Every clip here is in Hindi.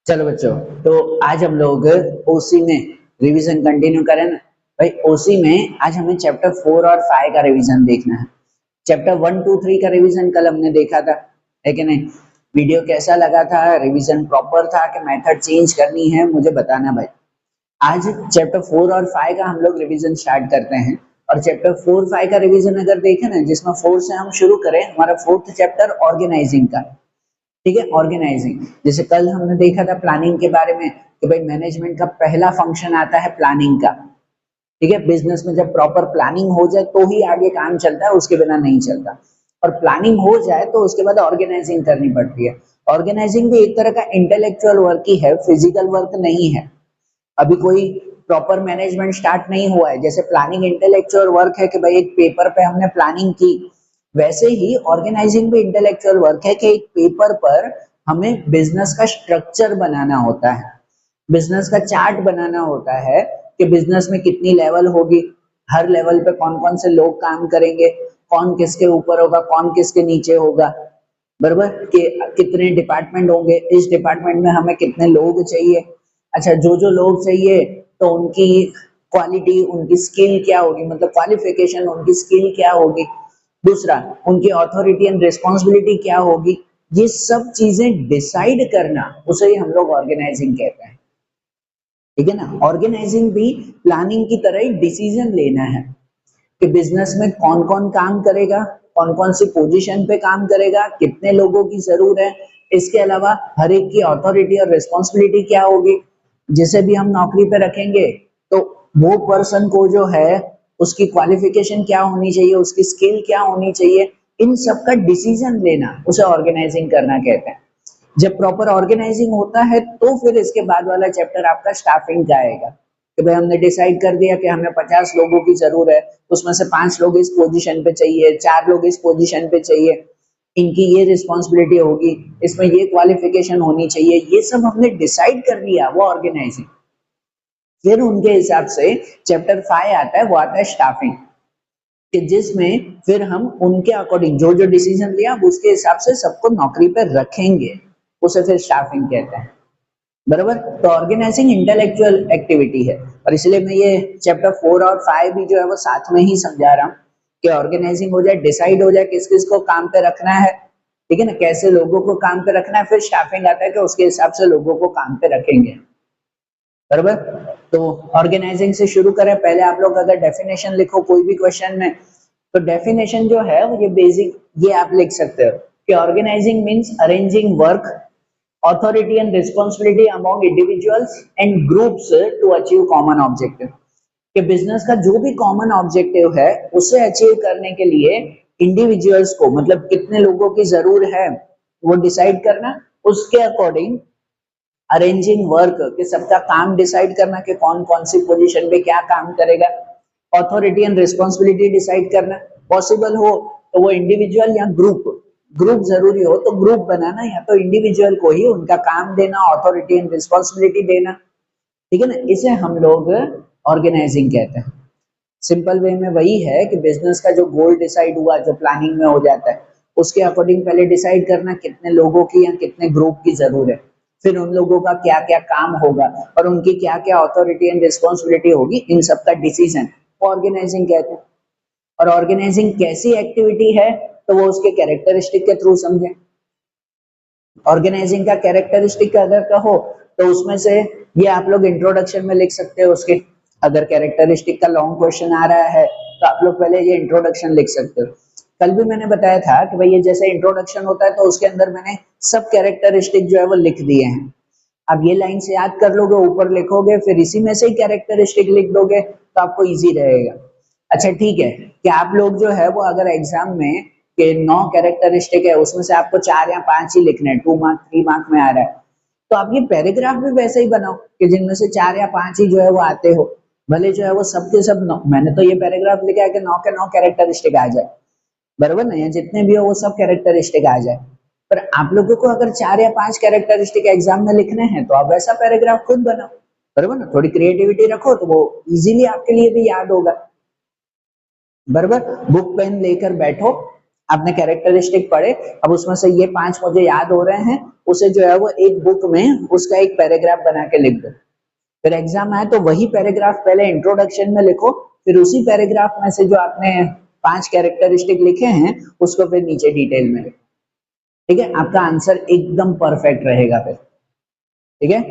चलो बच्चों, तो आज हम लोग ओसी में रिवीजन कंटिन्यू करें ना। भाई ओसी में आज हमें चैप्टर 4 और 5 का रिवीजन देखना है। चैप्टर 1, 2, 3 का रिवीजन कल हमने देखा था, है कि नहीं? वीडियो कैसा लगा था? रिवीजन प्रॉपर था कि मेथड चेंज करनी है? मुझे बताना भाई। आज चैप्टर 4 और 5 का हम लोग रिवीजन स्टार्ट करते हैं। और चैप्टर 4, 5 का रिवीजन अगर देखें ना, जिसमें 4 से हम शुरू करें, हमारा फोर्थ चैप्टर ऑर्गेनाइजिंग का, ठीक है। ऑर्गेनाइजिंग, जैसे कल हमने देखा था प्लानिंग के बारे में कि भाई मैनेजमेंट का पहला फंक्शन आता है प्लानिंग का, ठीक है। बिजनेस में जब प्रॉपर प्लानिंग हो जाए तो ही आगे काम चलता है, उसके बिना नहीं चलता। और प्लानिंग हो जाए तो उसके बाद ऑर्गेनाइजिंग करनी पड़ती है। ऑर्गेनाइजिंग भी एक तरह का इंटेलेक्चुअल वर्क ही है, फिजिकल वर्क नहीं है। अभी कोई प्रॉपर मैनेजमेंट स्टार्ट नहीं हुआ है। जैसे प्लानिंग इंटेलेक्चुअल वर्क है कि भाई एक पेपर पे हमने प्लानिंग की, वैसे ही ऑर्गेनाइजिंग भी इंटेलेक्चुअल वर्क है कि एक पेपर पर हमें बिजनेस का स्ट्रक्चर बनाना होता है, बिजनेस का चार्ट बनाना होता है कि बिजनेस में कितनी लेवल होगी, हर लेवल पे कौन कौन से लोग काम करेंगे, कौन किसके ऊपर होगा, कौन किसके नीचे होगा, बराबर। कि कितने डिपार्टमेंट होंगे, इस डिपार्टमेंट में हमें कितने लोग चाहिए। अच्छा, जो जो लोग चाहिए तो उनकी क्वालिटी, उनकी स्किल क्या होगी, मतलब क्वालिफिकेशन, उनकी स्किल क्या होगी। दूसरा, उनकी अथॉरिटी एंड रिस्पॉन्सिबिलिटी क्या होगी। ये सब चीजें डिसाइड करना, उसे ही हम लोग ऑर्गेनाइजिंग कहते हैं, ठीक है ना। ऑर्गेनाइजिंग भी प्लानिंग की तरह ही डिसीजन लेना है कि बिजनेस में कौन कौन काम करेगा, कौन कौन सी पोजीशन पे काम करेगा, कितने लोगों की जरूरत है। इसके अलावा हर एक की अथॉरिटी और रिस्पॉन्सिबिलिटी क्या होगी। जिसे भी हम नौकरी पे रखेंगे तो वो पर्सन को जो है उसकी क्वालिफिकेशन क्या होनी चाहिए, उसकी स्किल क्या होनी चाहिए, इन सब का डिसीजन लेना उसे ऑर्गेनाइजिंग करना कहते हैं। जब प्रॉपर ऑर्गेनाइजिंग होता है तो फिर इसके बाद वाला चैप्टर आपका स्टाफिंग का आएगा कि भाई हमने डिसाइड कर दिया कि हमें 50 लोगों की जरूरत है, उसमें से 5 लोग इस पोजीशन पे चाहिए, 4 लोग इस पोजीशन पे चाहिए, इनकी ये रिस्पॉन्सिबिलिटी होगी, इसमें ये क्वालिफिकेशन होनी चाहिए, ये सब हमने डिसाइड कर लिया, वो ऑर्गेनाइजिंग। फिर उनके हिसाब से चैप्टर 5 आता है, वो आता है स्टाफिंग, कि जिसमें फिर हम उनके अकॉर्डिंग जो जो डिसीजन लिया उसके हिसाब से सबको नौकरी पर रखेंगे, उसे फिर स्टाफिंग कहते हैं, बराबर। तो ऑर्गेनाइजिंग इंटेलेक्चुअल एक्टिविटी है, और इसलिए मैं ये चैप्टर 4 और 5 भी जो है वो साथ में ही समझा रहा हूँ कि ऑर्गेनाइजिंग हो जाए, डिसाइड हो जाए किस किस को काम पे रखना है, ठीक है ना, कैसे लोगों को काम पे रखना है। फिर स्टाफिंग आता है कि उसके हिसाब से लोगों को काम पे रखेंगे, बराबर। तो ऑर्गेनाइजिंग से शुरू करें। पहले आप लोग अगर डेफिनेशन लिखो कोई भी क्वेश्चन में, तो डेफिनेशन जो है वो ये बेसिक ये आप लिख सकते हो कि organising means arranging work, authority and responsibility among individuals and groups to achieve common objective। कि बिजनेस का जो भी कॉमन ऑब्जेक्टिव है उसे अचीव करने के लिए इंडिविजुअल्स को, मतलब कितने लोगों की जरूरत है वो डिसाइड करना, उसके अकॉर्डिंग अरेंजिंग वर्क कि सबका काम डिसाइड करना कि कौन कौन सी पोजीशन पे क्या काम करेगा, अथॉरिटी एंड रिस्पॉन्सिबिलिटी डिसाइड करना, पॉसिबल हो तो वो इंडिविजुअल या ग्रुप, ग्रुप जरूरी हो तो ग्रुप बनाना, या तो इंडिविजुअल को ही उनका काम देना, अथॉरिटी एंड रिस्पॉन्सिबिलिटी देना, ठीक है ना। इसे हम लोग ऑर्गेनाइजिंग कहते हैं। सिंपल वे में वही है कि बिजनेस का जो गोल डिसाइड हुआ, जो प्लानिंग में हो जाता है, उसके अकॉर्डिंग पहले डिसाइड करना कितने लोगों की या कितने ग्रुप की जरूरत है, फिर उन लोगों का क्या क्या काम होगा और उनकी क्या क्या अथॉरिटी एंड रिस्पॉन्सिबिलिटी होगी, इन सब का डिसीजन ऑर्गेनाइजिंग कहते हैं। और ऑर्गेनाइजिंग कैसी एक्टिविटी है, तो वो उसके कैरेक्टरिस्टिक के थ्रू समझे। ऑर्गेनाइजिंग का कैरेक्टरिस्टिक अगर कहो तो उसमें से ये आप लोग इंट्रोडक्शन में लिख सकते हो उसके। अगर कैरेक्टरिस्टिक का लॉन्ग क्वेश्चन आ रहा है तो आप लोग पहले ये इंट्रोडक्शन लिख सकते हो। कल भी मैंने बताया था कि भाई ये जैसे इंट्रोडक्शन होता है तो उसके अंदर मैंने सब कैरेक्टरिस्टिक जो है वो लिख दिए हैं। अब ये लाइन से याद कर लोगे, ऊपर लिखोगे, फिर इसी में से ही कैरेक्टरिस्टिक लिख दोगे तो आपको इजी रहेगा। अच्छा ठीक है, कि आप लोग जो है वो अगर एग्जाम में के 9 कैरेक्टरिस्टिक है उसमें से आपको 4 या 5 ही लिखने हैं, 2 मार्क 3 मार्क में आ रहा है, तो आप ये पैराग्राफ भी वैसे ही बनाओ कि जिनमें से 4 या 5 ही जो है वो आते हो। भले जो है वो सब के सब मैंने तो ये पैराग्राफ लिखा है कि 9 के 9 कैरेक्टरिस्टिक आ जाए, बराबर ना, या जितने भी हो वो सब कैरेक्टरिस्टिक आ जाए। पर आप लोगों को अगर 4 या 5 कैरेक्टरिस्टिक एग्जाम में लिखने हैं तो आप वैसा पैराग्राफ खुद बनाओ, बराबर ना। थोड़ी क्रिएटिविटी रखो तो वो इजीली आपके लिए भी याद होगा, बराबर। बुक पेन लेकर बैठो आपने कैरेक्टरिस्टिक पढ़े, अब उसमें से ये 5 मुझे याद हो रहे हैं, उसे जो है वो एक बुक में उसका एक पैराग्राफ बना के लिख दो। फिर एग्जाम आए तो वही पैराग्राफ पहले इंट्रोडक्शन में लिखो, फिर उसी पैराग्राफ में से जो आपने 5 कैरेक्टरिस्टिक लिखे हैं उसको फिर नीचे डिटेल में लिखो। ठीक है, आपका आंसर एकदम परफेक्ट रहेगा फिर। ठीक है,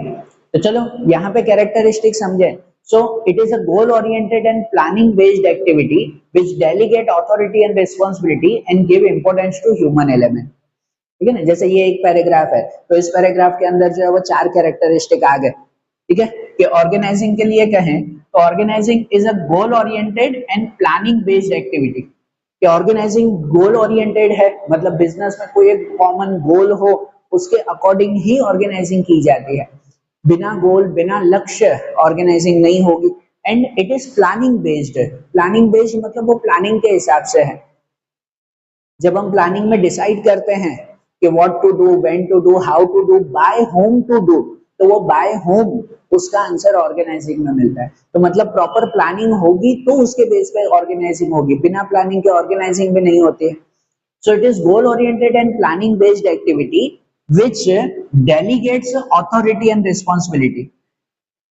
तो चलो यहाँ पे कैरेक्टरिस्टिक समझे। So it is a goal oriented and planning based activity which delegate authority and responsibility and give importance to human element. ठीक है ना, जैसे ये एक पैराग्राफ है तो इस पैराग्राफ के अंदर जो है वो 4 कैरेक्टरिस्टिक आ गए। ठीक है, कि ऑर्गेनाइजिंग के लिए कहें तो organising is a goal oriented and planning based activity. कि ऑर्गेनाइजिंग गोल ओरिएंटेड है, मतलब बिजनेस में कोई एक कॉमन गोल हो उसके अकॉर्डिंग ही ऑर्गेनाइजिंग की जाती है। बिना गोल बिना लक्ष्य ऑर्गेनाइजिंग नहीं होगी। And it is planning based. Planning based मतलब वो प्लानिंग के हिसाब से है। जब हम प्लानिंग में डिसाइड करते हैं कि what to do, when to do, how to do, by whom to do, तो वो बाय होम उसका आंसर ऑर्गेनाइजिंग में मिलता है। तो मतलब प्रॉपर प्लानिंग होगी तो उसके बेस पे ऑर्गेनाइजिंग होगी, बिना प्लानिंग के ऑर्गेनाइजिंग भी नहीं होती है। सो it is goal oriented and planning based activity which delegates authority and responsibility।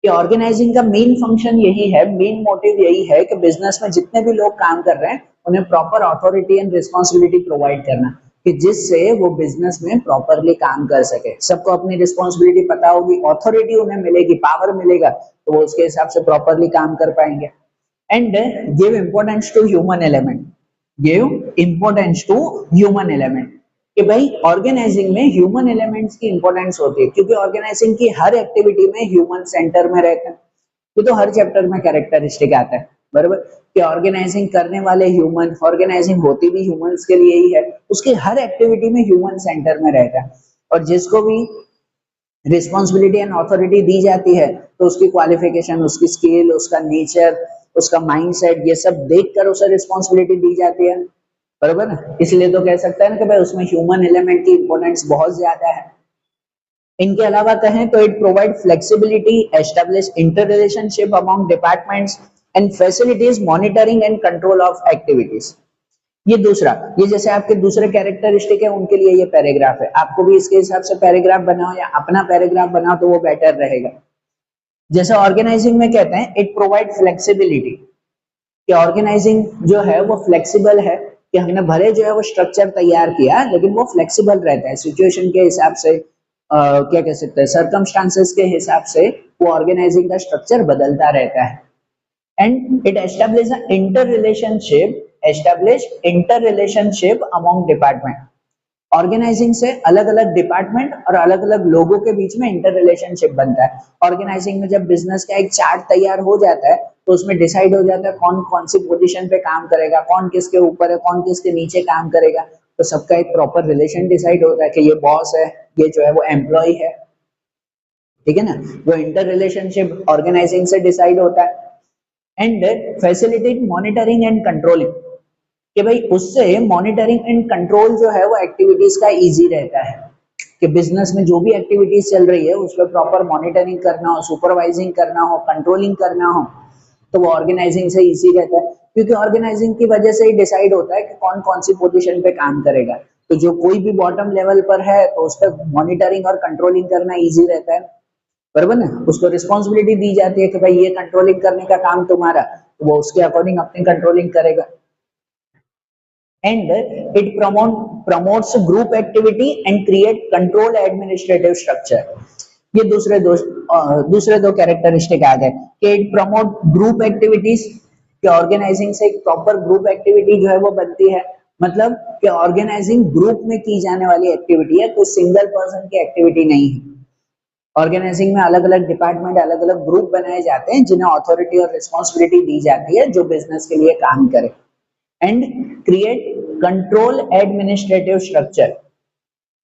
कि ऑर्गेनाइजिंग का मेन फंक्शन यही है, मेन मोटिव यही है कि बिजनेस में जितने भी लोग काम कर रहे हैं उन्हें proper authority and responsibility provide करना, कि जिससे वो बिजनेस में प्रॉपरली काम कर सके। सबको अपनी रिस्पॉन्सिबिलिटी पता होगी, अथॉरिटी उन्हें मिलेगी, पावर मिलेगा, तो वो उसके हिसाब से प्रॉपरली काम कर पाएंगे। And give importance to human element. Give importance to human element, कि भाई ऑर्गेनाइजिंग में ह्यूमन एलिमेंट्स की इंपॉर्टेंस होती है, क्योंकि ऑर्गेनाइजिंग की हर एक्टिविटी में ह्यूमन सेंटर में रहता है। ये तो हर चैप्टर में कैरेक्टरिस्टिक आता है, बराबर, कि ऑर्गेनाइजिंग करने वाले ह्यूमन, ऑर्गेनाइजिंग होती भी ह्यूमंस के लिए ही है, उसकी हर एक्टिविटी में ह्यूमन सेंटर में रहता है। और जिसको भी रिस्पॉन्सिबिलिटी एंड अथॉरिटी दी जाती है तो उसकी क्वालिफिकेशन, उसकी स्किल, उसका नेचर, उसका माइंडसेट, ये सब देखकर उसे रिस्पॉन्सिबिलिटी दी जाती है, बरोबर ना। इसलिए तो कह सकते हैं ना कि भाई उसमें ह्यूमन एलिमेंट की इंपॉर्टेंस बहुत ज्यादा है। इनके अलावा कहें तो it provide flexibility, establish inter relationship among departments and facilities monitoring and control of activities. ये दूसरा, ये जैसे आपके दूसरे कैरेक्टरिस्टिक है उनके लिए ये पैराग्राफ है, आपको भी इसके हिसाब से पैराग्राफ बनाओ या अपना पैराग्राफ बनाओ तो वो बेटर रहेगा। जैसे ऑर्गेनाइजिंग में कहते हैं इट प्रोवाइड फ्लेक्सिबिलिटी, कि ऑर्गेनाइजिंग जो है वो फ्लेक्सिबल है, कि हमने भले जो है वो स्ट्रक्चर तैयार किया लेकिन वो फ्लेक्सिबल रहता है, सिचुएशन के हिसाब से, क्या कह सकते हैं, सर्कमस्टांसेस के हिसाब से वो ऑर्गेनाइजिंग का स्ट्रक्चर बदलता रहता है। And it establish inter relationship among department. Organising से अलग अलग डिपार्टमेंट और अलग अलग लोगों के बीच में इंटर रिलेशनशिप बनता है। ऑर्गेनाइजिंग में जब बिजनेस का एक चार्ट तैयार हो जाता है तो उसमें डिसाइड हो जाता है कौन कौन सी पोजीशन पे काम करेगा, कौन किसके ऊपर है, कौन किसके नीचे काम करेगा, तो सबका एक प्रॉपर रिलेशन डिसाइड होता है कि ये बॉस है, ये जो है वो एम्प्लॉय है। ठीक है ना, वो इंटर रिलेशनशिप ऑर्गेनाइजिंग से डिसाइड होता है। And facilitate monitoring and controlling, कि भाई उससे मॉनिटरिंग एंड कंट्रोल जो है वो एक्टिविटीज का इजी रहता है, कि बिजनेस में जो भी एक्टिविटीज चल रही है उस पर प्रॉपर मॉनिटरिंग करना हो, सुपरवाइजिंग करना हो, कंट्रोलिंग करना हो, तो वो ऑर्गेनाइजिंग से इजी रहता है, क्योंकि ऑर्गेनाइजिंग की वजह से ही डिसाइड होता है कि कौन कौन सी पोजीशन पे काम करेगा। तो जो कोई भी बॉटम लेवल पर है तो उस पर मॉनिटरिंग और कंट्रोलिंग करना इजी रहता है, बराबर ना। उसको रिस्पॉन्सिबिलिटी दी जाती है कि भाई ये कंट्रोलिंग करने का काम तुम्हारा, तो वो उसके अकॉर्डिंग अपनी कंट्रोलिंग करेगा। And it promotes group activity and create control administrative structure. ये दूसरे दो कैरेक्टरिस्टिक आ गए, कि इट प्रमोट ग्रुप एक्टिविटीज, कि ऑर्गेनाइजिंग से एक प्रॉपर ग्रुप एक्टिविटी जो है वो बनती है, मतलब कि ऑर्गेनाइजिंग ग्रुप में की जाने वाली एक्टिविटी है, कोई सिंगल पर्सन की एक्टिविटी नहीं है। ऑर्गेनाइजिंग में अलग अलग डिपार्टमेंट, अलग अलग ग्रुप बनाए जाते हैं जिन्हें अथॉरिटी और रिस्पॉन्सिबिलिटी दी जाती है जो बिजनेस के लिए काम करे। And create control administrative structure,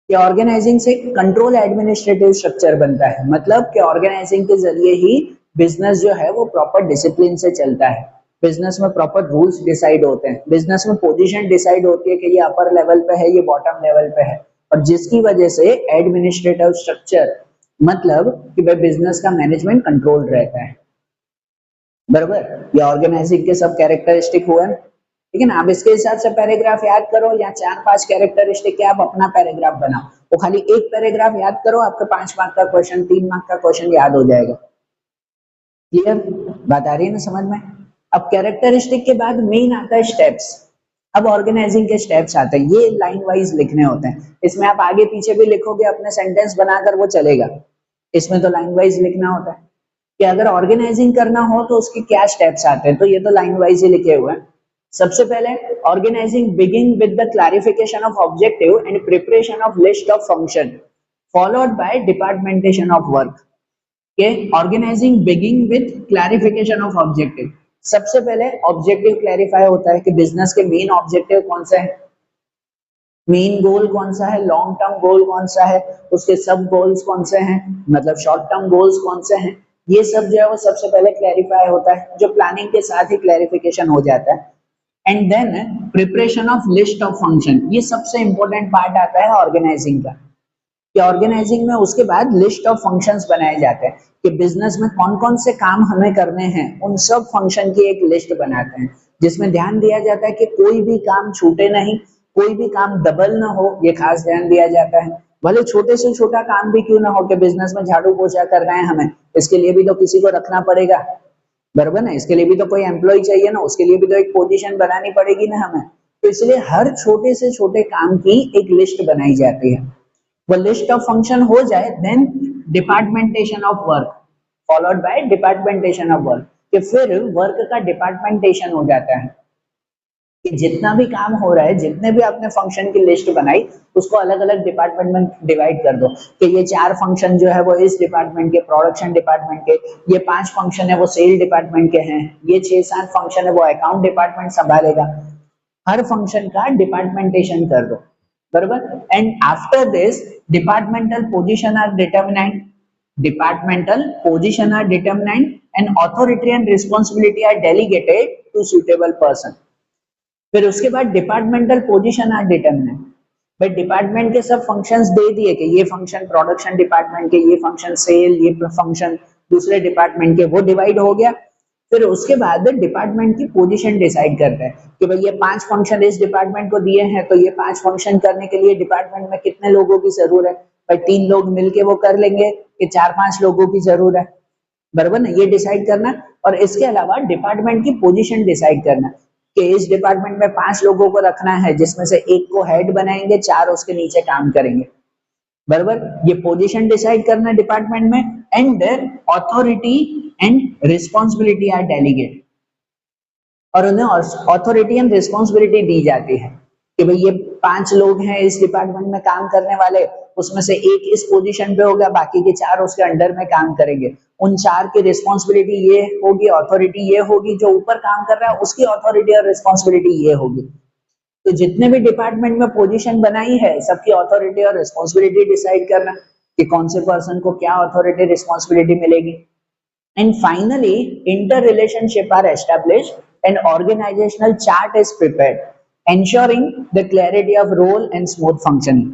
कि ऑर्गेनाइजिंग से कंट्रोल एडमिनिस्ट्रेटिव स्ट्रक्चर बनता है, मतलब कि ऑर्गेनाइजिंग के जरिए ही बिजनेस जो है वो प्रॉपर डिसिप्लिन से चलता है। बिजनेस में प्रॉपर रूल्स डिसाइड होते हैं, बिजनेस में पोजीशन डिसाइड होती है कि ये अपर लेवल पे है, ये बॉटम लेवल पे है, और जिसकी वजह से एडमिनिस्ट्रेटिव स्ट्रक्चर, मतलब कि भाई बिजनेस का मैनेजमेंट कंट्रोल रहता है, बराबर। ये ऑर्गेनाइजिंग के सब कैरेक्टरिस्टिक हुए। ठीक है ना। अब इसके हिसाब से पैराग्राफ याद करो, या 4-5 कैरेक्टरिस्टिक के आप अपना पैराग्राफ बनाओ। वो खाली एक पैराग्राफ याद करो, आपका 5 मार्क का क्वेश्चन, 3 मार्क का क्वेश्चन याद हो जाएगा। क्लियर बात आ रही है ना समझ में। अब कैरेक्टरिस्टिक के बाद मेन आता है स्टेप्स। अब ऑर्गेनाइजिंग के स्टेप्स आते हैं, ये लाइन वाइज लिखने होते हैं। इसमें आप आगे पीछे भी लिखोगे अपने सेंटेंस बनाकर वो चलेगा, इसमें तो लाइन वाइज लिखना होता है कि अगर ऑर्गेनाइजिंग करना हो तो उसके क्या स्टेप्स आते हैं, तो ये तो लाइन वाइज ही लिखे हुए हैं। सबसे पहले organising begin with the clarification of objective and preparation of list of function followed by departmentation of work. के organising begin with clarification of objective, सबसे पहले ऑब्जेक्टिव क्लैरिफाई होता है कि बिजनेस के मेन ऑब्जेक्टिव कौन से हैं, मेन गोल कौन सा है, लॉन्ग टर्म गोल कौन सा है, उसके सब गोल्स कौन से हैं, मतलब शॉर्ट टर्म गोल्स कौन से हैं, ये सब जो है वो सबसे पहले क्लैरिफाई होता है, जो प्लानिंग के साथ ही क्लैरिफिकेशन हो जाता है। And then preparation of list of function, ये सबसे इंपॉर्टेंट पार्ट आता है ऑर्गेनाइजिंग का, कि ऑर्गेनाइजिंग में उसके बाद लिस्ट ऑफ फंक्शंस बनाए जाते हैं कि बिजनेस में कौन कौन से काम हमें करने हैं, उन सब फंक्शन की एक लिस्ट बनाते हैं, जिसमें ध्यान दिया जाता है कि कोई भी काम छूटे नहीं, कोई भी काम डबल ना हो, ये खास ध्यान दिया जाता है। भले छोटे से छोटा काम भी क्यों ना हो, कि बिजनेस में झाड़ू पोछा करना है हमें, इसके लिए भी तो किसी को रखना पड़ेगा, बराबर ना, इसके लिए भी तो कोई एम्प्लॉय चाहिए ना, उसके लिए भी तो एक पोजीशन बनानी पड़ेगी ना हमें। तो इसलिए हर छोटे से छोटे काम की एक लिस्ट बनाई जाती है। वो लिस्ट ऑफ फंक्शन हो जाए, then departmentation of work followed by departmentation of work, कि फिर वर्क का डिपार्टमेंटेशन हो जाता है कि जितना भी काम हो रहा है, जितने भी आपने फंक्शन की लिस्ट बनाई, उसको अलग अलग डिपार्टमेंट में डिवाइड कर दो कि ये 4 फंक्शन जो है वो इस डिपार्टमेंट के, प्रोडक्शन डिपार्टमेंट के, ये 5 फंक्शन है वो सेल डिपार्टमेंट के हैं, ये 6-7 फंक्शन है वो अकाउंट डिपार्टमेंट संभालेगा। हर फंक्शन का डिपार्टमेंटेशन कर दो, बराबर। And after this departmental position are determined, departmental position are determined and authority and responsibility are delegated to suitable person। फिर उसके बाद डिपार्टमेंटल पोजीशन आर डिटरमिनेंट, भाई डिपार्टमेंट के सब फंक्शंस दे दिए कि ये फंक्शन प्रोडक्शन डिपार्टमेंट के, ये फंक्शन सेल, ये फंक्शन दूसरे डिपार्टमेंट के, वो डिवाइड हो गया। फिर उसके बाद डिपार्टमेंट की पोजीशन डिसाइड करते हैं कि भाई ये 5 फंक्शन इस डिपार्टमेंट को दिए हैं, तो ये 5 फंक्शन करने के लिए डिपार्टमेंट में कितने लोगों की जरूरत है, भाई 3 लोग मिलके वो कर लेंगे कि 4-5 लोगों की जरूरत है, बराबर ना, ये डिसाइड करना। और इसके अलावा डिपार्टमेंट की पोजीशन डिसाइड करना कि इस डिपार्टमेंट में 5 लोगों को रखना है, जिसमें से एक को हेड बनाएंगे, 4 उसके नीचे काम करेंगे, बराबर। ये पोजीशन डिसाइड करना डिपार्टमेंट में। And authority and responsibility are delegate, और उन्हें अथॉरिटी एंड रिस्पॉन्सिबिलिटी दी जाती है कि भाई ये 5 लोग हैं इस डिपार्टमेंट में काम करने वाले, उसमें से एक इस पोजीशन पे होगा, बाकी के 4 उसके अंडर में काम करेंगे, उन 4 की रिस्पॉन्सिबिलिटी ये होगी, अथॉरिटी ये होगी, जो ऊपर काम कर रहा है उसकी अथॉरिटी और रिस्पॉन्सिबिलिटी ये होगी। तो जितने भी डिपार्टमेंट में पोजीशन बनाई है, सबकी अथॉरिटी और रिस्पॉन्सिबिलिटी डिसाइड करना कि कौन से पर्सन को क्या अथॉरिटी रिस्पॉन्सिबिलिटी मिलेगी। And finally, interrelationship are established and organizational chart is prepared, ensuring the clarity of role and smooth functioning.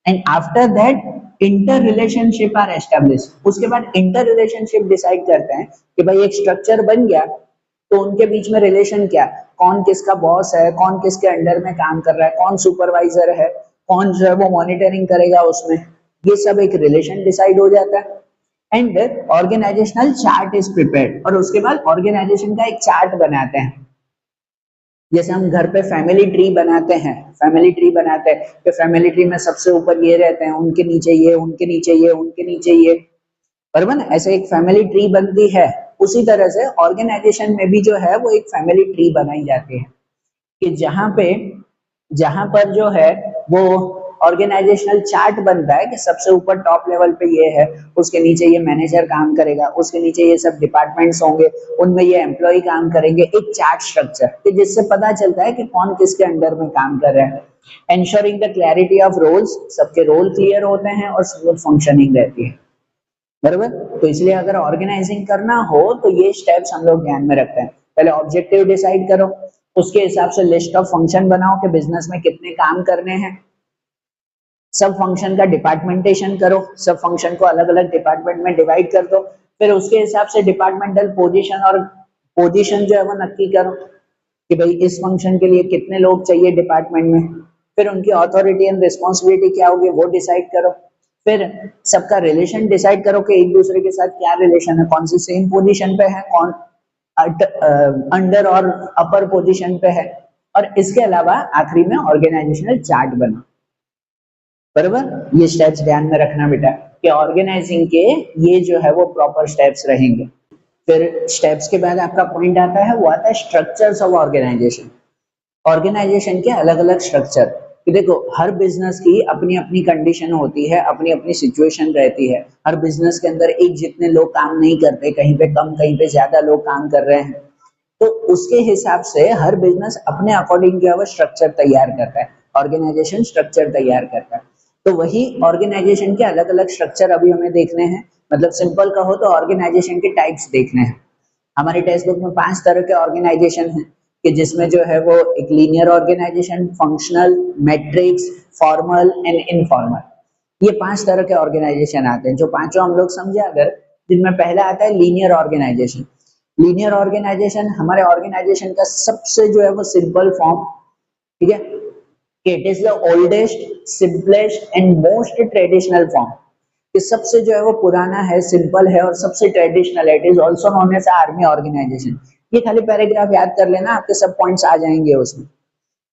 And after that, interrelationship are established. उसके बाद interrelationship decide करते हैं कि भाई एक structure बन गया, तो उनके बीच में रिलेशन क्या, कौन किसका बॉस है, कौन किसके अंडर में काम कर रहा है, कौन सुपरवाइजर है, कौन जो है वो मॉनिटरिंग करेगा उसमें, ये सब एक रिलेशन डिसाइड हो जाता है। And organisational chart is prepared, और उसके बाद ऑर्गेनाइजेशन का एक चार्ट बनाते हैं। जैसे हम घर पे फैमिली ट्री बनाते हैं, फैमिली ट्री बनाते हैं कि फैमिली ट्री में सबसे ऊपर ये रहते हैं, उनके नीचे ये, उनके नीचे ये, उनके नीचे ये, बराबर ना, ऐसे एक फैमिली ट्री बनती है। उसी तरह से ऑर्गेनाइजेशन में भी जो है वो एक फैमिली ट्री बनाई जाती है कि जहां पर जो है वो ऑर्गेनाइजेशनल चार्ट बनता है कि सबसे ऊपर टॉप लेवल पे ये है, उसके नीचे ये मैनेजर काम करेगा, उसके नीचे ये सब डिपार्टमेंट्स होंगे, उनमें ये एम्प्लॉय काम करेंगे, एक चार्ट स्ट्रक्चर कि जिससे पता चलता है कि कौन किसके अंडर में काम कर रहा है। Ensuring the clarity of roles, सबके रोल क्लियर होते हैं और स्मूथ फंक्शनिंग रहती है, बराबर। तो इसलिए अगर ऑर्गेनाइजिंग करना हो तो ये स्टेप्स हम लोग ध्यान में रखते हैं। पहले ऑब्जेक्टिव डिसाइड करो, उसके हिसाब से लिस्ट ऑफ फंक्शन बनाओ कि बिजनेस में कितने काम करने हैं, सब फंक्शन का डिपार्टमेंटेशन करो, सब फंक्शन को अलग अलग डिपार्टमेंट में डिवाइड कर दो, फिर उसके हिसाब से डिपार्टमेंटल पोजीशन और पोजीशन जो है वो नक्की करो, कि भाई इस फंक्शन के लिए कितने लोग चाहिए डिपार्टमेंट में, फिर उनकी अथॉरिटी एंड रिस्पॉन्सिबिलिटी क्या होगी वो डिसाइड करो, फिर सबका रिलेशन डिसाइड करो कि एक दूसरे के साथ क्या रिलेशन है, कौन सी सेम पोजीशन पे है, कौन अंडर और अपर पोजीशन पे है, और इसके अलावा आखिरी में ऑर्गेनाइजेशनल चार्ट बना। बराबर, ये स्टेप्स ध्यान में रखना बेटा कि ऑर्गेनाइजिंग के ये जो है वो प्रॉपर स्टेप्स रहेंगे। फिर स्टेप्स के बाद आपका पॉइंट आता है, वो आता है स्ट्रक्चर्स ऑफ ऑर्गेनाइजेशन। ऑर्गेनाइजेशन के अलग अलग स्ट्रक्चर, कि देखो हर बिजनेस की अपनी अपनी कंडीशन होती है, अपनी अपनी सिचुएशन रहती है। हर बिजनेस के अंदर एक जितने लोग काम नहीं करते, कहीं पे कम कहीं पे ज्यादा लोग काम कर रहे हैं, तो उसके हिसाब से हर बिजनेस अपने अकॉर्डिंग जो है वो स्ट्रक्चर तैयार करता है, ऑर्गेनाइजेशन स्ट्रक्चर तैयार करता है। तो वही ऑर्गेनाइजेशन के अलग अलग स्ट्रक्चर अभी हमें देखने हैं, मतलब सिंपल कहो तो ऑर्गेनाइजेशन के टाइप्स देखने हैं। हमारे टेक्स्ट बुक में 5 तरह के ऑर्गेनाइजेशन हैं, कि जिसमें जो है वो एक linear organisation, functional, matrix, formal and informal, ये 5 तरह के ऑर्गेनाइजेशन आते हैं। जो पांचों हम लोग समझे अगर, जिनमें पहला आता है लीनियर ऑर्गेनाइजेशन। लीनियर ऑर्गेनाइजेशन हमारे ऑर्गेनाइजेशन का सबसे जो है वो सिंपल फॉर्म, ठीक है, it is the oldest, simplest and most traditional form, कि सबसे जो है वो पुराना है, सिंपल है और सबसे ट्रेडिशनल है। It is also known as army organisation. ये खाली पैराग्राफ याद कर लेना, आपके सब पॉइंट्स आ जाएंगे उसमें,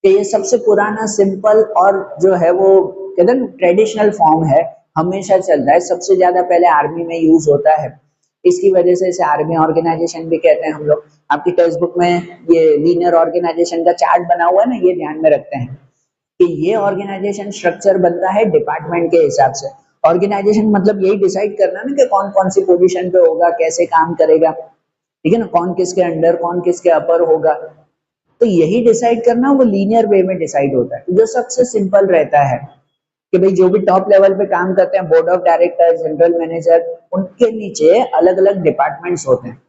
कि ये सबसे पुराना, सिंपल और जो है वो कहते हैं ट्रेडिशनल फॉर्म है, हमेशा चलता है, सबसे ज्यादा पहले आर्मी में यूज होता है, इसकी वजह से इसे आर्मी ऑर्गेनाइजेशन भी कहते हैं हम लोग। आपकी टेक्स्ट बुक में ये लीनियर ऑर्गेनाइजेशन का चार्ट बना हुआ है ना, ये ध्यान में रखते हैं कि ये ऑर्गेनाइजेशन स्ट्रक्चर बनता है डिपार्टमेंट के हिसाब से। ऑर्गेनाइजेशन मतलब यही डिसाइड करना ना कि कौन कौन सी पोजीशन पे होगा, कैसे काम करेगा, ठीक है ना, कौन किसके अंडर कौन किसके अपर होगा, तो यही डिसाइड करना वो लीनियर वे में डिसाइड होता है। जो सबसे सिंपल रहता है कि भाई जो भी टॉप लेवल पे काम करते हैं, board of director, general manager, उनके नीचे अलग अलग डिपार्टमेंट्स होते हैं,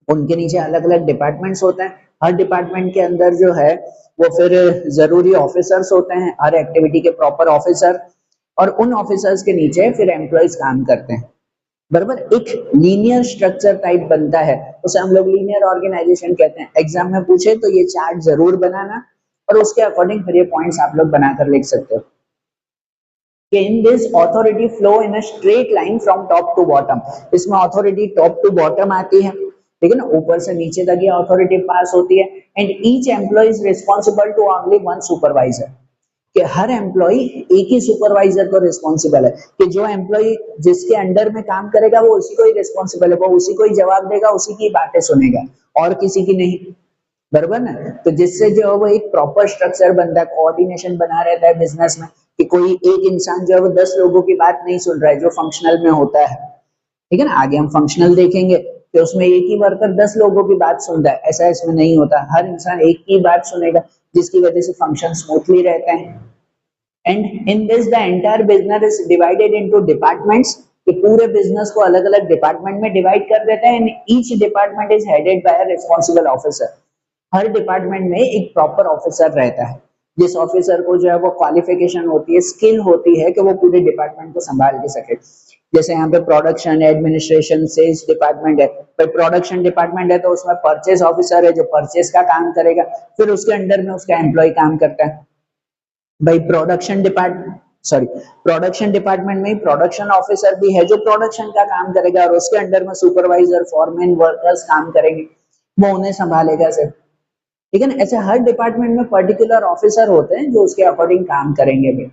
उनके नीचे अलग अलग डिपार्टमेंट्स होते हैं। हर डिपार्टमेंट के अंदर जो है वो फिर जरूरी ऑफिसर्स होते हैं, हर एक्टिविटी के प्रॉपर ऑफिसर, और उन ऑफिसर्स के नीचे फिर एम्प्लॉयज काम करते हैं। बराबर, एक लीनियर स्ट्रक्चर टाइप बनता है, उसे हम लोग लीनियर ऑर्गेनाइजेशन कहते हैं। एग्जाम में पूछे तो ये चार्ट जरूर बनाना, और उसके अकॉर्डिंग फिर ये पॉइंट्स आप लोग बनाकर लिख सकते हो। In this authority flow in a straight line from top to bottom, इसमें अथॉरिटी टॉप टू बॉटम आती है, ठीक है ना, ऊपर से नीचे तक ये अथॉरिटी पास होती है। And each employee is responsible to only one supervisor, कि हर एम्प्लॉय एक ही सुपरवाइजर को रिस्पॉन्सिबल है, कि जो एम्प्लॉय जिसके अंडर में काम करेगा वो उसी को ही रिस्पॉन्सिबल है, वो उसी को ही जवाब देगा, उसी की बातें सुनेगा, और किसी की नहीं। बराबर ना, तो जिससे जो है वो एक प्रॉपर स्ट्रक्चर बनता है, कोऑर्डिनेशन बना रहता है बिजनेस में, कि कोई एक इंसान जो है वो 10 लोगों की बात नहीं सुन रहा है, जो फंक्शनल में होता है, ठीक है ना। आगे हम फंक्शनल देखेंगे तो उसमें एक ही वर्कर 10 लोगों की बात सुनता है, ऐसा इसमें नहीं होता, हर इंसान एक ही बात सुनेगा, जिसकी वजह से फंक्शन स्मूथली रहते हैं। And in this the entire business is divided into departments, कि पूरे बिजनेस को अलग अलग डिपार्टमेंट में डिवाइड कर देते हैं। And each department is headed by a responsible officer, her department में एक प्रॉपर ऑफिसर रहता है, जिस ऑफिसर को जो है वो क्वालिफिकेशन होती है, स्किल होती है कि वो पूरे डिपार्टमेंट को संभाल के सके। जैसे यहाँ पे प्रोडक्शन, एडमिनिस्ट्रेशन, सेल्स डिपार्टमेंट है, भाई प्रोडक्शन डिपार्टमेंट है तो उसमें परचेस ऑफिसर है जो परचेस का काम करेगा, फिर उसके अंडर में उसका एम्प्लॉय काम करता है। भाई प्रोडक्शन डिपार्टमेंट में प्रोडक्शन ऑफिसर भी है जो प्रोडक्शन का काम करेगा, और उसके अंडर में सुपरवाइजर, फॉरमैन, वर्कर्स काम करेंगे, वो उन्हें संभालेगा सिर्फ, ठीक है ना। ऐसे हर डिपार्टमेंट में पर्टिकुलर ऑफिसर होते हैं जो उसके अकॉर्डिंग काम करेंगे भी।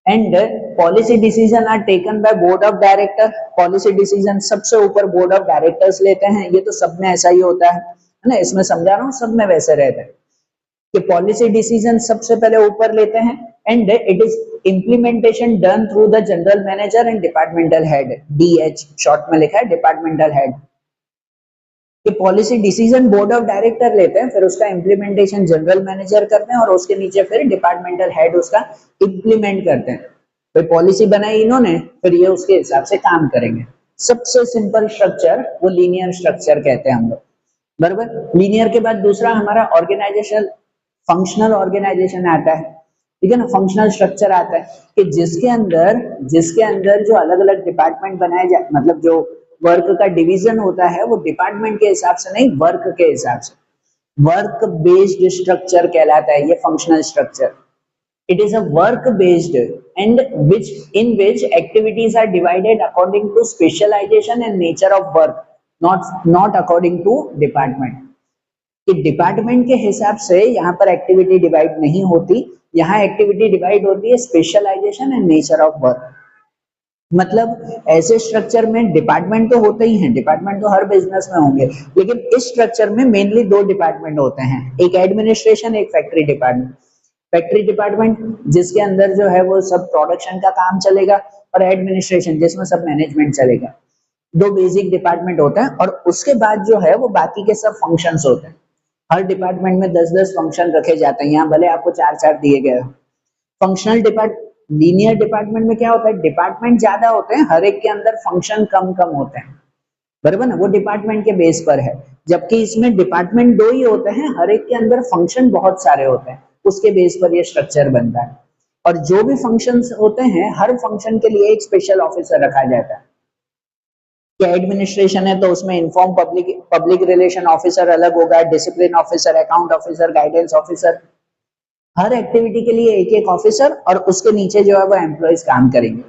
And policy decision are taken by board of director, policy decision सबसे ऊपर बोर्ड ऑफ डायरेक्टर्स लेते हैं, ये तो सब में ऐसा ही होता है ना, इसमें समझा रहा हूँ, सब में वैसे रहता है कि पॉलिसी डिसीजन सबसे पहले ऊपर लेते हैं। And it is implementation done through the general manager and departmental head, DH short में लिखा है, डिपार्टमेंटल हेड, कि policy decision board of director लेते हैं, फिर उसका इम्प्लीमेंटेशन जनरल मैनेजर करते हैं, और उसके नीचे फिर डिपार्टमेंटल हेड उसका इम्प्लीमेंट करते हैं। फिर पॉलिसी बनाई इन्होंने, फिर ये उसके हिसाब से काम करेंगे। सबसे सिंपल स्ट्रक्चर वो लीनियर स्ट्रक्चर कहते हैं हम लोग। बराबर, लीनियर के बाद दूसरा हमारा ऑर्गेनाइजेशन, फंक्शनल ऑर्गेनाइजेशन आता है, ठीक है ना। फंक्शनल स्ट्रक्चर आता है कि जिसके अंदर जो अलग अलग डिपार्टमेंट बनाए जाए, मतलब जो वर्क का डिवीजन होता है वो डिपार्टमेंट के हिसाब से नहीं, वर्क के हिसाब से। वर्क बेस्ड स्ट्रक्चर कहलाता है ये functional structure. It is a work based and which in which activities are divided according to specialization and nature of work, not according to department। कि डिपार्टमेंट के हिसाब से यहाँ पर एक्टिविटी डिवाइड नहीं होती, यहाँ एक्टिविटी डिवाइड होती है specialisation and nature of work. मतलब ऐसे स्ट्रक्चर में डिपार्टमेंट तो होते ही हैं, डिपार्टमेंट तो हर बिजनेस में होंगे, लेकिन इस स्ट्रक्चर में मेनली दो डिपार्टमेंट होते हैं, एक एडमिनिस्ट्रेशन, एक फैक्ट्री डिपार्टमेंट। फैक्ट्री डिपार्टमेंट जिसके अंदर जो है वो सब प्रोडक्शन का काम चलेगा, और एडमिनिस्ट्रेशन जिसमें सब मैनेजमेंट चलेगा। दो बेसिक डिपार्टमेंट होते हैं, और उसके बाद जो है वो बाकी के सब फंक्शंस होते हैं। हर डिपार्टमेंट में 10-10 फंक्शन रखे जाते हैं, यहाँ भले आपको 4-4 दिए गए। फंक्शनल लीनियर डिपार्टमेंट में क्या होता है, डिपार्टमेंट ज्यादा होते हैं, हर एक के अंदर फंक्शन कम कम होते हैं, बराबर ना, वो डिपार्टमेंट के बेस पर है। जबकि इसमें डिपार्टमेंट दो ही होते हैं, हर एक के अंदर फंक्शन बहुत सारे होते हैं, उसके बेस पर ये स्ट्रक्चर बनता है। और जो भी फंक्शंस होते हैं, हर फंक्शन के लिए एक स्पेशल ऑफिसर रखा जाता है। क्या एडमिनिस्ट्रेशन है तो उसमें इन्फॉर्म पब्लिक रिलेशन ऑफिसर अलग होगा, discipline officer, account officer, guidance officer. हर एक्टिविटी के लिए एक एक ऑफिसर, और उसके नीचे जो है वो एम्प्लॉइज काम करेंगे,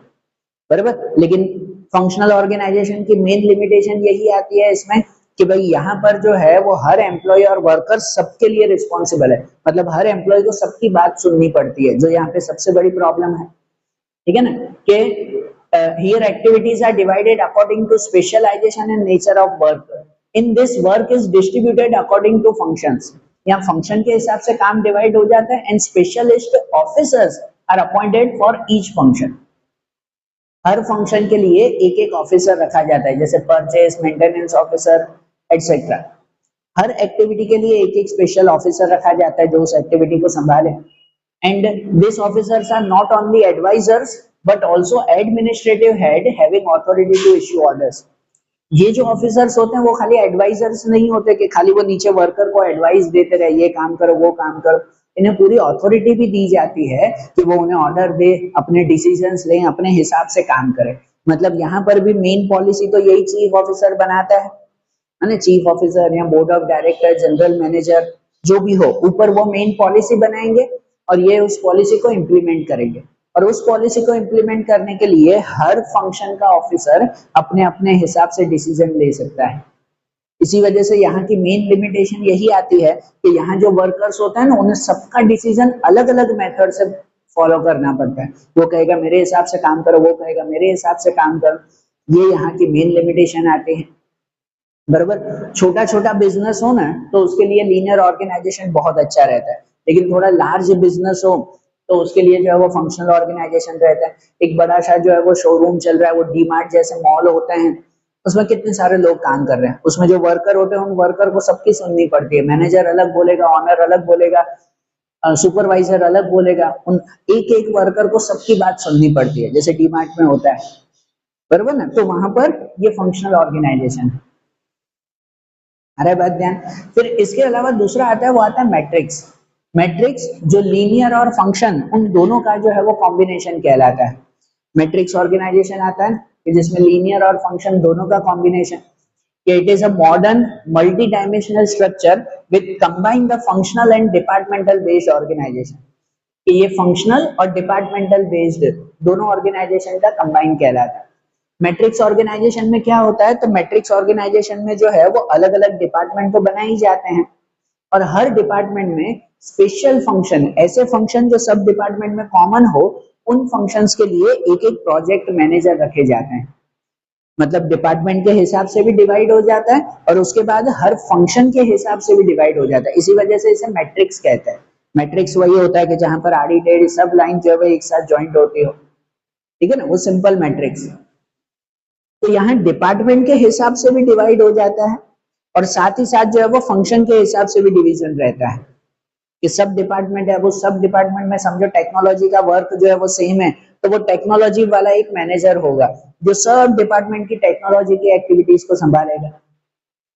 बराबर। लेकिन फंक्शनल ऑर्गेनाइजेशन की मेन लिमिटेशन यही आती है इसमें कि भाई यहाँ पर जो है वो हर एम्प्लॉय और वर्कर सबके लिए रिस्पॉन्सिबल है, मतलब हर एम्प्लॉय को सबकी बात सुननी पड़ती है, जो यहाँ पे सबसे बड़ी प्रॉब्लम है, ठीक है ना। कि here activities are divided according to specialization and nature of work. In this work is distributed according to functions. यहाँ फंक्शन के हिसाब से काम डिवाइड हो जाता है, and specialist officers are appointed for each function. हर फंक्शन के लिए एक एक ऑफिसर रखा जाता है, जैसे परचेस, मेंटेनेंस ऑफिसर एटसेट्रा। हर एक्टिविटी के लिए एक एक स्पेशल ऑफिसर रखा जाता है जो उस एक्टिविटी को संभाले। And this officers are not only advisers but also administrative head having authority to issue orders. ये जो ऑफिसर्स होते हैं वो खाली एडवाइजर्स नहीं होते कि खाली वो नीचे वर्कर को एडवाइस देते रहे, ये काम करो वो काम करो। इन्हें पूरी अथॉरिटी भी दी जाती है कि वो उन्हें ऑर्डर दे, अपने डिसीजंस लें, अपने हिसाब से काम करें। मतलब यहाँ पर भी मेन पॉलिसी तो यही चीफ ऑफिसर बनाता है ना, चीफ ऑफिसर या board of director, general manager जो भी हो, ऊपर वो मेन पॉलिसी बनाएंगे और ये उस पॉलिसी को इम्प्लीमेंट करेंगे। और उस पॉलिसी को इम्प्लीमेंट करने के लिए हर फंक्शन का ऑफिसर अपने अपने हिसाब से डिसीजन ले सकता है। इसी वजह से यहाँ की मेन लिमिटेशन यही आती है कि यहाँ जो वर्कर्स होता है ना, उन्हें सबका डिसीजन अलग अलग मेथड से फॉलो करना पड़ता है। वो कहेगा मेरे हिसाब से काम करो, वो कहेगा मेरे हिसाब से काम करो। ये यहाँ की मेन लिमिटेशन आती है, बराबर। छोटा छोटा बिजनेस हो ना तो उसके लिए लीनियर ऑर्गेनाइजेशन बहुत अच्छा रहता है, लेकिन थोड़ा लार्ज बिजनेस हो तो उसके लिए जो है वो फंक्शनल ऑर्गेनाइजेशन रहता है। एक बड़ा सा जो है वो शोरूम चल रहा है, वो डीमार्ट जैसे मॉल होते हैं, उसमें कितने सारे लोग काम कर रहे हैं, उसमें जो वर्कर होते हैं उन वर्कर को सबकी सुननी पड़ती है। मैनेजर अलग बोलेगा, ऑनर अलग बोलेगा, सुपरवाइजर अलग बोलेगा, उन एक एक वर्कर को सबकी बात सुननी पड़ती है, जैसे डीमार्ट में होता है, बराबर ना। तो वहां पर ये फंक्शनल ऑर्गेनाइजेशन है। अरे बात ध्यान। फिर इसके अलावा दूसरा आता है, वो आता है मैट्रिक्स। मैट्रिक्स जो लीनियर और फंक्शन उन दोनों का जो है वो कॉम्बिनेशन कहलाता है। मैट्रिक्स ऑर्गेनाइजेशन आता है कि जिसमें लीनियर और फंक्शन दोनों का combination. It is a modern multi dimensional structure with combine the functional and departmental based organisation. ये फंक्शनल और डिपार्टमेंटल बेस्ड दोनों ऑर्गेनाइजेशन का कंबाइन कहलाता है। मैट्रिक्स ऑर्गेनाइजेशन में क्या होता है, तो मैट्रिक्स ऑर्गेनाइजेशन में जो है वो अलग अलग डिपार्टमेंट तो बनाए ही जाते हैं, और हर डिपार्टमेंट में स्पेशल फंक्शन, ऐसे फंक्शन जो सब डिपार्टमेंट में कॉमन हो, उन फंक्शंस के लिए एक एक प्रोजेक्ट मैनेजर रखे जाते हैं। मतलब डिपार्टमेंट के हिसाब से भी डिवाइड हो जाता है और उसके बाद हर फंक्शन के हिसाब से भी डिवाइड हो जाता है। इसी वजह से इसे मैट्रिक्स कहते हैं। मैट्रिक्स वही होता है कि जहां पर आड़ी टेढ़ी सब लाइन जो है एक साथ ज्वाइंट होती हो, ठीक है ना, वो सिंपल मैट्रिक्स। तो यहाँ डिपार्टमेंट के हिसाब से भी डिवाइड हो जाता है, और साथ ही साथ जो है वो फंक्शन के हिसाब से भी डिवीजन रहता है कि सब डिपार्टमेंट है, वो सब डिपार्टमेंट में समझो टेक्नोलॉजी का वर्क जो है वो सेम है, तो वो टेक्नोलॉजी वाला एक मैनेजर होगा जो सब डिपार्टमेंट की टेक्नोलॉजी की एक्टिविटीज को संभालेगा,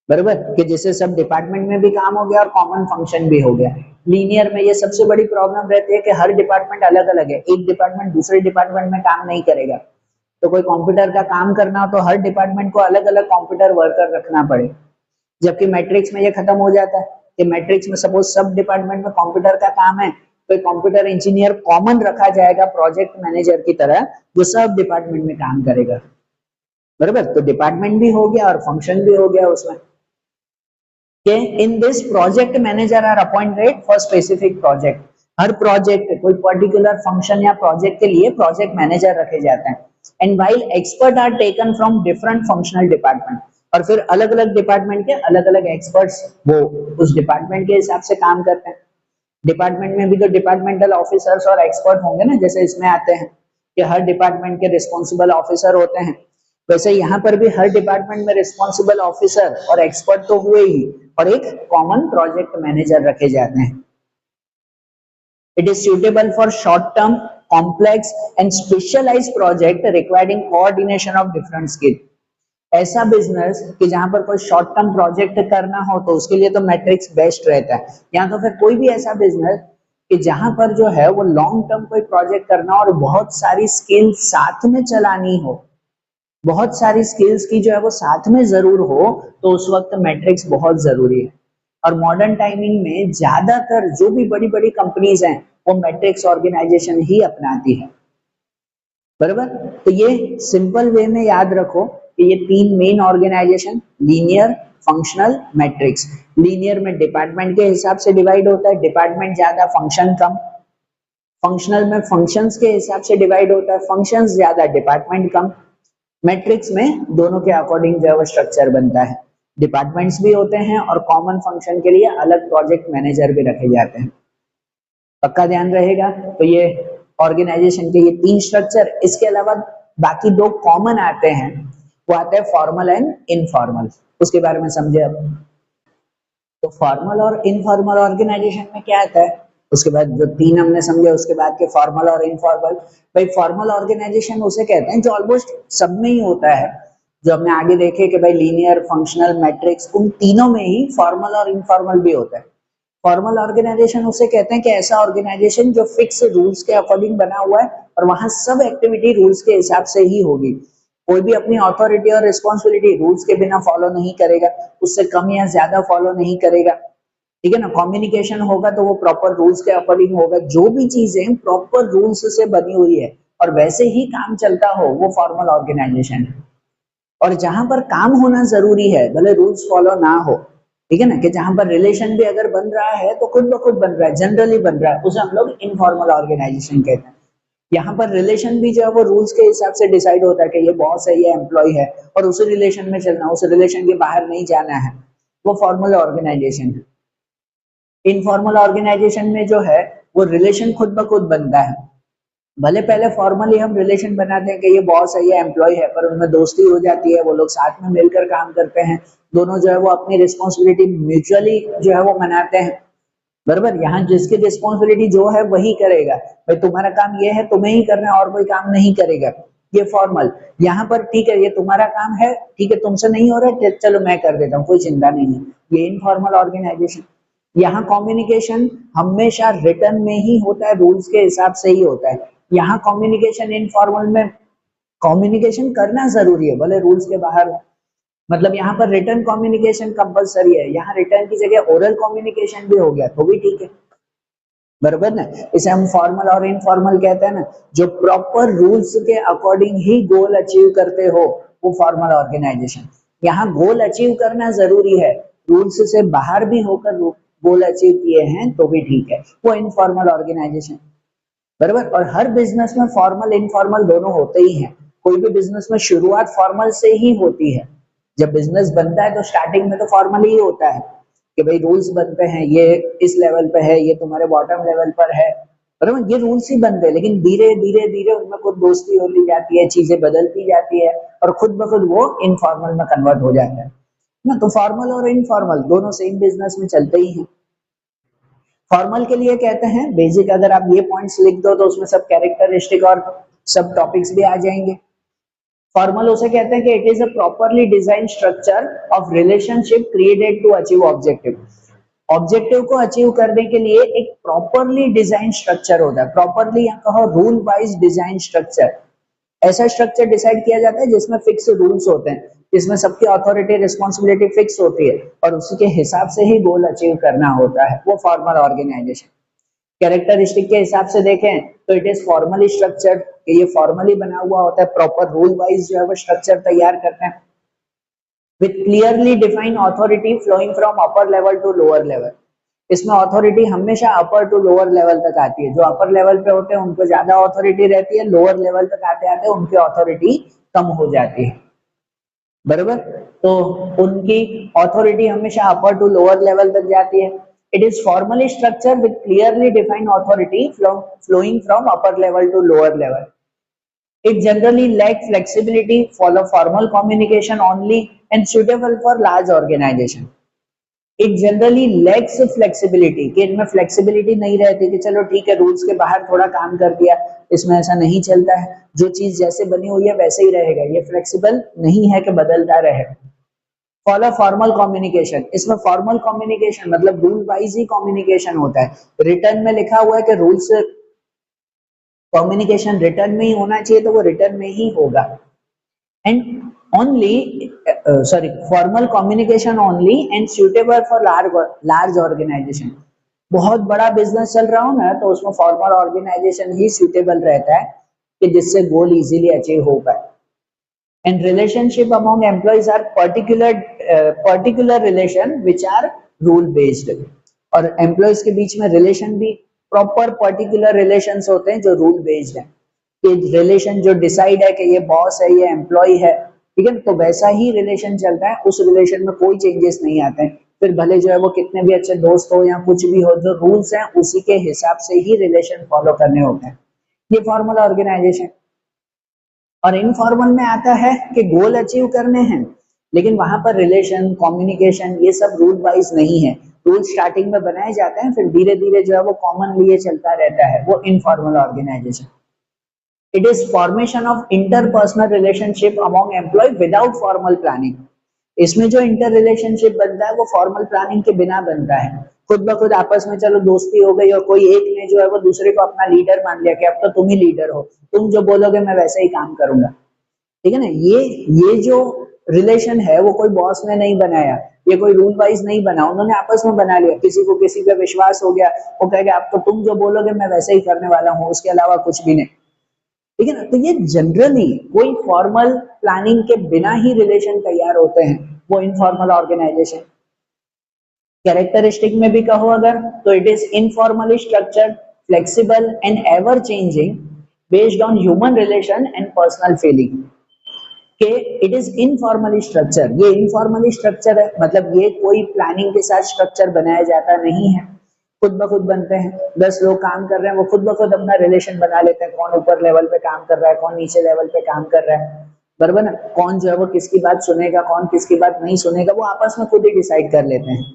बराबर, कि जिससे सब डिपार्टमेंट में भी काम हो गया और कॉमन फंक्शन भी हो गया। लीनियर में ये सबसे बड़ी प्रॉब्लम रहती है कि हर डिपार्टमेंट अलग अलग है, एक डिपार्टमेंट दूसरे डिपार्टमेंट में काम नहीं करेगा। तो कोई कंप्यूटर का काम करना हो तो हर डिपार्टमेंट को अलग अलग कंप्यूटर वर्कर रखना पड़े, जबकि मैट्रिक्स में ये खत्म हो जाता है। कि मैट्रिक्स में सपोज सब डिपार्टमेंट में कंप्यूटर का काम है, तो कंप्यूटर इंजीनियर कॉमन रखा जाएगा प्रोजेक्ट मैनेजर की तरह, जो सब डिपार्टमेंट में काम करेगा। बराबर, तो डिपार्टमेंट भी हो गया और फंक्शन भी हो गया उसमें। कि in this project manager are appointed for specific project, हर प्रोजेक्ट कोई पर्टिकुलर फंक्शन या प्रोजेक्ट के लिए प्रोजेक्ट मैनेजर रखे जाते हैं। And while expert are taken from different functional department, और फिर अलग अलग डिपार्टमेंट के अलग अलग एक्सपर्ट्स वो उस डिपार्टमेंट के हिसाब से काम करते हैं। डिपार्टमेंट में भी तो डिपार्टमेंटल ऑफिसर्स और एक्सपर्ट होंगे ना, जैसे इसमें आते हैं कि हर डिपार्टमेंट के रिस्पॉन्सिबल ऑफिसर होते हैं, वैसे यहाँ पर भी हर डिपार्टमेंट में रिस्पॉन्सिबल ऑफिसर और एक्सपर्ट तो हुए ही, और एक कॉमन प्रोजेक्ट मैनेजर रखे जाते हैं। It is suitable for short term complex and specialised project requiring coordination of different skill. ऐसा बिजनेस कि जहां पर कोई शॉर्ट टर्म प्रोजेक्ट करना हो तो उसके लिए तो मैट्रिक्स बेस्ट रहता है, या तो फिर कोई भी ऐसा बिजनेस कि जहां पर जो है वो लॉन्ग टर्म कोई प्रोजेक्ट करना और बहुत सारी स्किल साथ में चलानी हो, बहुत सारी स्किल्स की जो है वो साथ में जरूर हो, तो उस वक्त मैट्रिक्स बहुत जरूरी है। और मॉडर्न टाइमिंग में ज्यादातर जो भी बड़ी बड़ी कंपनीज हैं वो मैट्रिक्स ऑर्गेनाइजेशन ही अपनाती है। बराबर, तो ये सिंपल वे में याद रखो कि ये तीन main organisation, linear, functional, matrix. Linear में डिपार्टमेंट के हिसाब से डिवाइड होता है, डिपार्टमेंट ज्यादा फंक्शन कम। फंक्शनल में फंक्शंस के हिसाब से डिवाइड होता है, फंक्शंस ज्यादा डिपार्टमेंट कम। मैट्रिक्स में दोनों के अकॉर्डिंग जो है वो स्ट्रक्चर बनता है, डिपार्टमेंट्स भी होते हैं और कॉमन फंक्शन के लिए अलग प्रोजेक्ट मैनेजर भी रखे जाते हैं। पक्का ध्यान रहेगा। तो ये ऑर्गेनाइजेशन के ये तीन स्ट्रक्चर, इसके अलावा बाकी दो कॉमन आते हैं, वो आते हैं फॉर्मल एंड इनफॉर्मल। उसके बारे में समझे अब। तो फॉर्मल और इनफॉर्मल ऑर्गेनाइजेशन में क्या आता है, उसके बाद जो तीन हमने समझे उसके बाद के फॉर्मल और इनफॉर्मल। भाई फॉर्मल ऑर्गेनाइजेशन उसे कहते हैं जो ऑलमोस्ट सब में ही होता है, जो हमने आगे देखे कि भाई लीनियर, फंक्शनल, मैट्रिक्स, उन तीनों में ही फॉर्मल और इनफॉर्मल भी होता है। फॉर्मल ऑर्गेनाइजेशन उसे कहते हैं कि ऐसा ऑर्गेनाइजेशन जो फिक्स रूल्स के अकॉर्डिंग बना हुआ है और वहां सब एक्टिविटी रूल्स के हिसाब से ही होगी, कोई भी अपनी अथॉरिटी और रिस्पॉन्सिबिलिटी रूल्स के बिना फॉलो नहीं करेगा, उससे कम या ज्यादा फॉलो नहीं करेगा। ठीक है ना, कम्युनिकेशन होगा तो वो प्रॉपर रूल्स के अकॉर्डिंग होगा, जो भी चीजें प्रॉपर रूल्स से बनी हुई है और वैसे ही काम चलता हो, वो फॉर्मल ऑर्गेनाइजेशन है। और जहां पर काम होना जरूरी है, भले रूल्स फॉलो ना हो, ठीक है ना, कि जहां पर रिलेशन भी अगर बन रहा है तो खुद ब खुद बन रहा है, जनरली बन रहा है, उसे हम लोग इनफॉर्मल ऑर्गेनाइजेशन कहते हैं। यहाँ पर रिलेशन भी जो है वो रूल्स के हिसाब से डिसाइड होता है कि ये बॉस है, ये एम्प्लॉय है, और उसी रिलेशन में चलना, उस रिलेशन के बाहर नहीं जाना है, वो फॉर्मल ऑर्गेनाइजेशन है। इनफॉर्मल ऑर्गेनाइजेशन में जो है वो रिलेशन खुद ब खुद बनता है, भले पहले फॉर्मली हम रिलेशन बनाते हैं कि ये बॉस है, ये एम्प्लॉय है, पर उनमें दोस्ती हो जाती है, वो लोग साथ में मिलकर काम करते हैं, दोनों जो है वो अपनी रिस्पॉन्सिबिलिटी म्यूचुअली जो है वो मनाते हैं। बराबर, यहाँ जिसकी रिस्पॉन्सिबिलिटी जो है वही करेगा, भाई तुम्हारा काम ये है, तुम्हें ही करना है, और कोई काम नहीं करेगा, ये फॉर्मल। यहाँ पर ठीक है, ये तुम्हारा काम है, ठीक है, तुमसे नहीं हो रहा है, चलो मैं कर देता हूँ, कोई चिंता नहीं है, ये इनफॉर्मल ऑर्गेनाइजेशन। यहाँ कम्युनिकेशन हमेशा रिटर्न में ही होता है, रूल्स के हिसाब से ही होता है। यहाँ कम्युनिकेशन इनफॉर्मल में कम्युनिकेशन करना जरूरी है, भले रूल्स के बाहर हो, मतलब यहाँ पर रिटर्न कम्युनिकेशन कंपलसरी है, यहाँ रिटर्न की जगह ओरल कम्युनिकेशन भी हो गया तो भी ठीक है। बराबर ना, इसे हम फॉर्मल और इनफॉर्मल कहते हैं ना, जो प्रॉपर रूल्स के अकॉर्डिंग ही गोल अचीव करते हो, वो फॉर्मल ऑर्गेनाइजेशन। यहाँ गोल अचीव करना जरूरी है, रूल्स से बाहर भी होकर गोल अचीव किए हैं तो भी ठीक है, वो इनफॉर्मल ऑर्गेनाइजेशन। बराबर, और हर बिजनेस में फॉर्मल इनफॉर्मल दोनों होते ही हैं। कोई भी बिजनेस में शुरुआत फॉर्मल से ही होती है, जब बिजनेस बनता है तो स्टार्टिंग में तो फॉर्मल ही होता है कि भाई रूल्स बनते हैं, ये इस लेवल पे है, ये तुम्हारे बॉटम लेवल पर है, बराबर, ये रूल्स ही बनते हैं, लेकिन धीरे धीरे धीरे उनमें खुद दोस्ती होती जाती है, चीजें बदलती जाती है और खुद ब खुद वो इनफॉर्मल में कन्वर्ट हो जाता है ना। तो फॉर्मल और इनफॉर्मल दोनों सेम बिजनेस में चलते ही हैं। फॉर्मल के लिए कहते हैं बेसिक, अगर आप ये पॉइंट्स लिख दो तो उसमें सब कैरेक्टरिस्टिक और सब टॉपिक्स भी आ जाएंगे। फॉर्मल उसे कहते हैं कि it is a properly design structure of relationship created to achieve objective. Objective को अचीव करने के लिए एक प्रॉपरली डिजाइन स्ट्रक्चर होता है, प्रॉपरली या कहो रूल वाइज डिजाइन स्ट्रक्चर। ऐसा स्ट्रक्चर डिसाइड किया जाता है जिसमें फिक्स रूल्स होते हैं, इसमें सबकी अथॉरिटी रिस्पॉन्सिबिलिटी फिक्स होती है और उसी के हिसाब से ही गोल अचीव करना होता है, वो फॉर्मल ऑर्गेनाइजेशन। कैरेक्टरिस्टिक के हिसाब से देखें तो इट इज फॉर्मली स्ट्रक्चर्ड, कि ये फॉर्मली बना हुआ होता है, प्रॉपर रूल वाइज जो है वो स्ट्रक्चर तैयार करते हैं, with clearly defined authority flowing from upper level to lower level. इसमें अथॉरिटी हमेशा अपर टू लोअर लेवल तक आती है, जो अपर लेवल पे होते हैं उनको ज्यादा अथॉरिटी रहती है, लोअर लेवल तक आते आते उनकी अथॉरिटी कम हो जाती है, बराबर। तो उनकी अथॉरिटी हमेशा अपर टू लोअर लेवल तक जाती है। It is formally structure with clearly defined authority flowing from upper level to lower level. It generally lack flexibility, follow formal communication only, and suitable for large organization. It generally lacks flexibility, कि इनमें flexibility नहीं रहती कि चलो ठीक है रूल्स के बाहर थोड़ा काम कर दिया, इसमें ऐसा नहीं चलता है, जो चीज जैसे बनी हुई है वैसे ही रहेगा, ये flexible नहीं है कि बदलता रहे। फॉलो फॉर्मल कम्युनिकेशन, इसमें फॉर्मल कम्युनिकेशन मतलब रूल वाइज ही कम्युनिकेशन होता है, रिटर्न में लिखा हुआ है कि रूल्स कम्युनिकेशन रिटर्न में ही होना चाहिए तो वो रिटर्न में ही होगा। And only formal communication only and suitable for large organisation. बहुत बड़ा बिजनेस चल रहा हो ना तो उसमें फॉर्मल ऑर्गेनाइजेशन ही सुटेबल रहता है कि जिससे गोल इजीली अचीव हो पाए। And relationship among employees are particular relation which are rule based, और एम्प्लॉइज के बीच में रिलेशन भी प्रॉपर पर्टिकुलर रिलेशंस होते हैं जो रूल बेस्ड है, कि रिलेशन जो डिसाइड है कि ये बॉस है ये एम्प्लॉय है, ठीक है, तो वैसा ही रिलेशन चलता है, उस रिलेशन में कोई चेंजेस नहीं आते हैं, फिर भले जो है वो कितने भी अच्छे दोस्त हो या कुछ भी हो, जो रूल्स हैं उसी के हिसाब से ही रिलेशन फॉलो करने होते हैं, ये फॉर्मल ऑर्गेनाइजेशन। और इनफॉर्मल में आता है कि गोल अचीव करने हैं लेकिन वहां पर रिलेशन कम्युनिकेशन ये सब रूल वाइज नहीं है, रूल स्टार्टिंग में बनाए जाते हैं फिर धीरे धीरे जो है वो कॉमन लिए चलता रहता है, वो informal organisation. It is formation of interpersonal relationship among employee without formal planning. इसमें जो इंटर रिलेशनशिप बनता है वो फॉर्मल प्लानिंग के बिना बनता है, खुद ब खुद आपस में चलो दोस्ती हो गई और कोई एक ने जो है वो दूसरे को अपना लीडर मान लिया कि अब तो तुम ही लीडर हो, तुम जो बोलोगे मैं वैसे ही काम करूंगा, ठीक है ना। ये जो रिलेशन है वो कोई बॉस ने नहीं बनाया, ये कोई रूल वाइज नहीं बना, उन्होंने आपस में बना लिया, किसी को किसी पे विश्वास हो गया, वो कहेगा अब तो तुम जो बोलोगे मैं वैसे ही करने वाला हूँ, उसके अलावा कुछ भी नहीं, ठीक है ना। तो ये जनरली कोई फॉर्मल प्लानिंग के बिना ही रिलेशन तैयार होते हैं, वो इनफॉर्मल ऑर्गेनाइजेशन। कैरेक्टरिस्टिक में भी कहो अगर तो it is informally structured, flexible and ever changing based on human relation and personal feeling, कि इट इज इनफॉर्मली स्ट्रक्चर, ये इनफॉर्मली स्ट्रक्चर है, मतलब ये कोई प्लानिंग के साथ स्ट्रक्चर बनाया जाता नहीं है, खुद ब खुद बनते हैं, 10 लोग काम कर रहे हैं वो खुद ब खुद अपना रिलेशन बना लेते हैं, कौन ऊपर लेवल पे काम कर रहा है कौन नीचे लेवल पे काम कर रहा है, बराबर ना, कौन जो है वो किसकी बात सुनेगा कौन किसकी बात नहीं सुनेगा, वो आपस में खुद ही डिसाइड कर लेते हैं।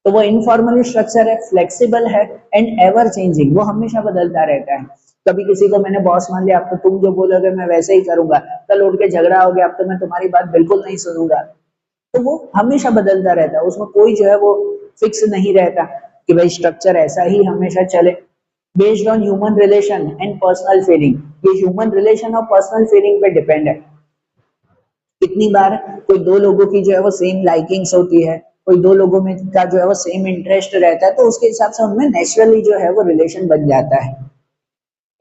तो वो इनफॉर्मली स्ट्रक्चर है, फ्लेक्सिबल है एंड एवर चेंजिंग, वो हमेशा बदलता रहता है। कभी किसी को मैंने बॉस मान लिया, अब तो तुम जो बोलोगे मैं वैसे ही करूंगा, कल उठ के झगड़ा हो गया, अब तो मैं तुम्हारी बात बिल्कुल नहीं सुनूंगा, तो वो हमेशा बदलता रहता है, उसमें कोई जो है वो फिक्स नहीं रहता कि भाई स्ट्रक्चर ऐसा ही हमेशा चले। Based on human relation and personal feeling, ये ह्यूमन रिलेशन और पर्सनल फीलिंग पे डिपेंड है। कितनी बार कोई दो लोगों की जो है वो सेम लाइकिंग्स होती है, कोई दो लोगों में का जो है वो सेम इंटरेस्ट रहता है, तो उसके हिसाब से उनमें नेचुरली जो है वो रिलेशन बन जाता है।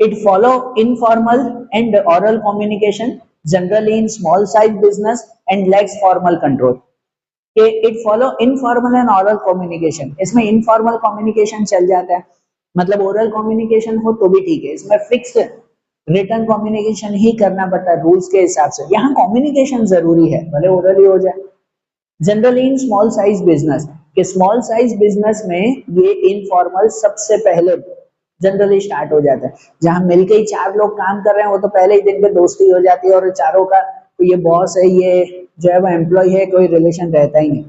It follow informal and oral communication generally in small size business and lacks formal control. कि it follow informal and oral communication, इसमें informal communication चल जाता है, मतलब oral communication हो तो भी ठीक है, इसमें fixed written communication ही करना पड़ता है रूल्स के हिसाब से, यहाँ communication जरूरी है भले oral ही हो जाए। Generally in small size business, कि स्मॉल साइज बिजनेस में ये इनफॉर्मल सबसे पहले जनरली स्टार्ट हो जाता है, जहां मिलके ही 4 लोग काम कर रहे हैं वो तो पहले ही दिन पे दोस्ती हो जाती है और चारों का तो ये बॉस है ये जो है वो एम्प्लॉय है, कोई रिलेशन रहता ही नहीं।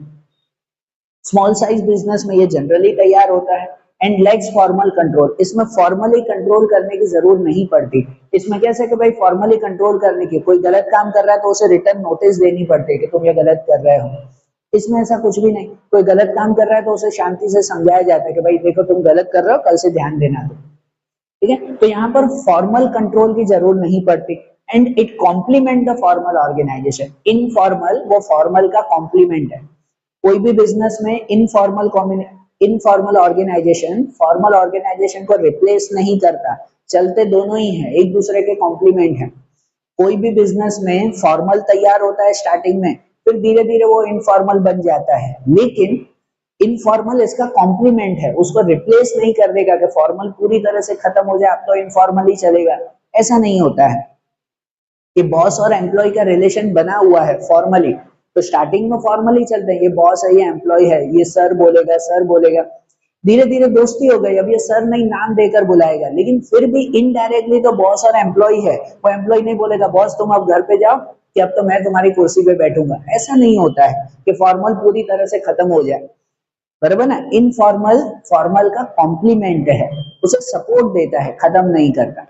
स्मॉल साइज बिजनेस में ये जनरली तैयार होता है। एंड लेग्स फॉर्मल कंट्रोल, इसमें फॉर्मली कंट्रोल करने की जरूरत नहीं पड़ती, इसमें कैसे कि भाई फॉर्मली कंट्रोल करने की, कोई गलत काम कर रहा है तो उसे रिटर्न नोटिस देनी पड़ती है कि तुम ये गलत कर रहे हो, इसमें ऐसा कुछ भी नहीं, कोई गलत काम कर रहा है तो उसे शांति से समझाया जाता है कि भाई देखो तुम गलत कर रहे हो कल से ध्यान देना दो, ठीक है। तो यहाँ पर फॉर्मल कंट्रोल की जरूरत नहीं पड़ती। And it complement the formal organisation. Informal वो फॉर्मल का कॉम्प्लीमेंट है। कोई भी बिजनेस में इनफॉर्मल ऑर्गेनाइजेशन फॉर्मल ऑर्गेनाइजेशन को रिप्लेस नहीं करता, चलते दोनों ही है, एक दूसरे के कॉम्प्लीमेंट है। कोई भी बिजनेस में फॉर्मल तैयार होता है स्टार्टिंग में, फिर धीरे धीरे वो इनफॉर्मल बन जाता है, लेकिन इनफॉर्मल इसका कॉम्प्लीमेंट है, उसको रिप्लेस नहीं कर देगा कि फॉर्मल पूरी तरह से खत्म हो जाए अब तो इनफॉर्मल ही चलेगा, ऐसा नहीं होता है। कि बॉस और एम्प्लॉय का रिलेशन बना हुआ है फॉर्मली, तो स्टार्टिंग में फॉर्मली चलते हैं, ये बॉस है ये एम्प्लॉय है, ये सर बोलेगा, धीरे धीरे दोस्ती हो गई, अब ये सर नहीं नाम देकर बुलाएगा, लेकिन फिर भी इनडायरेक्टली तो बॉस और एम्प्लॉय है। वो एम्प्लॉय नहीं बोलेगा बॉस तुम अब घर पे जाओ कि अब तो मैं तुम्हारी कुर्सी पे बैठूंगा, ऐसा नहीं होता है कि फॉर्मल पूरी तरह से खत्म हो जाए, बराबर ना। इनफॉर्मल फॉर्मल का कॉम्प्लीमेंट है, उसे सपोर्ट देता है, खत्म नहीं करता,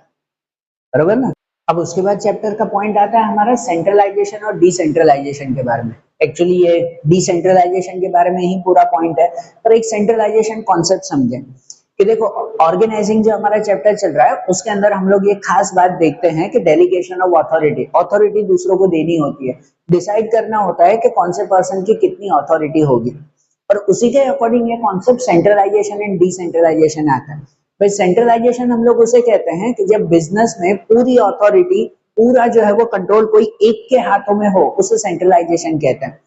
बराबर ना। अब उसके बाद चैप्टर का पॉइंट आता है हमारा सेंट्रलाइजेशन और डिसेंट्रलाइजेशन के बारे में। एक्चुअली ये डिसेंट्रलाइजेशन के बारे में ही पूरा पॉइंट है, पर एक सेंट्रलाइजेशन कॉन्सेप्ट समझें कि देखो ऑर्गेनाइजिंग जो हमारा चैप्टर चल रहा है उसके अंदर हम लोग ये खास बात देखते हैं कि डेलीगेशन ऑफ अथॉरिटी, अथॉरिटी दूसरों को देनी होती है, डिसाइड करना होता है कि कौन से पर्सन की कितनी अथॉरिटी होगी, और उसी के अकॉर्डिंग ये कॉन्सेप्ट सेंट्रलाइजेशन एंड डिसेंट्रलाइजेशन आता है। भाई सेंट्रलाइजेशन हम लोग उसे कहते हैं कि जब बिजनेस में पूरी अथॉरिटी, पूरा जो है वो कंट्रोल कोई एक के हाथों में हो, उसे सेंट्रलाइजेशन कहते हैं।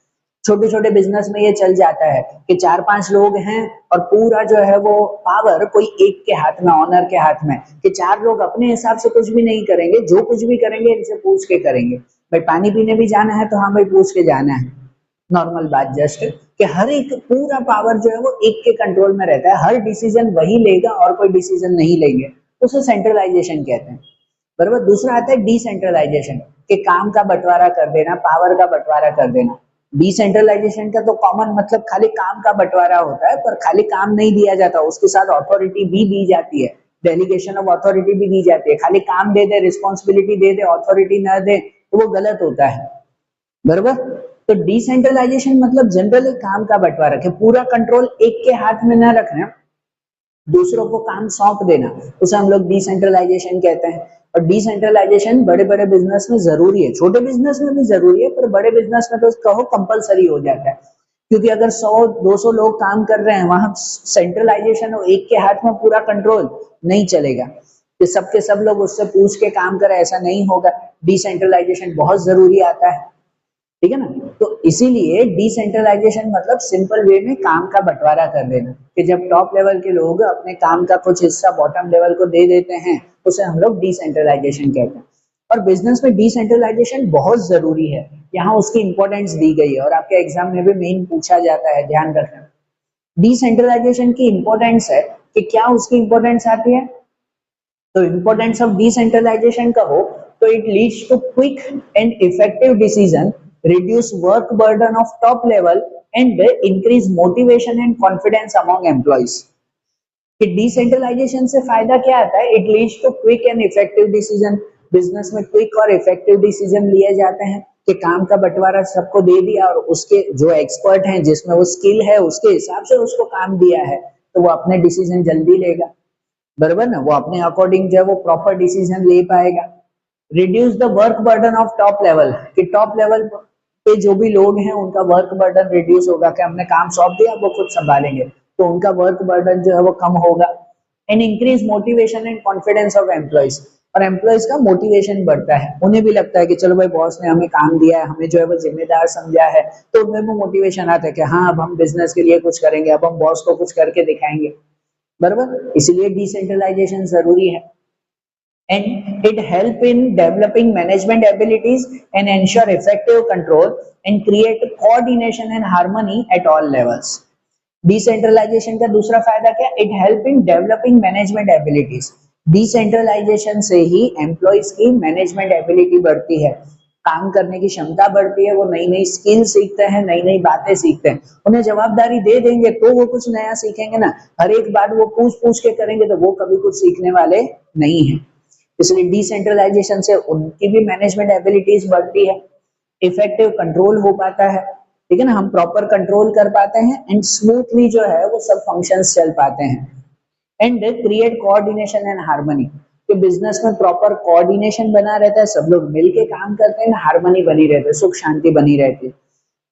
छोटे छोटे बिजनेस में ये चल जाता है कि 4-5 लोग हैं और पूरा जो है वो पावर कोई एक के हाथ में, ऑनर के हाथ में, कि 4 लोग अपने हिसाब से कुछ भी नहीं करेंगे, जो कुछ भी करेंगे इनसे पूछ के करेंगे। भाई पानी पीने भी जाना है तो हाँ भाई पूछ के जाना है, नॉर्मल बात जस्ट, कि हर एक पूरा पावर जो है वो एक के कंट्रोल में रहता है, हर डिसीजन वही लेगा और कोई डिसीजन नहीं लेंगे, उसे सेंट्रलाइजेशन कहते हैं, बराबर। दूसरा आता है डिसेंट्रलाइजेशन, कि काम का बंटवारा कर देना, पावर का बंटवारा कर देना। डिसेंट्रलाइजेशन का तो कॉमन मतलब खाली काम का बंटवारा होता है, पर खाली काम नहीं दिया जाता, उसके साथ अथॉरिटी भी दी जाती है, डेलीगेशन ऑफ अथॉरिटी भी दी जाती है। खाली काम दे दे, रिस्पॉन्सिबिलिटी दे दे, अथॉरिटी ना दे तो वो गलत होता है, बराबर। तो डिसेंट्रलाइजेशन मतलब जनरली काम का बंटवारा, कि पूरा कंट्रोल एक के हाथ में न रखना, दूसरों को काम सौंप देना, उसे हम लोग डिसेंट्रलाइजेशन कहते हैं। और डिसेंट्रलाइजेशन बड़े बड़े बिजनेस में जरूरी है, छोटे बिजनेस में भी जरूरी है, पर बड़े बिजनेस में तो कहो कंपलसरी हो जाता है, क्योंकि अगर 100-200 लोग काम कर रहे हैं वहां सेंट्रलाइजेशन हो, एक के हाथ में पूरा कंट्रोल नहीं चलेगा, कि सबके सब लोग उससे पूछ के काम करें, ऐसा नहीं होगा। डिसेंट्रलाइजेशन बहुत जरूरी आता है, ठीक है ना। तो इसीलिए डिसेंट्रलाइजेशन मतलब सिंपल वे में काम का बंटवारा कर देना, कि जब टॉप लेवल के लोग अपने काम का कुछ हिस्सा बॉटम लेवल को दे देते हैं, उसे हम लोग डिसेंट्रलाइजेशन कहते हैं। और बिजनेस में डिसेंट्रलाइजेशन बहुत जरूरी है, यहाँ उसकी इंपॉर्टेंस दी गई है और आपके एग्जाम में भी मेन पूछा जाता है, ध्यान रखना। डिसेंट्रलाइजेशन की इंपॉर्टेंस है कि क्या उसकी इंपॉर्टेंस आती है, तो इंपॉर्टेंस ऑफ डिसेंट्रलाइजेशन का हो तो it leads to quick and effective decision, reduce work burden of top level and increase motivation and confidence among employees। कि डिसेंट्रलाइजेशन से फायदा क्या आता है, it leads to quick and effective decision, business में क्विक और इफेक्टिव डिसीजन लिए जाते हैं, कि काम का बंटवारा सबको दे दिया और उसके जो एक्सपर्ट हैं जिसमें वो स्किल है उसके हिसाब से उसको काम दिया है, तो वो अपने डिसीजन जल्दी लेगा, बराबर ना, वो अपने अकॉर्डिंग जो है वो प्रॉपर डिसीजन ले पाएगा। Reduce the work burden of top level, कि टॉप लेवल पे जो भी लोग हैं उनका वर्क बर्डन रिड्यूस होगा, कि हमने काम सौंप दिया वो खुद संभालेंगे, तो उनका वर्क बर्डन जो है वो कम होगा। And increase motivation and confidence of employees, और एम्प्लॉइज का मोटिवेशन बढ़ता है, उन्हें भी लगता है कि चलो भाई बॉस ने हमें काम दिया है, हमें जो है वो जिम्मेदार समझा है, तो उनमें वो मोटिवेशन आता है कि हाँ अब हम बिजनेस के लिए कुछ करेंगे, अब हम बॉस को कुछ करके दिखाएंगे, बराबर। इसलिए डिसेंट्रलाइजेशन जरूरी है। And it help in developing management abilities and ensure effective control and create coordination and harmony at all levels। Decentralisation का दूसरा फायदा क्या, it help in developing management abilities. Decentralisation से ही एम्प्लॉइज की मैनेजमेंट एबिलिटी बढ़ती है, काम करने की क्षमता बढ़ती है, वो नई नई स्किल सीखते हैं, नई नई बातें सीखते हैं। उन्हें जवाबदारी दे देंगे तो वो कुछ नया सीखेंगे ना, हर एक बात वो पूछ पूछ के करेंगे तो वो कभी कुछ सीखने वाले नहीं है। इसलिए डिसेंट्रलाइजेशन से उनकी भी मैनेजमेंट एबिलिटीज बढ़ती है, इफेक्टिव कंट्रोल हो पाता है, ठीक है ना, हम प्रॉपर कंट्रोल कर पाते हैं एंड स्मूथली जो है वो सब फंक्शंस चल पाते हैं। And create coordination and harmony, कि बिजनेस में प्रॉपर कोऑर्डिनेशन बना रहता है, सब लोग मिलके काम करते हैं, हार्मनी बनी रहती है, सुख शांति बनी रहती है,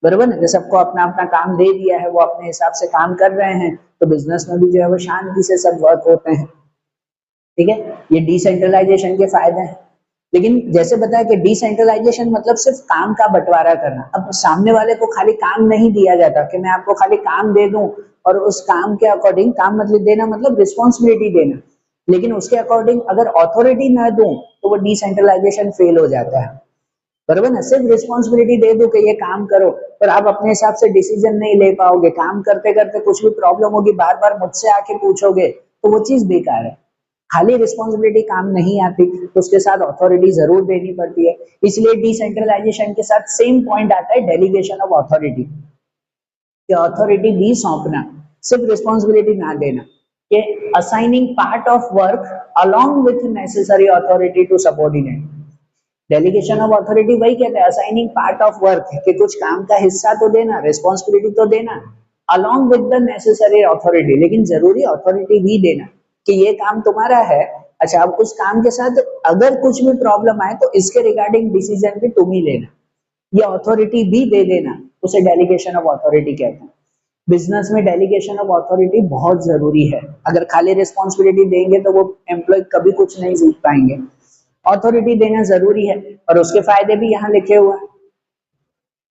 बरोबर ना। जैसे सबको अपना अपना काम दे दिया है, वो अपने हिसाब से काम कर रहे हैं, तो बिजनेस में भी जो है वो शांति से सब वर्क होते हैं, ठीक है। ये डिसेंट्रलाइजेशन के फायदे हैं। लेकिन जैसे बताया कि डिसेंट्रलाइजेशन मतलब सिर्फ काम का बंटवारा करना। अब सामने वाले को खाली काम नहीं दिया जाता कि मैं आपको खाली काम दे दूं और उस काम के अकॉर्डिंग, काम मतलब देना मतलब रिस्पॉन्सिबिलिटी देना, लेकिन उसके अकॉर्डिंग अगर अथॉरिटी ना दूं तो वो डिसेंट्रलाइजेशन फेल हो जाता है, बरोबर ना। सिर्फ रिस्पॉन्सिबिलिटी दे दो कि ये काम करो, पर आप अपने हिसाब से डिसीजन नहीं ले पाओगे, काम करते करते कुछ भी प्रॉब्लम होगी, बार बार मुझसे आके पूछोगे, तो वो चीज बेकार है। खाली रिस्पॉन्सिबिलिटी काम नहीं आती, तो उसके साथ अथॉरिटी जरूर देनी पड़ती है। इसलिए डिसेंट्रलाइजेशन के साथ सेम पॉइंट आता है डेलीगेशन ऑफ अथॉरिटी, कि अथॉरिटी भी सौंपना, सिर्फ रिस्पॉन्सिबिलिटी ना देना, कि assigning part of work along with necessary authority to subordinate. Delegation of authority वही कहते हैं, असाइनिंग पार्ट ऑफ वर्क, कि कुछ काम का हिस्सा तो देना, रिस्पॉन्सिबिलिटी तो देना, along with the necessary authority, लेकिन जरूरी अथॉरिटी भी देना कि ये काम तुम्हारा है। अच्छा, अब उस काम के साथ अगर कुछ भी प्रॉब्लम आए तो इसके रिगार्डिंग डिसीजन भी तुम ही लेना, ये अथॉरिटी भी दे देना, उसे डेलीगेशन ऑफ अथॉरिटी कहते हैं। बिजनेस में डेलीगेशन ऑफ अथॉरिटी बहुत जरूरी है। अगर खाली रिस्पॉन्सिबिलिटी देंगे तो वो एम्प्लॉय कभी कुछ नहीं सीख पाएंगे, अथॉरिटी देना जरूरी है, और उसके फायदे भी यहाँ लिखे हुए हैं।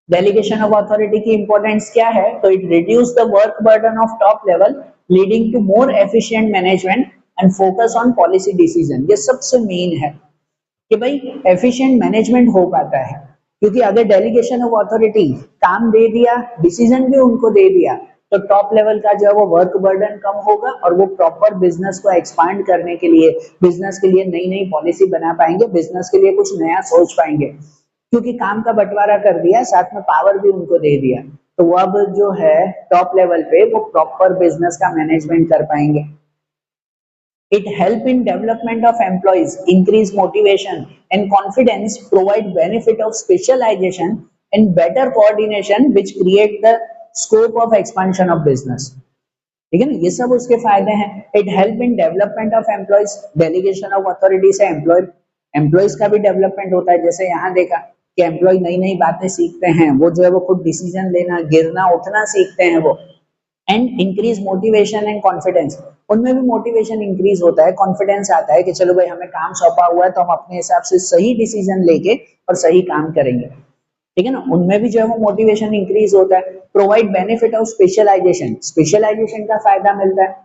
डेलीगेशन ऑफ अथॉरिटी की इंपॉर्टेंस क्या है, तो it reduce the work burden of top level, leading to more efficient management and focus on policy decision. ये सबसे मेन है कि भाई एफिशिएंट मैनेजमेंट हो पाता है, क्योंकि अगर डेलीगेशन ऑफ अथॉरिटी, काम दे दिया, डिसीजन भी उनको दे दिया, तो टॉप लेवल का जो है वो वर्क बर्डन कम होगा, और वो प्रॉपर बिजनेस को एक्सपांड करने के लिए, बिजनेस के लिए नई नई पॉलिसी बना पाएंगे, बिजनेस के लिए कुछ नया सोच पाएंगे, क्योंकि काम का बंटवारा कर दिया, साथ में पावर भी उनको दे दिया, तो वो अब जो है टॉप लेवल पे वो प्रॉपर बिजनेस का मैनेजमेंट कर पाएंगे। It help in development of employees, increase motivation and confidence, provide benefit of specialization and better coordination, which create the scope of expansion of business. ठीक है ना, ये सब उसके फायदे हैं। It help in development of employees, delegation of authority से एम्प्लॉयज का भी डेवलपमेंट होता है। जैसे यहाँ देखा कि एम्प्लॉय नई नई बातें सीखते हैं, वो जो है वो खुद डिसीजन लेना, गिरना उठना सीखते हैं वो। And increase motivation and confidence, उनमें भी मोटिवेशन इंक्रीज होता है, कॉन्फिडेंस आता है कि चलो भाई हमें काम सौंपा हुआ है तो हम अपने हिसाब से सही डिसीजन लेके और सही काम करेंगे, ठीक है ना। उनमें भी जो है वो मोटिवेशन इंक्रीज होता है। Provide benefit of specialisation, specialisation का फायदा मिलता है।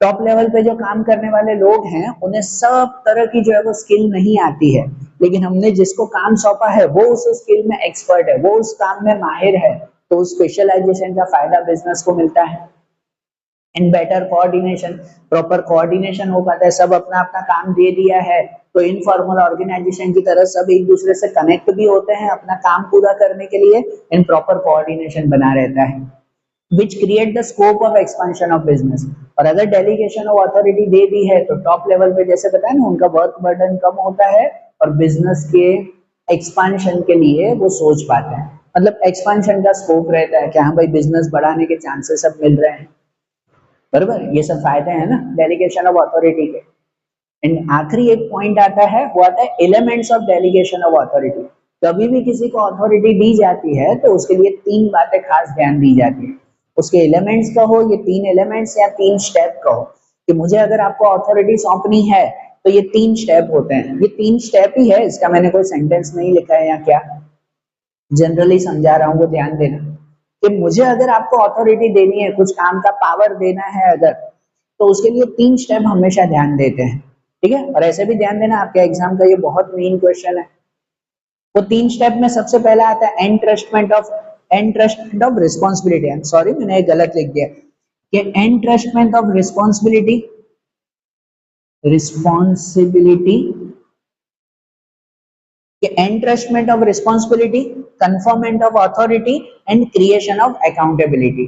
टॉप लेवल पे जो काम करने वाले लोग हैं उन्हें सब तरह की जो है वो स्किल नहीं आती है, लेकिन हमने जिसको काम सौंपा है वो उस स्किल में एक्सपर्ट है, वो उस काम में माहिर है, तो स्पेशलाइजेशन का फायदा बिजनेस को मिलता है। And better coordination, proper coordination हो पाता है, सब अपना अपना काम दे दिया है तो इनफॉर्मल ऑर्गेनाइजेशन की तरह सब एक दूसरे से कनेक्ट भी होते हैं अपना काम पूरा करने के लिए, एंड प्रॉपर कोऑर्डिनेशन बना रहता है, which create the scope of expansion of business। और अगर डेलीगेशन ऑफ अथॉरिटी दे दी है तो टॉप लेवल पे जैसे बताया ना, उनका वर्क बर्डन कम होता है और बिजनेस के एक्सपांशन के लिए वो सोच पाते हैं, मतलब एक्सपांशन का स्कोप रहता है कि हाँ भाई बिजनेस बढ़ाने के चांसेस सब मिल रहे हैं, बराबर। ये सब फायदे हैं ना डेलीगेशन ऑफ अथॉरिटी के। एंड आखिरी एक पॉइंट आता है, वो आता है elements of delegation of authority. कभी भी किसी को अथॉरिटी दी जाती है तो उसके लिए तीन बातें खास ध्यान दी जाती है। उसके एलिमेंट्स कहो, ये तीन एलिमेंट्स या तीन स्टेप कहो, कि मुझे अगर आपको अथॉरिटी सौंपनी है तो ये तीन स्टेप होते हैं। ये तीन स्टेप ही है, इसका मैंने कोई सेंटेंस नहीं लिखा है या क्या, जनरली समझा रहा हूँ, वो ध्यान देना कि मुझे अगर आपको अथॉरिटी देनी है, कुछ काम का पावर देना है अगर, तो उसके लिए तीन स्टेप हमेशा ध्यान देते हैं, ठीक है। और ऐसे भी ध्यान देना, आपके एग्जाम का ये बहुत मेन क्वेश्चन है। वो तीन स्टेप में सबसे पहला आता है entrustment of responsibility. I am sorry, मैंने एक गलत लिख दिया कि entrustment of responsibility entrustment of responsibility, conferment of authority and creation of accountability.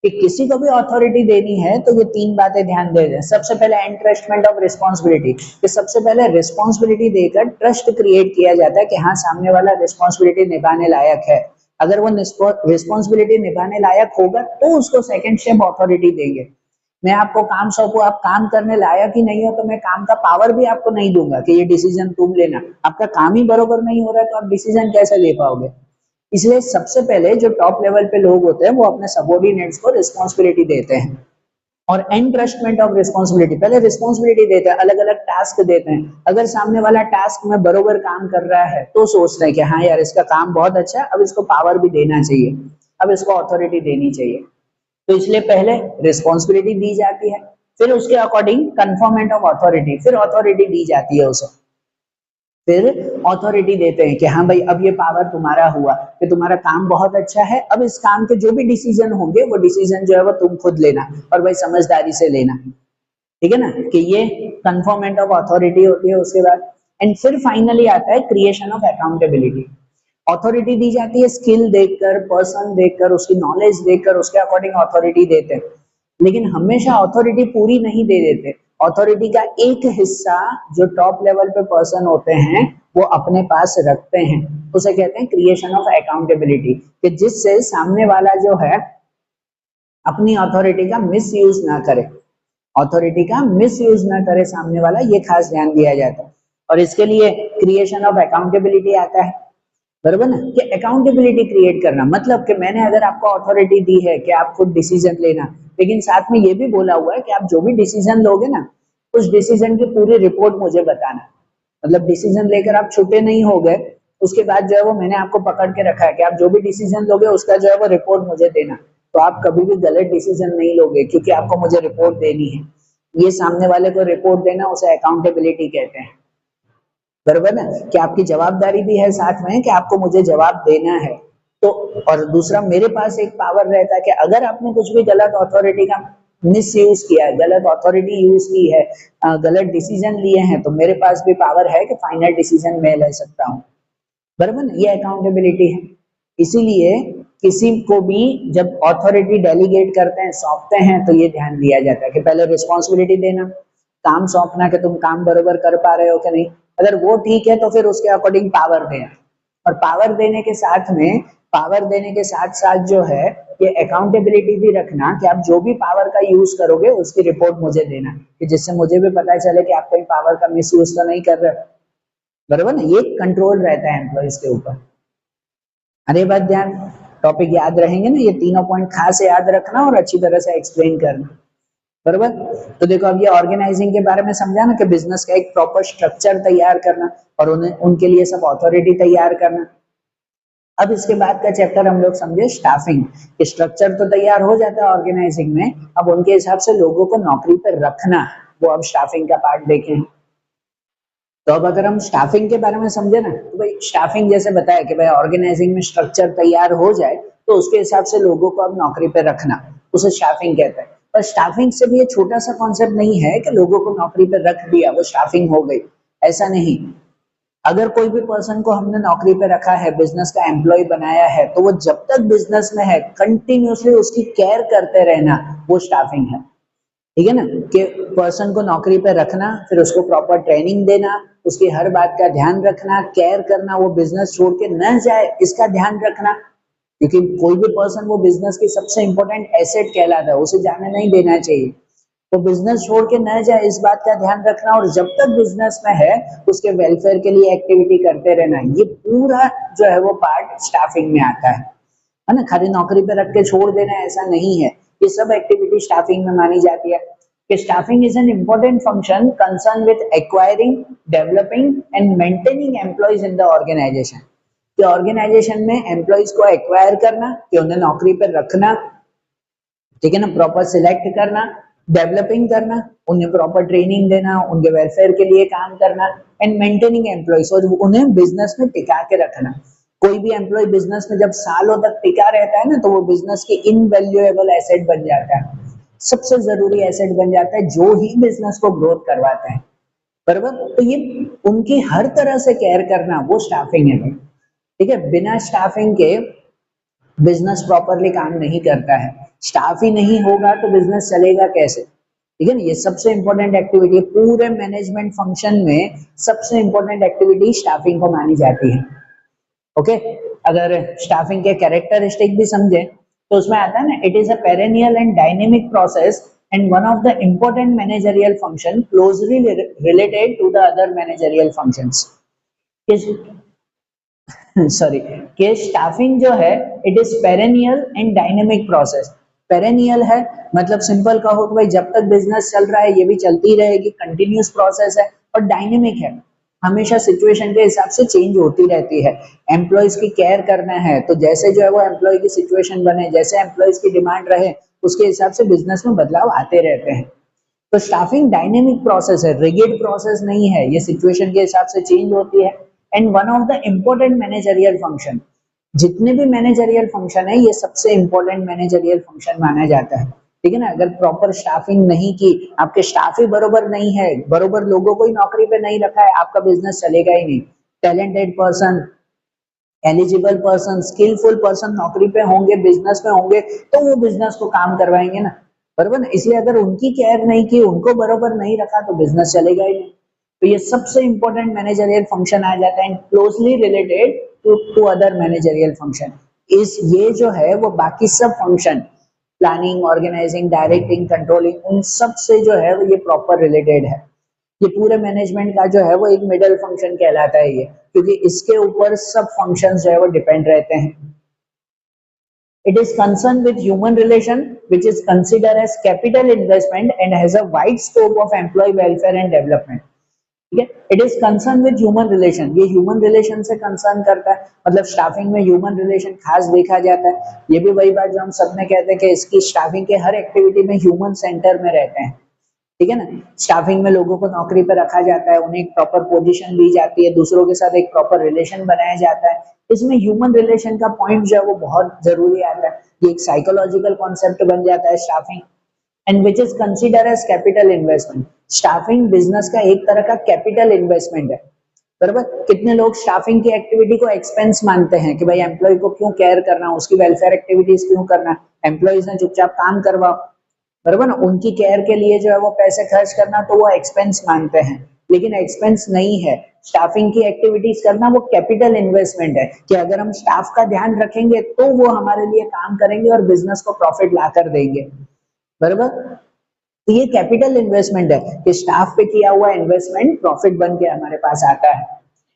कि किसी को भी अथॉरिटी देनी है तो ये तीन बातें ध्यान दे दें। सबसे पहले एंट्रस्टमेंट ऑफ रिस्पॉन्सिबिलिटी, कि सबसे पहले रिस्पॉन्सिबिलिटी देकर ट्रस्ट क्रिएट किया जाता है कि हाँ सामने वाला रिस्पॉन्सिबिलिटी निभाने लायक है। अगर वो रिस्पॉन्सिबिलिटी निभाने लायक होगा तो उसको सेकंड स्टेप अथॉरिटी देंगे। मैं आपको काम सौंपू, आप काम करने लायक ही नहीं हो, तो मैं काम का पावर भी आपको नहीं दूंगा कि ये डिसीजन तुम लेना। आपका काम ही बरोबर नहीं हो रहा है तो आप डिसीजन कैसे ले पाओगे? इसलिए सबसे पहले जो टॉप लेवल पे लोग होते हैं वो अपने सबॉर्डिनेट्स को रिस्पॉन्सिबिलिटी देते हैं, और एनट्रस्टमेंट ऑफ रिस्पॉन्सिबिलिटी, पहले रिस्पॉन्सिबिलिटी देते हैं, अलग अलग टास्क देते हैं। अगर सामने वाला टास्क में बरोबर काम कर रहा है तो सोचते हैं कि हाँ यार इसका काम बहुत अच्छा है, अब इसको पावर भी देना चाहिए, अब इसको अथॉरिटी देनी चाहिए। तो इसलिए पहले रिस्पॉन्सिबिलिटी दी जाती है, फिर उसके अकॉर्डिंग कन्फर्मेंट ऑफ अथॉरिटी, फिर अथॉरिटी दी जाती है उसे, फिर अथॉरिटी देते हैं कि हाँ भाई अब ये पावर तुम्हारा हुआ कि तुम्हारा काम बहुत अच्छा है, अब इस काम के जो भी डिसीजन होंगे वो डिसीजन जो है वो तुम खुद लेना, और भाई समझदारी से लेना। ठीक है ना, कि ये कन्फर्मेंट ऑफ अथॉरिटी होती है उसके बाद। एंड फिर फाइनली आता है क्रिएशन ऑफ अकाउंटेबिलिटी। अथॉरिटी दी जाती है स्किल देखकर, पर्सन देखकर, उसकी नॉलेज देखकर, उसके अकॉर्डिंग अथॉरिटी देते हैं, लेकिन हमेशा अथॉरिटी पूरी नहीं दे देते। अथॉरिटी का एक हिस्सा जो टॉप लेवल पे पर्सन होते हैं वो अपने पास रखते हैं, उसे कहते हैं क्रिएशन ऑफ अकाउंटेबिलिटी, कि जिससे सामने वाला जो है अपनी अथॉरिटी का मिस यूज ना करे, अथॉरिटी का मिस यूज ना करे सामने वाला, ये खास ध्यान दिया जाता है। और इसके लिए क्रिएशन ऑफ अकाउंटेबिलिटी आता है, बरोबर ना, कि अकाउंटेबिलिटी क्रिएट करना, मतलब कि मैंने अगर आपको अथॉरिटी दी है कि आप खुद डिसीजन लेना, लेकिन साथ में ये भी बोला हुआ है कि आप जो भी डिसीजन लोगे ना उस डिसीजन की पूरी रिपोर्ट मुझे बताना। मतलब डिसीजन लेकर आप छुट्टे नहीं हो गए, उसके बाद जो है वो मैंने आपको पकड़ के रखा है कि आप जो भी डिसीजन लोगे उसका जो है वो रिपोर्ट मुझे देना, तो आप कभी भी गलत डिसीजन नहीं लोगे क्योंकि आपको मुझे रिपोर्ट देनी है। ये सामने वाले को रिपोर्ट देना उसे अकाउंटेबिलिटी कहते हैं, बरोबर ना, कि आपकी जवाबदारी भी है साथ में कि आपको मुझे जवाब देना है। तो और दूसरा मेरे पास एक पावर रहता है कि अगर आपने कुछ भी गलत अथॉरिटी का मिस यूज किया है, गलत अथॉरिटी यूज की है, गलत डिसीजन लिए हैं, तो मेरे पास भी पावर है कि फाइनल डिसीजन मैं ले सकता हूँ, बरोबर ना, ये अकाउंटेबिलिटी है। इसीलिए किसी को भी जब अथॉरिटी डेलीगेट करते हैं, सौंपते हैं, तो ये ध्यान दिया जाता है कि पहले रिस्पॉन्सिबिलिटी देना, काम सौंपना कि तुम काम बरोबर कर पा रहे हो कि नहीं, अगर वो ठीक है तो फिर उसके अकॉर्डिंग पावर देना, और पावर देने के साथ में, पावर देने के साथ साथ जो है ये अकाउंटेबिलिटी भी रखना कि आप जो भी पावर का यूज करोगे उसकी रिपोर्ट मुझे देना, कि जिससे मुझे भी पता चले कि आप कहीं पावर का मिस यूज तो नहीं कर रहे, बरोबर ना, ये कंट्रोल रहता है एम्प्लॉइज के ऊपर। अरे बात ध्यान, टॉपिक याद रहेंगे ना, ये तीनों पॉइंट खास याद रखना और अच्छी तरह से एक्सप्लेन करना, बरोबर। तो देखो अब ये ऑर्गेनाइजिंग के बारे में समझा ना कि बिजनेस का एक प्रॉपर स्ट्रक्चर तैयार करना और उन्हें उनके लिए सब अथॉरिटी तैयार करना। अब इसके बाद का चैप्टर हम लोग समझे स्टाफिंग, स्ट्रक्चर तो तैयार हो जाता है ऑर्गेनाइजिंग में, अब उनके हिसाब से लोगों को नौकरी पर रखना, वो अब स्टाफिंग का पार्ट देखें। तो अब अगर हम स्टाफिंग के बारे में समझे ना, तो भाई स्टाफिंग जैसे बताया कि भाई ऑर्गेनाइजिंग में स्ट्रक्चर तैयार हो जाए तो उसके हिसाब से लोगों को अब नौकरी पे रखना, उसे स्टाफिंग कहते हैं। पर स्टाफिंग से भी ये छोटा सा कॉन्सेप्ट नहीं है कि लोगों को नौकरी पे रख दिया वो स्टाफिंग हो गई, ऐसा नहीं। अगर कोई भी पर्सन को हमने नौकरी पे रखा है, बिजनेस का एम्प्लॉय बनाया है, तो वो जब तक बिजनेस में है कंटिन्यूअसली उसकी केयर करते रहना, वो स्टाफिंग है। ठीक है ना, कि पर्सन को नौकरी पे रखना, फिर उसको प्रॉपर ट्रेनिंग देना, उसकी हर बात का ध्यान रखना, केयर करना, वो बिजनेस छोड़ के न जाए इसका ध्यान रखना, क्योंकि कोई भी पर्सन वो बिजनेस की सबसे इंपॉर्टेंट एसेट कहलाता है, उसे जाने नहीं देना चाहिए। तो बिजनेस छोड़ के न जाए इस बात का ध्यान रखना, और जब तक बिजनेस में है उसके वेलफेयर के लिए एक्टिविटी करते रहना, ये पूरा जो है वो पार्ट स्टाफिंग में आता है ना। खाली नौकरी पे रख के छोड़ देना ऐसा नहीं है, ये सब एक्टिविटी स्टाफिंग में मानी जाती है। कि staffing is an important function concern with acquiring, developing and maintaining employees in the organisation. कि ऑर्गेनाइजेशन में एम्प्लॉइज को एक्वायर करना, कि उन्हें नौकरी पर रखना, ठीक है ना, प्रॉपर सिलेक्ट करना, डेवलपिंग करना, उन्हें प्रॉपर ट्रेनिंग देना, उनके वेलफेयर के लिए काम करना, एंड मेंटेनिंग एम्प्लॉइज, और उन्हें बिजनेस में टिका के रखना। कोई भी एम्प्लॉय बिजनेस में जब सालों तक टिका रहता है ना, तो वो बिजनेस की इनवैल्यूएबल एसेट बन जाता है, सबसे जरूरी एसेट बन जाता है, जो ही बिजनेस को ग्रोथ करवाता है, बराबर। तो ये उनकी हर तरह से केयर करना वो स्टाफिंग है, ठीक है। बिना स्टाफिंग के बिजनेस प्रॉपरली काम नहीं करता है, स्टाफ ही नहीं होगा तो बिजनेस चलेगा कैसे, ठीक है ना। ये सबसे इंपॉर्टेंट एक्टिविटी पूरे मैनेजमेंट फंक्शन में, सबसे इंपॉर्टेंट एक्टिविटी स्टाफिंग को मानी जाती है। ओके, अगर स्टाफिंग के कैरेक्टरिस्टिक भी समझे तो उसमें आता है ना, it is a perennial and dynamic process and one of the important managerial function closely related to the other managerial functions is sorry कि स्टाफिंग जो है it is perennial and dynamic process. Perennial है मतलब सिंपल कहो तो भाई जब तक बिजनेस चल रहा है ये भी चलती रहेगी, कंटिन्यूस प्रोसेस है। और डायनेमिक है, हमेशा सिचुएशन के हिसाब से चेंज होती रहती है। एम्प्लॉयज की केयर करना है तो जैसे जो है वो एम्प्लॉय की सिचुएशन बने, जैसे एम्प्लॉयज की डिमांड रहे उसके हिसाब से बिजनेस में बदलाव आते रहते हैं। तो स्टाफिंग डायनेमिक प्रोसेस है, रिगिड प्रोसेस नहीं है, ये सिचुएशन के हिसाब से चेंज होती है। And one of the important managerial function, जितने भी मैनेजरियल फंक्शन है ये सबसे इंपॉर्टेंट मैनेजरियल फंक्शन माना जाता है। ठीक है ना, अगर प्रॉपर स्टाफिंग नहीं की, आपके स्टाफ ही बरोबर नहीं है, बरोबर लोगों को ही नौकरी पे नहीं रखा है, आपका बिजनेस चलेगा ही नहीं। Talented person, eligible person, skilful person नौकरी पे होंगे, बिजनेस में होंगे तो वो बिजनेस को काम करवाएंगे ना, बरोबर ना। इसलिए अगर उनकी केयर नहीं की, उनको बरोबर नहीं रखा तो बिजनेस चलेगा ही नहीं। तो ये सबसे इंपॉर्टेंट मैनेजरियल फंक्शन आ जाता है, closely related to other managerial function. इस ये जो है वो बाकी सब function, planning, organising, directing, controlling, उन सब से जो है वो ये प्रॉपर रिलेटेड है। ये पूरे मैनेजमेंट का जो है वो एक मिडल फंक्शन कहलाता है ये, क्योंकि इसके ऊपर सब फंक्शंस जो है वो डिपेंड रहते हैं। It is concerned with human relation, which is considered as capital investment and has a wide scope of employee welfare and development. ठीक है, it is concern with human relation, ये ह्यूमन रिलेशन से कंसर्न करता है, मतलब स्टाफिंग में ह्यूमन रिलेशन खास देखा जाता है। ये भी वही बात जो हम सब में कहते हैं कि इसकी स्टाफिंग के हर एक्टिविटी में ह्यूमन सेंटर में रहते हैं। ठीक है ना, स्टाफिंग में लोगों को नौकरी पर रखा जाता है, उन्हें एक प्रॉपर पोजीशन दी जाती है, दूसरों के साथ एक प्रॉपर रिलेशन बनाया जाता है। इसमें ह्यूमन रिलेशन का पॉइंट जो है वो बहुत जरूरी आता है, ये एक साइकोलॉजिकल कॉन्सेप्ट बन जाता है staffing, and which is consider as capital investment. Staffing business का एक तरह का कैपिटल इन्वेस्टमेंट है, बराबर। कितने लोग स्टाफिंग की एक्टिविटी को एक्सपेंस मानते हैं कि भाई एम्प्लॉय को क्यों केयर करना, उसकी वेलफेयर एक्टिविटीज क्यों करना, एम्प्लॉयज ने चुपचाप काम करवाओ, बराबर ना। उनकी केयर के लिए जो है वो पैसे खर्च करना तो वो एक्सपेंस मानते हैं, लेकिन एक्सपेंस नहीं है। स्टाफिंग की एक्टिविटीज करना वो कैपिटल इन्वेस्टमेंट है कि अगर हम स्टाफ का ध्यान रखेंगे तो वो हमारे लिए काम करेंगे और बिजनेस को प्रॉफिट ला कर देंगे, बराबर। तो ये कैपिटल इन्वेस्टमेंट है कि स्टाफ पे किया हुआ इन्वेस्टमेंट प्रॉफिट बन के हमारे पास आता है।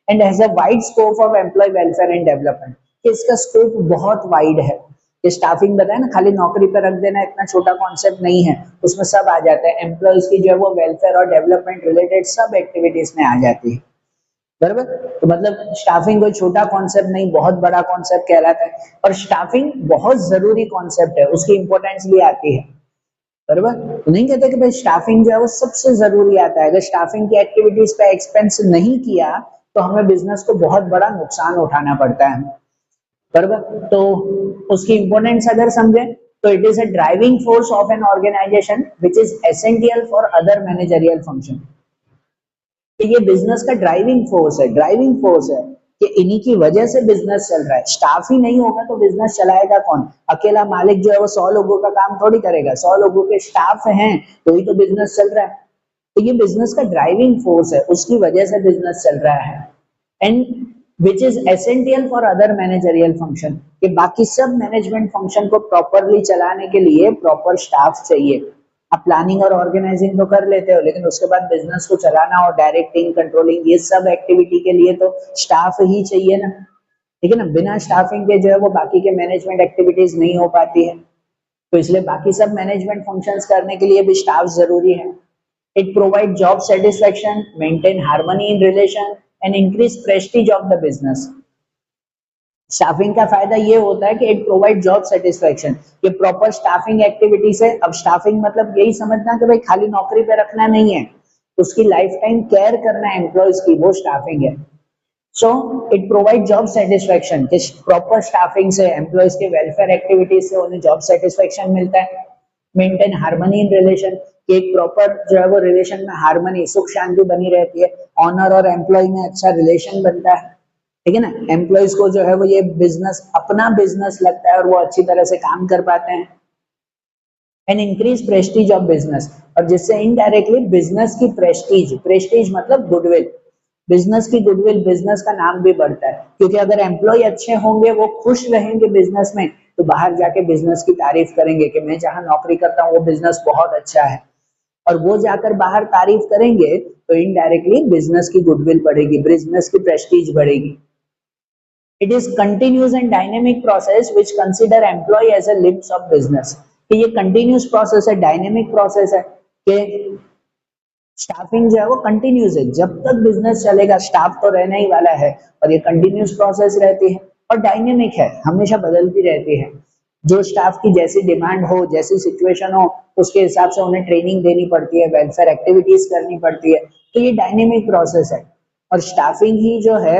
And has a wide scope of employee welfare and development, इसका स्कोप बहुत वाइड है। ये स्टाफिंग बताया ना, खाली नौकरी पे रख देना इतना छोटा कॉन्सेप्ट नहीं है, उसमें सब आ जाता है। एम्प्लॉयज की जो है वो वेलफेयर और डेवलपमेंट रिलेटेड सब एक्टिविटीज में आ जाती है, बराबर। तो मतलब स्टाफिंग कोई छोटा कॉन्सेप्ट नहीं, बहुत बड़ा कॉन्सेप्ट कहलाता है। और स्टाफिंग बहुत जरूरी कॉन्सेप्ट है, उसकी इंपॉर्टेंस भी आती है, बराबर। तो नहीं कहते कि भाई स्टाफिंग जो है वो सबसे जरूरी आता है, अगर स्टाफिंग की एक्टिविटीज पे एक्सपेंस नहीं किया तो हमें बिजनेस को बहुत बड़ा नुकसान उठाना पड़ता है, बराबर। तो उसकी इंपॉर्टेंस अगर समझे तो it is a driving force of an organisation which is essential for other managerial function. ये बिजनेस का ड्राइविंग फोर्स है, ड्राइविंग फोर्स है कि इन्हीं की वजह से बिजनेस चल रहा है। स्टाफ ही नहीं होगा तो बिजनेस चलाएगा कौन? अकेला मालिक जो है वो 100 लोगों का काम थोड़ी करेगा, 100 लोगों के स्टाफ हैं तो ही तो बिजनेस चल रहा है। तो ये बिजनेस का ड्राइविंग फोर्स है, उसकी वजह से बिजनेस चल रहा है। And which is essential for other managerial function, कि बाकी सब मैनेजमेंट फंक्शन को प्रॉपरली चलाने के लिए प्रॉपर स्टाफ चाहिए। आप प्लानिंग और ऑर्गेनाइजिंग तो कर लेते हो, लेकिन उसके बाद बिजनेस को चलाना और डायरेक्टिंग, कंट्रोलिंग, ये सब एक्टिविटी के लिए तो स्टाफ ही चाहिए ना, ठीक है ना। बिना स्टाफिंग के जो है वो बाकी के मैनेजमेंट एक्टिविटीज नहीं हो पाती है, तो इसलिए बाकी सब मैनेजमेंट फंक्शंस करने के लिए भी स्टाफ जरूरी है। It provide job satisfaction, maintain harmony in relation and increase Prestige of the business. Staffing का फायदा ये होता है कि इट प्रोवाइड जॉब सेटिस्फेक्शन, ये प्रॉपर स्टाफिंग एक्टिविटी से। अब स्टाफिंग मतलब यही समझना कि भाई खाली नौकरी पे रखना नहीं है, उसकी लाइफ टाइम केयर करना है एम्प्लॉयज की, वो स्टाफिंग है। So it provide job satisfaction, कि प्रॉपर स्टाफिंग से एम्प्लॉयज के वेलफेयर एक्टिविटीज से उन्हें जॉब सेटिस्फेक्शन मिलता है। मेंटेन हार्मनी इन रिलेशन, कि एक प्रॉपर जो है वो रिलेशन में हार्मनी, सुख शांति बनी रहती है। ऑनर और एम्प्लॉय में अच्छा रिलेशन बनता है, ठीक है ना। एम्प्लॉयज को जो है वो ये बिजनेस अपना बिजनेस लगता है और वो अच्छी तरह से काम कर पाते हैं। And increase Prestige of business, और जिससे इनडायरेक्टली बिजनेस की प्रेस्टीज, प्रेस्टीज मतलब गुडविल, बिजनेस की गुडविल, बिजनेस का नाम भी बढ़ता है। क्योंकि अगर एम्प्लॉय अच्छे होंगे, वो खुश रहेंगे बिजनेस में, तो बाहर जाके बिजनेस की तारीफ करेंगे कि मैं जहाँ नौकरी करता हूँ वो बिजनेस बहुत अच्छा है, और वो जाकर बाहर तारीफ करेंगे तो इनडायरेक्टली बिजनेस की गुडविल बढ़ेगी, बिजनेस की प्रेस्टीज बढ़ेगी। It is continuous and dynamic process which consider employee as a limbs of business. कि ये कंटिन्यूस प्रोसेस है, डायनेमिक प्रोसेस है, कि स्टाफिंग जो है वो कंटिन्यूस है, जब तक बिजनेस चलेगा स्टाफ तो रहना ही वाला है, और ये कंटिन्यूस प्रोसेस रहती है और डायनेमिक है, हमेशा बदलती रहती है। जो स्टाफ की जैसी डिमांड हो, जैसी सिचुएशन हो, उसके हिसाब से उन्हें ट्रेनिंग देनी पड़ती है, वेलफेयर एक्टिविटीज करनी पड़ती है, तो ये डायनेमिक प्रोसेस है। और स्टाफिंग ही जो है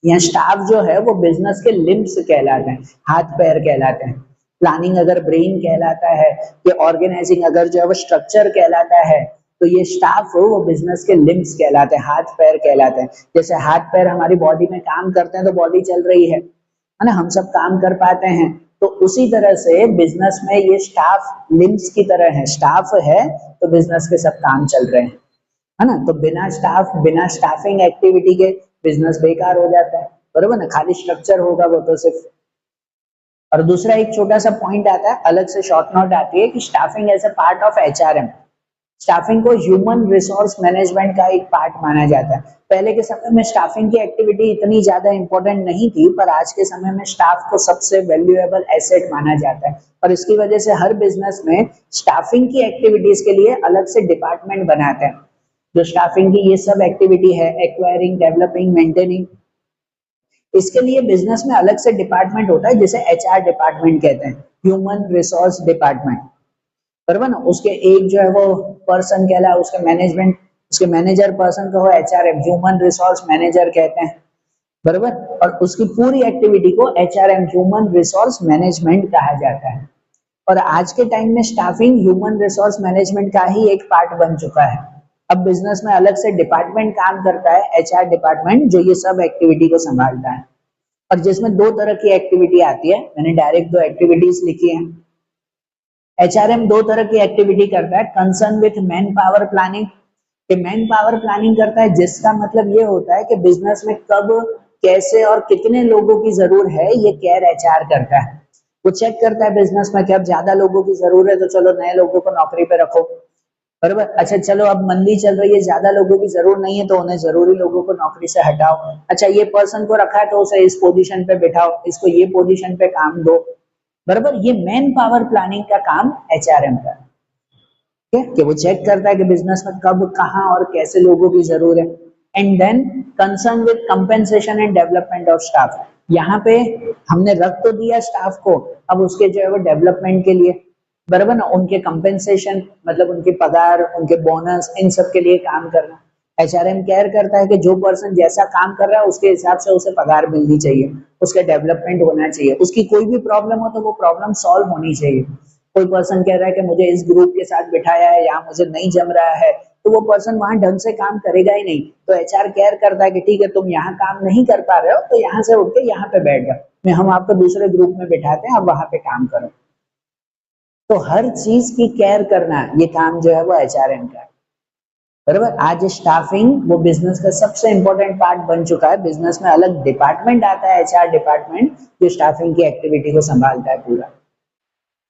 या स्टाफ जो है वो बिजनेस के लिम्स कहलाते हैं, हाथ पैर कहलाते हैं। प्लानिंग अगर ब्रेन कहलाता है, ये ऑर्गेनाइजिंग अगर जो है वो स्ट्रक्चर कहलाता है, तो ये स्टाफ हो वो बिजनेस के लिम्स कहलाते हैं, हाथ पैर कहलाते हैं। जैसे हाथ पैर हमारी बॉडी में काम करते हैं तो बॉडी चल रही है ना, हम सब काम कर पाते हैं। तो उसी तरह से बिजनेस में ये स्टाफ लिम्स की तरह है, स्टाफ है तो बिजनेस के सब काम चल रहे हैं, है ना। तो बिना स्टाफ, बिना स्टाफिंग एक्टिविटी के बिजनेस बेकार हो जाता है, बरोबर ना, खाली स्ट्रक्चर होगा वो तो सिर्फ। और दूसरा एक छोटा सा पॉइंट आता है, अलग से शॉर्ट नोट आती है कि staffing as a part of HRM. Staffing को ह्यूमन रिसोर्स मैनेजमेंट का एक पार्ट माना जाता है। पहले के समय में स्टाफिंग की एक्टिविटी इतनी ज्यादा इंपॉर्टेंट नहीं थी, पर आज के समय में स्टाफ को सबसे वैल्यूएबल एसेट माना जाता है, और इसकी वजह से हर बिजनेस में स्टाफिंग की एक्टिविटीज के लिए अलग से डिपार्टमेंट बनाते हैं। जो स्टाफिंग की ये सब एक्टिविटी है, एक्वायरिंग, डेवलपिंग, मेंटेनिंग, इसके लिए बिजनेस में अलग से डिपार्टमेंट होता है जिसे एचआर डिपार्टमेंट कहते हैं, ह्यूमन रिसोर्स डिपार्टमेंट, बराबर ना। उसके एक जो है वो पर्सन कहला है, उसके मैनेजमेंट, उसके मैनेजर पर्सन को एचआरएम, ह्यूमन रिसोर्स मैनेजर कहते हैं, बराबर। और उसकी पूरी एक्टिविटी को एचआरएम, ह्यूमन रिसोर्स मैनेजमेंट कहा जाता है। और आज के टाइम में स्टाफिंग ह्यूमन रिसोर्स मैनेजमेंट का ही एक पार्ट बन चुका है। अब बिजनेस में अलग से डिपार्टमेंट काम करता है, एचआर डिपार्टमेंट, जो ये सब एक्टिविटी को संभालता है, और जिसमें दो तरह की एक्टिविटी आती है, मैंने डायरेक्ट दो एक्टिविटीज लिखी है। एचआरएम दो तरह की एक्टिविटी करता है, concern with man power planning, कि मैन पावर प्लानिंग करता है, जिसका मतलब ये होता है कि बिजनेस में कब, कैसे और कितने लोगों की जरूरत है, ये केयर एचआर करता है। वो चेक करता है बिजनेस में कि अब ज्यादा लोगों की जरूरत है तो चलो नए लोगों को नौकरी पे रखो, बराबर। अच्छा चलो अब मंदी चल रही है, ज्यादा लोगों की जरूरत नहीं है तो उन्हें जरूरी लोगों को नौकरी से हटाओ। अच्छा ये पर्सन को रखा है तो उसे इस पोजीशन पे बिठाओ, इसको ये पोजीशन पे काम दो, बराबर। ये मैन पावर प्लानिंग का काम एचआरएम का है, ठीक है, कि वो चेक करता है कि बिजनेस में कब, कहां और कैसे लोगों की जरूरत है। And then concern with compensation and development of staff, यहाँ पे हमने रख तो दिया स्टाफ को, अब उसके जो है वो डेवलपमेंट के लिए, बराबर ना, उनके कंपेंसेशन मतलब उनके पगार, उनके बोनस, इन सब के लिए काम करना। एचआरएम केयर करता है कि जो पर्सन जैसा काम कर रहा है उसके हिसाब से उसे पगार मिलनी चाहिए, उसका डेवलपमेंट होना चाहिए, उसकी कोई भी प्रॉब्लम हो तो वो प्रॉब्लम सॉल्व होनी चाहिए। कोई पर्सन कह रहा है कि मुझे इस ग्रुप के साथ बिठाया है, यहाँ मुझे नहीं जम रहा है, तो वो पर्सन वहां ढंग से काम करेगा ही नहीं। तो एचआर केयर करता है कि ठीक है तुम यहाँ काम नहीं कर पा रहे हो तो यहाँ से उठ के यहाँ पे बैठ जाओ, मैं हम आपको दूसरे ग्रुप में बिठाते हैं, आप वहां पे काम करो। तो हर चीज की केयर करना, ये काम जो है वो एचआरएम का है, बराबर। आज स्टाफिंग वो बिजनेस का सबसे इंपॉर्टेंट पार्ट बन चुका है। बिजनेस में अलग डिपार्टमेंट आता है, एचआर डिपार्टमेंट, जो स्टाफिंग की एक्टिविटी को संभालता है पूरा।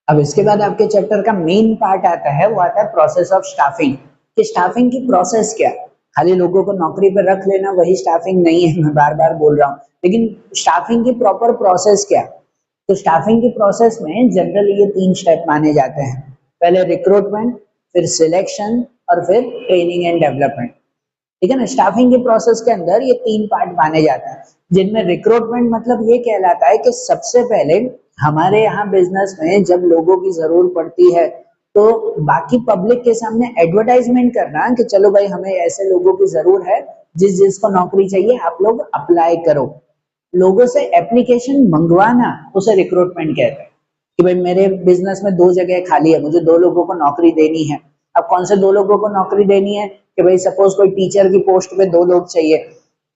अब इसके बाद आपके चैप्टर का मेन पार्ट आता है, वो आता है प्रोसेस ऑफ स्टाफिंग, कि स्टाफिंग की प्रोसेस क्या है। खाली लोगों को नौकरी पर रख लेना वही स्टाफिंग नहीं है, मैं बार बार बोल रहा हूँ, लेकिन स्टाफिंग की प्रॉपर प्रोसेस क्या है। तो स्टाफिंग की प्रोसेस में जनरली ये तीन स्टेप माने जाते हैं, पहले रिक्रूटमेंट, फिर सिलेक्शन, और फिर ट्रेनिंग एंड डेवलपमेंट, ठीक है ना। स्टाफिंग के प्रोसेस के अंदर ये तीन पार्ट माने जाते हैं, जिनमें रिक्रूटमेंट मतलब ये कहलाता है कि सबसे पहले हमारे यहाँ बिजनेस में जब लोगों की जरूरत पड़ती है तो बाकी पब्लिक के सामने एडवर्टाइजमेंट करना कि चलो भाई हमें ऐसे लोगों की जरूरत है, जिस जिसको नौकरी चाहिए आप लोग अप्लाई करो। लोगों से एप्लीकेशन मंगवाना उसे रिक्रूटमेंट कहते हैं, कि भाई मेरे बिजनेस में दो जगह खाली है, मुझे दो लोगों को नौकरी देनी है। अब कौन से दो लोगों को नौकरी देनी है, कि भाई सपोज कोई टीचर की पोस्ट पे दो लोग चाहिए,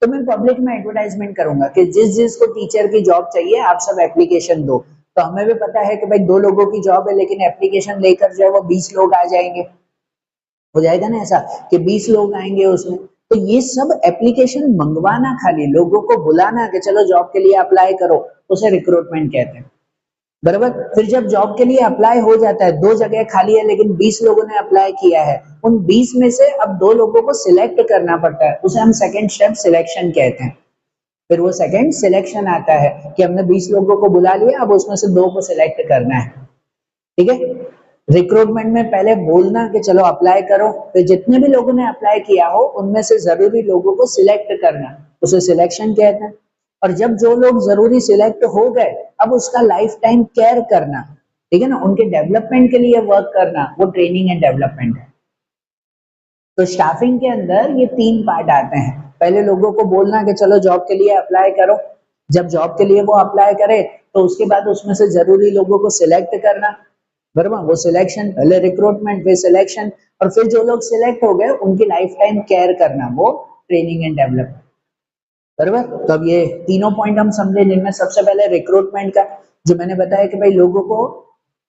तो मैं पब्लिक में एडवर्टाइजमेंट करूंगा कि जिस जिसको टीचर की जॉब चाहिए आप सब एप्लीकेशन दो। तो हमें भी पता है कि भाई दो लोगों की जॉब है, लेकिन एप्लीकेशन लेकर जो है वो 20 लोग आ जाएंगे, हो जाएगा ना ऐसा कि 20 लोग आएंगे उसमें। तो ये सब एप्लीकेशन मंगवाना, खाली लोगों को बुलाना कि चलो जॉब के लिए अप्लाई करो, उसे रिक्रूटमेंट कहते हैं। बराबर। फिर जब जॉब के लिए अप्लाई हो जाता है, 2 जगह खाली है लेकिन 20 लोगों ने अप्लाई किया है, उन 20 में से अब 2 लोगों को सिलेक्ट करना पड़ता है, उसे हम सेकंड स्टेप सिलेक्शन कहते हैं। फिर वो सेकंड सिलेक्शन आता है कि हमने 20 लोगों को बुला लिया, अब उसमें से 2 को सिलेक्ट करना है। ठीक है। रिक्रूटमेंट में पहले बोलना कि चलो अप्लाई करो, फिर जितने भी लोगों ने अप्लाई किया हो उनमें से जरूरी लोगों को सिलेक्ट करना, उसे सिलेक्शन कहते हैं। और जब जो लोग जरूरी सिलेक्ट हो गए, अब उसका लाइफ टाइम केयर करना, ठीक है ना, उनके डेवलपमेंट के लिए वर्क करना, वो ट्रेनिंग एंड डेवलपमेंट है। तो स्टाफिंग के अंदर ये 3 पार्ट आते हैं। पहले लोगों को बोलना कि चलो जॉब के लिए अप्लाई करो, जब जॉब के लिए वो अप्लाई करे तो उसके बाद उसमें से जरूरी लोगों को सिलेक्ट करना, बराबर। वो सिलेक्शन, पहले रिक्रूटमेंट फिर सिलेक्शन, और फिर जो लोग सिलेक्ट हो गए उनकी लाइफ टाइम केयर करना, वो ट्रेनिंग एंड डेवलपमेंट, बराबर। तो अब ये तीनों पॉइंट हम समझे, जिनमें सबसे पहले रिक्रूटमेंट का, जो मैंने बताया कि भाई लोगों को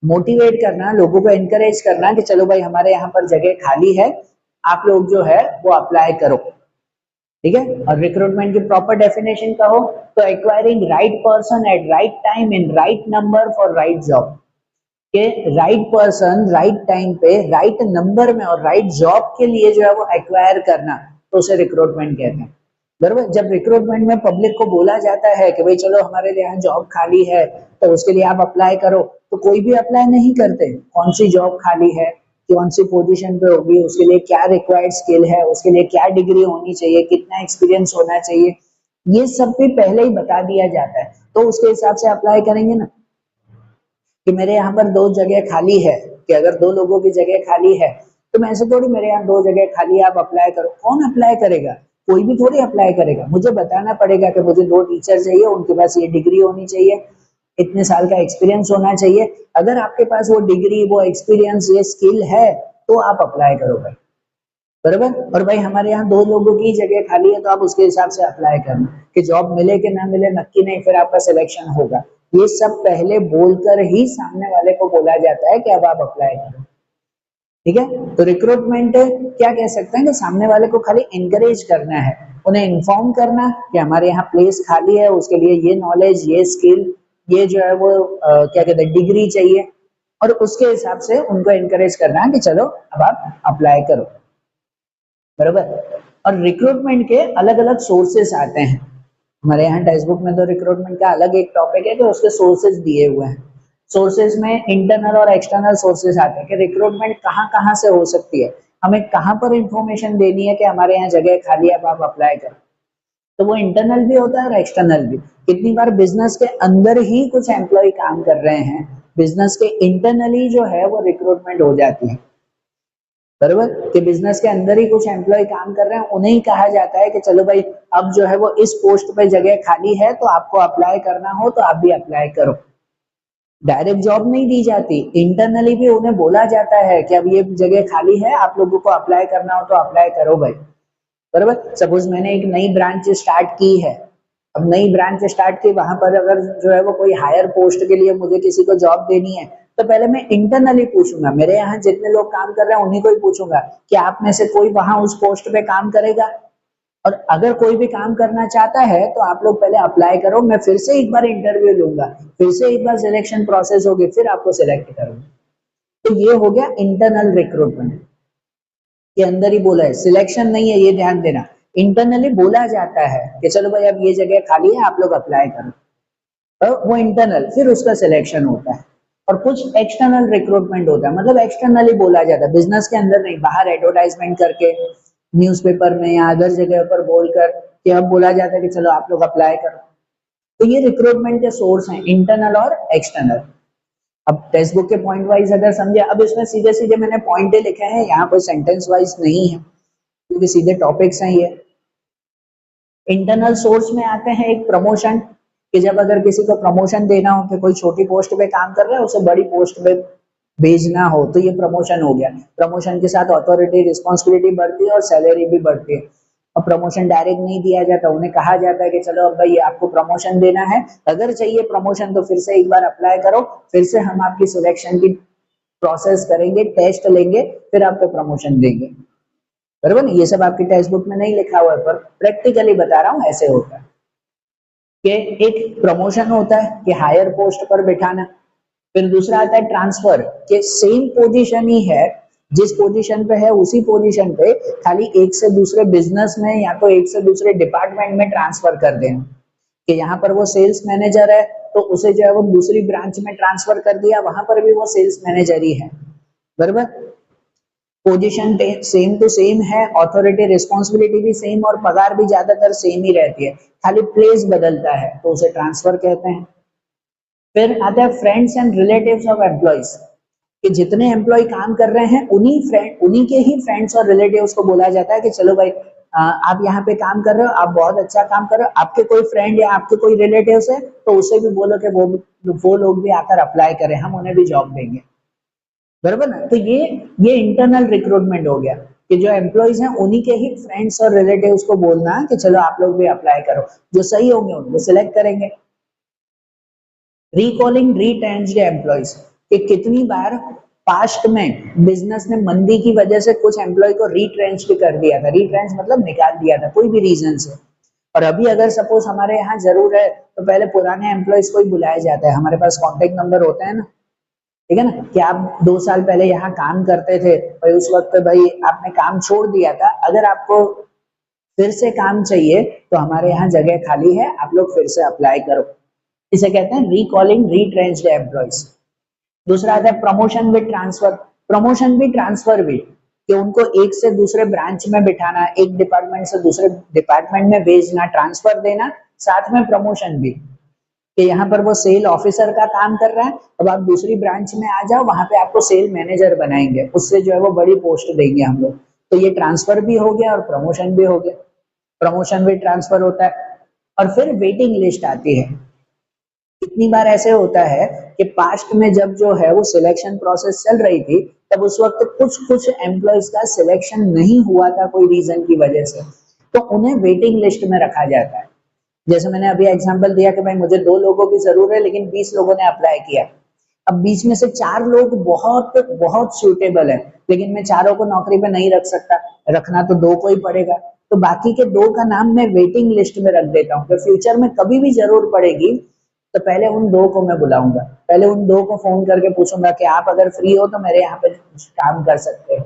मोटिवेट करना, लोगों को एनकरेज करना कि चलो भाई हमारे यहाँ पर जगह खाली है, आप लोग जो है वो अप्लाई करो। ठीक है। और रिक्रूटमेंट की प्रॉपर डेफिनेशन कहो तो acquiring right person at right time in right number for right job, के राइट पर्सन राइट टाइम पे राइट नंबर में और राइट जॉब के लिए जो है वो एक्वायर करना, तो उसे रिक्रूटमेंट कहते हैं। बराबर। जब रिक्रूटमेंट में पब्लिक को बोला जाता है कि भाई चलो हमारे यहाँ जॉब खाली है तो उसके लिए आप अप्लाई करो, तो कोई भी अप्लाई नहीं करते। कौन सी जॉब खाली है, कौन सी पोजीशन पे होगी, उसके लिए क्या रिक्वायर्ड स्किल है, उसके लिए क्या डिग्री होनी चाहिए, कितना एक्सपीरियंस होना चाहिए, ये सब भी पहले ही बता दिया जाता है, तो उसके हिसाब से अप्लाई करेंगे ना। कि मेरे यहाँ पर 2 जगह खाली है, कि अगर 2 लोगों की जगह खाली है तो मैं ऐसे थोड़ी मेरे यहाँ 2 जगह खाली है आप अप्लाई करो, कौन अप्लाई करेगा? कोई भी थोड़ी अप्लाई करेगा। मुझे बताना पड़ेगा कि मुझे 2 टीचर चाहिए, उनके पास ये डिग्री होनी चाहिए, इतने साल का एक्सपीरियंस होना चाहिए। अगर आपके पास वो डिग्री, वो एक्सपीरियंस, ये स्किल है तो आप अप्लाई करो भाई, बराबर। और भाई हमारे यहाँ 2 लोगों की जगह खाली है तो आप उसके हिसाब से अप्लाई करना, कि जॉब मिले कि ना मिले नक्की नहीं, फिर आपका सिलेक्शन होगा। ये सब पहले बोलकर ही सामने वाले को बोला जाता है कि अब आप अप्लाई करो। ठीक है। तो रिक्रूटमेंट क्या कह सकते हैं कि सामने वाले को खाली एनकरेज करना है, उन्हें इन्फॉर्म करना कि हमारे यहाँ प्लेस खाली है, उसके लिए ये नॉलेज, ये स्किल, ये जो है वो क्या कहते हैं डिग्री चाहिए, और उसके हिसाब से उनको एनकरेज करना है कि चलो अब आप अप्लाई करो, बराबर। और रिक्रूटमेंट के अलग अलग सोर्सेस आते हैं। हमारे यहाँ टेक्स्ट बुक में तो रिक्रूटमेंट का अलग एक टॉपिक है कि उसके सोर्सेज दिए हुए हैं। सोर्सेज में इंटरनल और एक्सटर्नल सोर्सेज आते हैं कि रिक्रूटमेंट कहाँ कहाँ से हो सकती है, हमें कहाँ पर इंफॉर्मेशन देनी है कि हमारे यहाँ जगह खाली है, अब आप अप्लाई करो। तो वो इंटरनल भी होता है और एक्सटर्नल भी। कितनी बार बिजनेस के अंदर ही कुछ एम्प्लॉय काम कर रहे हैं, बिजनेस के इंटरनली जो है वो रिक्रूटमेंट हो जाती है, बराबर। कि बिजनेस के अंदर ही कुछ एम्प्लॉय काम कर रहे हैं, उन्हें ही कहा जाता है कि चलो भाई अब जो है वो इस पोस्ट पे जगह खाली है तो आपको अप्लाई करना हो तो आप भी अप्लाई करो। डायरेक्ट जॉब नहीं दी जाती, इंटरनली भी उन्हें बोला जाता है कि अब ये जगह खाली है, आप लोगों को अप्लाई करना हो तो अप्लाई करो भाई, बराबर। सपोज मैंने एक नई ब्रांच स्टार्ट की है, अब नई ब्रांच स्टार्ट की, वहां पर अगर जो है वो कोई हायर पोस्ट के लिए मुझे किसी को जॉब देनी है, तो पहले मैं इंटरनली पूछूंगा, मेरे यहाँ जितने लोग काम कर रहे हैं उन्हीं को ही पूछूंगा कि आप में से कोई वहां उस पोस्ट पे काम करेगा। और अगर कोई भी काम करना चाहता है तो आप लोग पहले अप्लाई करो, मैं फिर से एक बार इंटरव्यू लूंगा, फिर से एक बार सिलेक्शन प्रोसेस होगी, फिर आपको सिलेक्ट करूंगा। तो ये हो गया इंटरनल रिक्रूटमेंट, के अंदर ही बोला है, सिलेक्शन नहीं है, ये ध्यान देना। इंटरनली बोला जाता है कि चलो भाई अब ये जगह खाली है, आप लोग अप्लाई करो, तो वो इंटरनल, फिर उसका सिलेक्शन होता है। और कुछ एक्सटर्नल रिक्रूटमेंट होता है, मतलब एक्सटर्नली बोला जाता है, बिजनेस के अंदर नहीं, बाहर एडवर्टाइजमेंट करके, न्यूज़पेपर में या अदर जगह पर बोलकर कि अब बोला जाता है कि चलो आप लोग अप्लाई करो। तो ये रिक्रूटमेंट के सोर्स हैं, इंटरनल और एक्सटर्नल। अब टेक्स्ट बुक के पॉइंट वाइज अगर समझे, अब इसमें सीधे सीधे मैंने पॉइंट लिखे हैं, यहाँ कोई सेंटेंस वाइज नहीं है क्योंकि सीधे टॉपिक्स हैं ये। इंटरनल सोर्स में आते हैं एक प्रमोशन, कि जब अगर किसी को प्रमोशन देना हो कि कोई छोटी पोस्ट पे काम कर रहा है उसे बड़ी पोस्ट पे भेजना हो, तो ये प्रमोशन हो गया। प्रमोशन के साथ अथॉरिटी, रिस्पॉन्सिबिलिटी बढ़ती है और सैलरी भी बढ़ती है। और प्रमोशन डायरेक्ट नहीं दिया जाता, उन्हें कहा जाता है कि चलो अब भाई आपको प्रमोशन देना है, अगर चाहिए प्रमोशन तो फिर से एक बार अप्लाई करो, फिर से हम आपकी सिलेक्शन की प्रोसेस करेंगे, टेस्ट लेंगे, फिर आपको प्रमोशन देंगे, बराबर। ये सब आपकी टेक्स्ट बुक में नहीं लिखा हुआ है, पर प्रैक्टिकली बता रहा हूँ, ऐसे होता है कि एक प्रमोशन होता है कि हायर पोस्ट पर बिठाना, फिर दूसरा आता है ट्रांसफर, के सेम पोजीशन ही है, जिस पोजीशन पे है उसी पोजीशन पे खाली एक से दूसरे बिजनेस में या तो एक से दूसरे डिपार्टमेंट में ट्रांसफर कर दें, कि यहाँ पर वो सेल्स मैनेजर है तो उसे जो है वो दूसरी ब्रांच में ट्रांसफर कर दिया, वहां पर भी वो सेल्स मैनेजर ही है, बराबर। पोजीशन सेम टू सेम है, ऑथोरिटी रिस्पॉन्सिबिलिटी भी सेम और पगार भी ज्यादातर सेम ही रहती है, खाली प्लेस बदलता है तो उसे ट्रांसफर कहते हैं। फिर आता है friends and relatives of employees, कि जितने एम्प्लॉय काम कर रहे हैं उन्हीं के ही फ्रेंड्स और रिलेटिव्स को बोला जाता है कि चलो भाई आप यहाँ पे काम कर रहे हो, आप बहुत अच्छा काम कर रहे हो, आपके कोई फ्रेंड या आपके कोई रिलेटिव्स है तो उसे भी बोलो कि वो लोग भी आकर अप्लाई करें, हम उन्हें भी जॉब देंगे, बराबर ना। तो ये इंटरनल रिक्रूटमेंट हो गया, कि जो एम्प्लॉइज हैं उन्हीं के ही फ्रेंड्स और रिलेटिव्स को बोलना कि चलो आप लोग भी अप्लाई करो, जो सही होंगे उनको सिलेक्ट करेंगे। रिकॉलिंग रिटेंच्ड एम्प्लॉइज, कि कितनी बार पास्ट में बिजनेस ने मंदी की वजह से कुछ एम्प्लॉय को रिट्रेंच कर दिया था, रिट्रेंच मतलब निकाल दिया था कोई भी रीजन से, और अभी अगर सपोज हमारे यहाँ जरूर है तो पहले पुराने एम्प्लॉयज को ही बुलाया जाता है, हमारे पास कॉन्टेक्ट नंबर होता है ना, ठीक है ना, कि आप 2 साल पहले यहाँ काम करते थे भाई, उस वक्त भाई आपने काम छोड़ दिया था, अगर आपको फिर से काम चाहिए तो हमारे यहाँ जगह खाली है, आप लोग फिर से अप्लाई करो, इसे कहते हैं रिकॉलिंग रिट्रेंच्ड एम्प्लॉइज। दूसरा आता है प्रमोशन विद ट्रांसफर, प्रमोशन भी ट्रांसफर भी, कि उनको एक से दूसरे ब्रांच में बिठाना, एक डिपार्टमेंट से दूसरे डिपार्टमेंट में भेजना, ट्रांसफर देना, साथ में प्रमोशन भी, कि यहाँ पर वो सेल ऑफिसर का काम कर रहा है, अब आप दूसरी ब्रांच में आ जाओ, वहां पे आपको सेल मैनेजर बनाएंगे, उससे जो है वो बड़ी पोस्ट देंगे हम लोग, तो ये ट्रांसफर भी हो गया और प्रमोशन भी हो गया, प्रमोशन भी ट्रांसफर होता है। और फिर वेटिंग लिस्ट आती है, कितनी बार ऐसे होता है कि पास्ट में जब जो है वो सिलेक्शन प्रोसेस चल रही थी, तब उस वक्त कुछ कुछ एम्प्लॉयज का सिलेक्शन नहीं हुआ था कोई रीजन की वजह से, तो उन्हें वेटिंग लिस्ट में रखा जाता है। जैसे मैंने अभी एग्जांपल दिया कि भाई मुझे 2 लोगों की जरूरत है लेकिन 20 लोगों ने अप्लाई किया, अब बीच में से 4 लोग बहुत बहुत सूटेबल है, लेकिन मैं चारों को नौकरी पे नहीं रख सकता, रखना तो 2 को ही पड़ेगा, तो बाकी के 2 का नाम मैं वेटिंग लिस्ट में रख देता हूँ, कि फ्यूचर में कभी भी जरूरत पड़ेगी तो पहले उन 2 को मैं बुलाऊंगा, पहले उन 2 को फोन करके पूछूंगा कि आप अगर फ्री हो तो मेरे यहाँ पे काम कर सकते हो,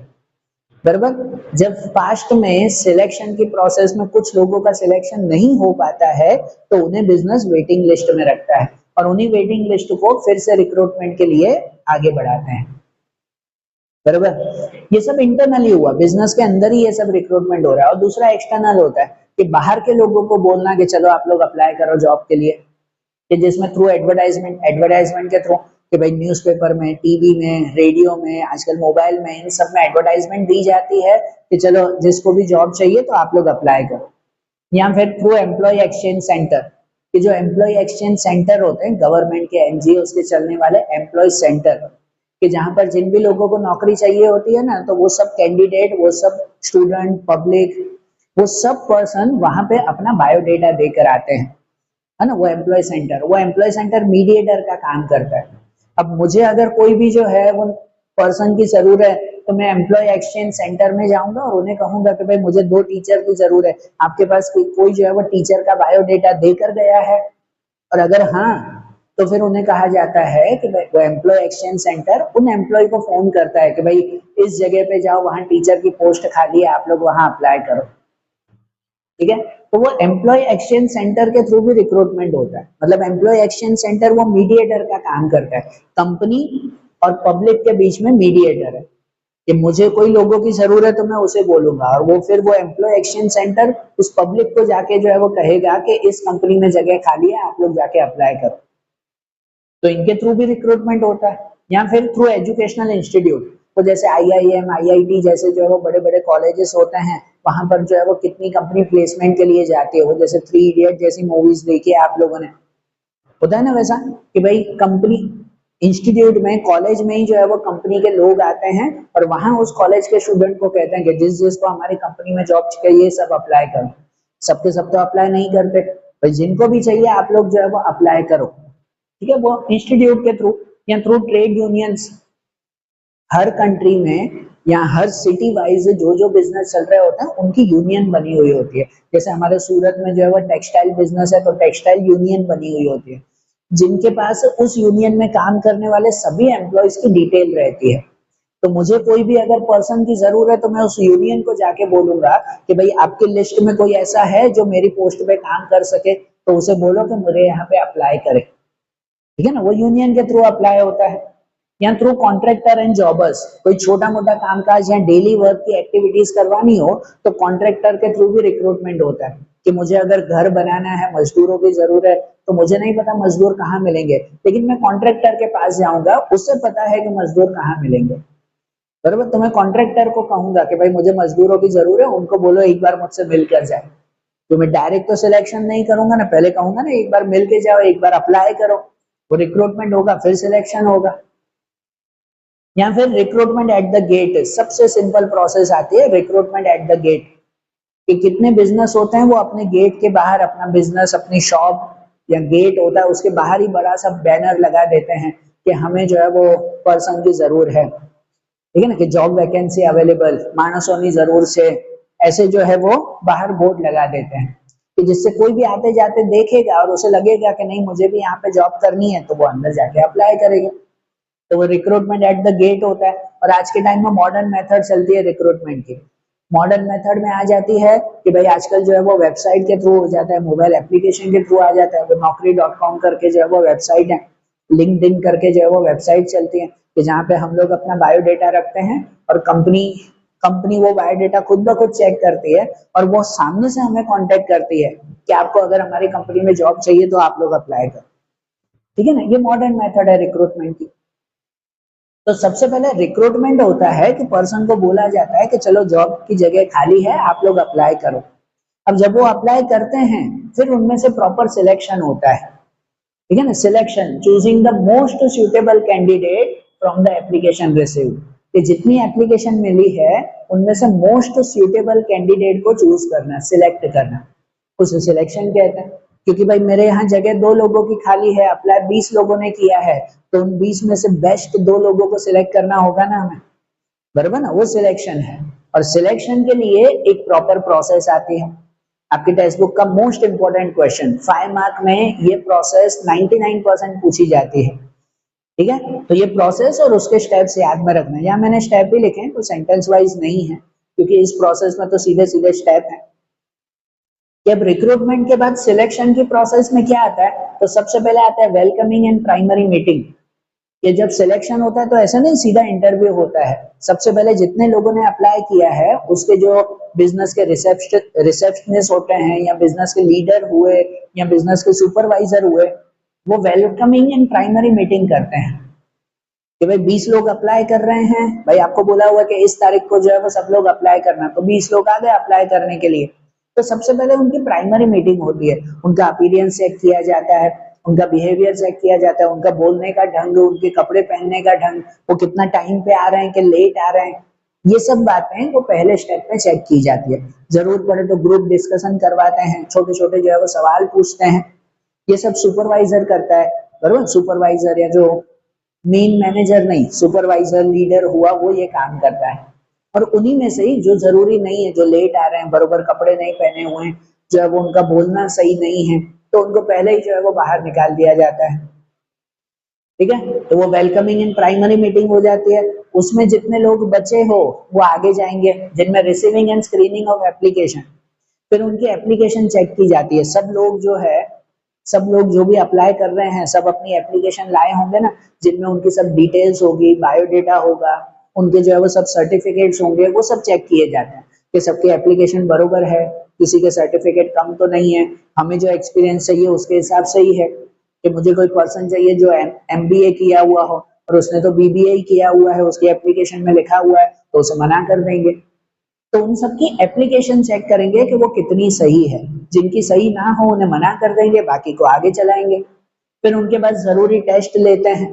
बराबर। जब पास्ट में सिलेक्शन की प्रोसेस में कुछ लोगों का सिलेक्शन नहीं हो पाता है तो उन्हें बिजनेस वेटिंग लिस्ट में रखता है, और उन्हीं वेटिंग लिस्ट को फिर से रिक्रूटमेंट के लिए आगे बढ़ाते हैं, बराबर। ये सब इंटरनली हुआ, बिजनेस के अंदर ही ये सब रिक्रूटमेंट हो रहा है। और दूसरा एक्सटर्नल होता है, कि बाहर के लोगों को बोलना कि चलो आप लोग अप्लाई करो जॉब के लिए, कि जिसमें थ्रू एडवर्टाइजमेंट, एडवर्टाइजमेंट के थ्रू, कि भाई न्यूज़पेपर में, टीवी में, रेडियो में, आजकल मोबाइल में, इन सब में एडवर्टाइजमेंट दी जाती है कि चलो जिसको भी जॉब चाहिए तो आप लोग अप्लाई करो। या फिर थ्रू एम्प्लॉय एक्सचेंज सेंटर, कि जो एम्प्लॉय एक्सचेंज सेंटर होते हैं गवर्नमेंट के एनजीओ के चलने वाले एम्प्लॉय सेंटर, कि जहां पर जिन भी लोगों को नौकरी चाहिए होती है ना, तो वो सब कैंडिडेट, वो सब स्टूडेंट, पब्लिक, वो सब पर्सन वहां पे अपना बायोडेटा देकर आते हैं, है ना। वो एम्प्लॉय सेंटर मीडिएटर का काम करता है। अब मुझे अगर कोई भी जो है वो पर्सन की जरूरत है तो मैं एम्प्लॉय एक्सचेंज सेंटर में जाऊंगा और उन्हें कहूंगा कि भाई मुझे 2 टीचर की जरूरत है, आपके पास कोई जो है वो टीचर का बायोडेटा देकर गया है, और अगर हाँ तो फिर उन्हें कहा जाता है कि भाई वो एम्प्लॉय एक्सचेंज सेंटर उन एम्प्लॉय को फोन करता है कि भाई इस जगह पे जाओ, वहां टीचर की पोस्ट खाली है, आप लोग वहां अप्लाई करो, ठीक है। तो वो एम्प्लॉय एक्सचेंज सेंटर के थ्रू भी रिक्रूटमेंट होता है, मतलब एम्प्लॉय एक्सचेंज सेंटर वो मीडिएटर का काम करता है, कंपनी और पब्लिक के बीच में मीडिएटर है, कि मुझे कोई लोगों की जरूरत है तो मैं उसे बोलूंगा, और वो फिर वो एम्प्लॉय एक्सचेंज सेंटर उस पब्लिक को जाके जो है वो कहेगा कि इस कंपनी में जगह खाली है, आप लोग जाके अप्लाई करो, तो इनके थ्रू भी रिक्रूटमेंट होता है। या फिर थ्रू एजुकेशनल इंस्टीट्यूट, तो जैसे आईआईएम, आईआईटी जैसे जो है वो बड़े बड़े कॉलेजेस होते हैं, वहां पर जो है वो कितनी कंपनी प्लेसमेंट के लिए जाती है, वो जैसे 3 इडियट जैसी मूवीज देखी है आप लोगों ने, होता है ना वैसा, कि भाई कंपनी इंस्टीट्यूट में, कॉलेज में ही जो है वो कंपनी के लोग आते हैं और वहां उस कॉलेज के स्टूडेंट को कहते हैं कि जिस जिसको हमारी कंपनी में जॉब चाहिए सब अप्लाई करो, सबके सब तो अप्लाई नहीं करते, भाई जिनको भी चाहिए आप लोग जो है वो अप्लाई करो, ठीक है। वो इंस्टीट्यूट के थ्रू या थ्रू ट्रेड यूनियंस, हर कंट्री में या हर सिटी वाइज जो जो बिजनेस चल रहे होते हैं उनकी यूनियन बनी हुई होती है, जैसे हमारे सूरत में जो है वो टेक्सटाइल बिजनेस है तो टेक्सटाइल यूनियन बनी हुई होती है, जिनके पास उस यूनियन में काम करने वाले सभी एम्प्लॉयज की डिटेल रहती है। तो मुझे कोई भी अगर पर्सन की जरूरत है तो मैं उस यूनियन को जाके बोलूंगा कि भाई आपकी लिस्ट में कोई ऐसा है जो मेरी पोस्ट पे काम कर सके, तो उसे बोलो कि मुझे यहाँ पे अप्लाई करे। ठीक है ना, वो यूनियन के थ्रू अप्लाई होता है। या थ्रू कॉन्ट्रैक्टर एंड जॉबर्स, कोई छोटा मोटा कामकाज या डेली वर्क की एक्टिविटीज करवानी हो तो कॉन्ट्रैक्टर के थ्रू भी रिक्रूटमेंट होता है कि मुझे अगर घर बनाना है, मजदूरों की जरूरत है, तो मुझे नहीं पता मजदूर कहाँ मिलेंगे, लेकिन मैं कॉन्ट्रैक्टर के पास जाऊंगा, उससे पता है कि मजदूर कहाँ मिलेंगे। बराबर, तो मैं कॉन्ट्रैक्टर को कहूंगा कि भाई मुझे मजदूरों की जरूरत है, उनको बोलो एक बार मुझसे मिलकर जाए। तो मैं डायरेक्ट तो सिलेक्शन नहीं करूंगा ना, पहले कहूंगा ना एक बार मिल के जाओ, एक बार अप्लाई करो, वो रिक्रूटमेंट होगा, फिर सिलेक्शन होगा। या फिर रिक्रूटमेंट एट द गेट, सबसे सिंपल प्रोसेस आती है रिक्रूटमेंट एट द गेट, कि कितने बिजनेस होते हैं वो अपने गेट के बाहर अपना बिजनेस, अपनी शॉप या गेट होता है उसके बाहर ही बड़ा सा बैनर लगा देते हैं कि हमें जो है वो पर्सन की जरूर है। ठीक है ना, कि जॉब वैकेंसी अवेलेबल, मानसोनी जरूर से, ऐसे जो है वो बाहर बोर्ड लगा देते हैं कि जिससे कोई भी आते जाते देखेगा और उसे लगेगा कि नहीं मुझे भी यहाँ पे जॉब करनी है, तो वो अंदर जाके अप्लाई करेगा। तो वो रिक्रूटमेंट एट द गेट होता है। और आज के टाइम में मॉडर्न मेथड चलती है रिक्रूटमेंट की। मॉडर्न मेथड में आ जाती है कि भाई आजकल जो है वो वेबसाइट के थ्रू हो जाता है, मोबाइल एप्लीकेशन के थ्रू आ जाता है, वो naukri.com करके जो है वो वेबसाइट है, लिंक्डइन करके जो है वो वेबसाइट चलती है कि जहाँ पे हम लोग अपना बायोडेटा रखते हैं और कंपनी कंपनी वो बायोडेटा खुद ब खुद चेक करती है और वो सामने से हमें कांटेक्ट करती है कि आपको अगर हमारी कंपनी में जॉब चाहिए तो आप लोग अप्लाई करो। ठीक है ना, ये मॉडर्न मेथड है रिक्रूटमेंट की। तो सबसे पहले रिक्रूटमेंट होता है कि पर्सन को बोला जाता है कि चलो जॉब की जगह खाली है, आप लोग अप्लाई करो। अब जब वो अप्लाई करते हैं फिर उनमें से प्रॉपर सिलेक्शन होता है। ठीक है ना, selection, choosing the most suitable candidate from the application received, कि जितनी एप्लीकेशन मिली है उनमें से मोस्ट सुटेबल कैंडिडेट को चूज करना, सिलेक्ट करना, उसे सिलेक्शन कहते हैं। क्योंकि भाई मेरे यहाँ जगह 2 लोगों की खाली है, अप्लाई 20 लोगों ने किया है, तो उन 20 में से बेस्ट 2 लोगों को सिलेक्ट करना होगा ना हमें, बराबर ना, वो सिलेक्शन है। और सिलेक्शन के लिए एक प्रॉपर प्रोसेस आती है। आपकी टेक्स्ट बुक का मोस्ट इंपोर्टेंट क्वेश्चन 5 मार्क में ये प्रोसेस 99% पूछी जाती है। ठीक है, तो ये प्रोसेस और उसके स्टेप्स याद में रखना है। यहाँ मैंने स्टेप भी लिखे हैं, तो सेंटेंस वाइज नहीं है क्योंकि इस प्रोसेस में तो सीधे सीधे स्टेप है। कि अब रिक्रूटमेंट के बाद सिलेक्शन की प्रोसेस में क्या आता है, तो सबसे पहले आता है वेलकमिंग एंड प्राइमरी मीटिंग। ये जब सिलेक्शन होता है तो ऐसा नहीं सीधा इंटरव्यू होता है, सबसे पहले जितने लोगों ने अप्लाई किया है उसके जो बिजनेस के रिसेप्शनिस्ट होते हैं या बिजनेस के लीडर हुए या बिजनेस के सुपरवाइजर हुए, वो वेलकमिंग एंड प्राइमरी मीटिंग करते हैं कि भाई 20 लोग अप्लाई कर रहे हैं, भाई आपको बोला हुआ कि इस तारीख को जो है वो सब लोग अप्लाई करना, तो 20 लोग आ गए अप्लाई करने के लिए। तो सबसे पहले उनकी प्राइमरी मीटिंग होती है, उनका अपीयरेंस चेक किया जाता है, उनका बिहेवियर चेक किया जाता है, उनका बोलने का ढंग, उनके कपड़े पहनने का ढंग, वो कितना टाइम पे आ रहे हैं कि लेट आ रहे हैं, ये सब बातें वो पहले स्टेप में चेक की जाती है। जरूरत पड़े तो ग्रुप डिस्कशन करवाते हैं, छोटे छोटे जो है वो सवाल पूछते हैं, ये सब सुपरवाइजर करता है। बरोबर, सुपरवाइजर या जो मेन मैनेजर नहीं, सुपरवाइजर लीडर हुआ वो ये काम करता है। और उन्हीं में से ही जो जरूरी नहीं है, जो लेट आ रहे हैं, बरोबर कपड़े नहीं पहने हुए हैं, जो है वो उनका बोलना सही नहीं है, तो उनको पहले ही जो है वो बाहर निकाल दिया जाता है। ठीक है, तो वो वेलकमिंग इन प्राइमरी मीटिंग हो जाती है। उसमें जितने लोग बचे हो वो आगे जाएंगे, जिनमें receiving end screening of application, फिर उनकी एप्लीकेशन चेक की जाती है। सब लोग जो भी अप्लाई कर रहे हैं सब अपनी एप्लीकेशन लाए होंगे ना, जिनमें उनकी सब डिटेल्स होगी, बायोडेटा होगा, उनके जो है वो सब सर्टिफिकेट्स होंगे, वो सब चेक किए जाते हैं कि सबके एप्लीकेशन बरोबर है, किसी के सर्टिफिकेट कम तो नहीं है, हमें जो एक्सपीरियंस चाहिए उसके हिसाब से ही है। कि मुझे कोई पर्सन चाहिए जो MBA किया हुआ हो और उसने तो BBA ही किया हुआ है, उसकी एप्लीकेशन में लिखा हुआ है, तो उसे मना कर देंगे। तो उन सबकी एप्लीकेशन चेक करेंगे कि वो कितनी सही है, जिनकी सही ना हो उन्हें मना कर देंगे, बाकी को आगे चलाएंगे। फिर उनके बाद जरूरी टेस्ट लेते हैं,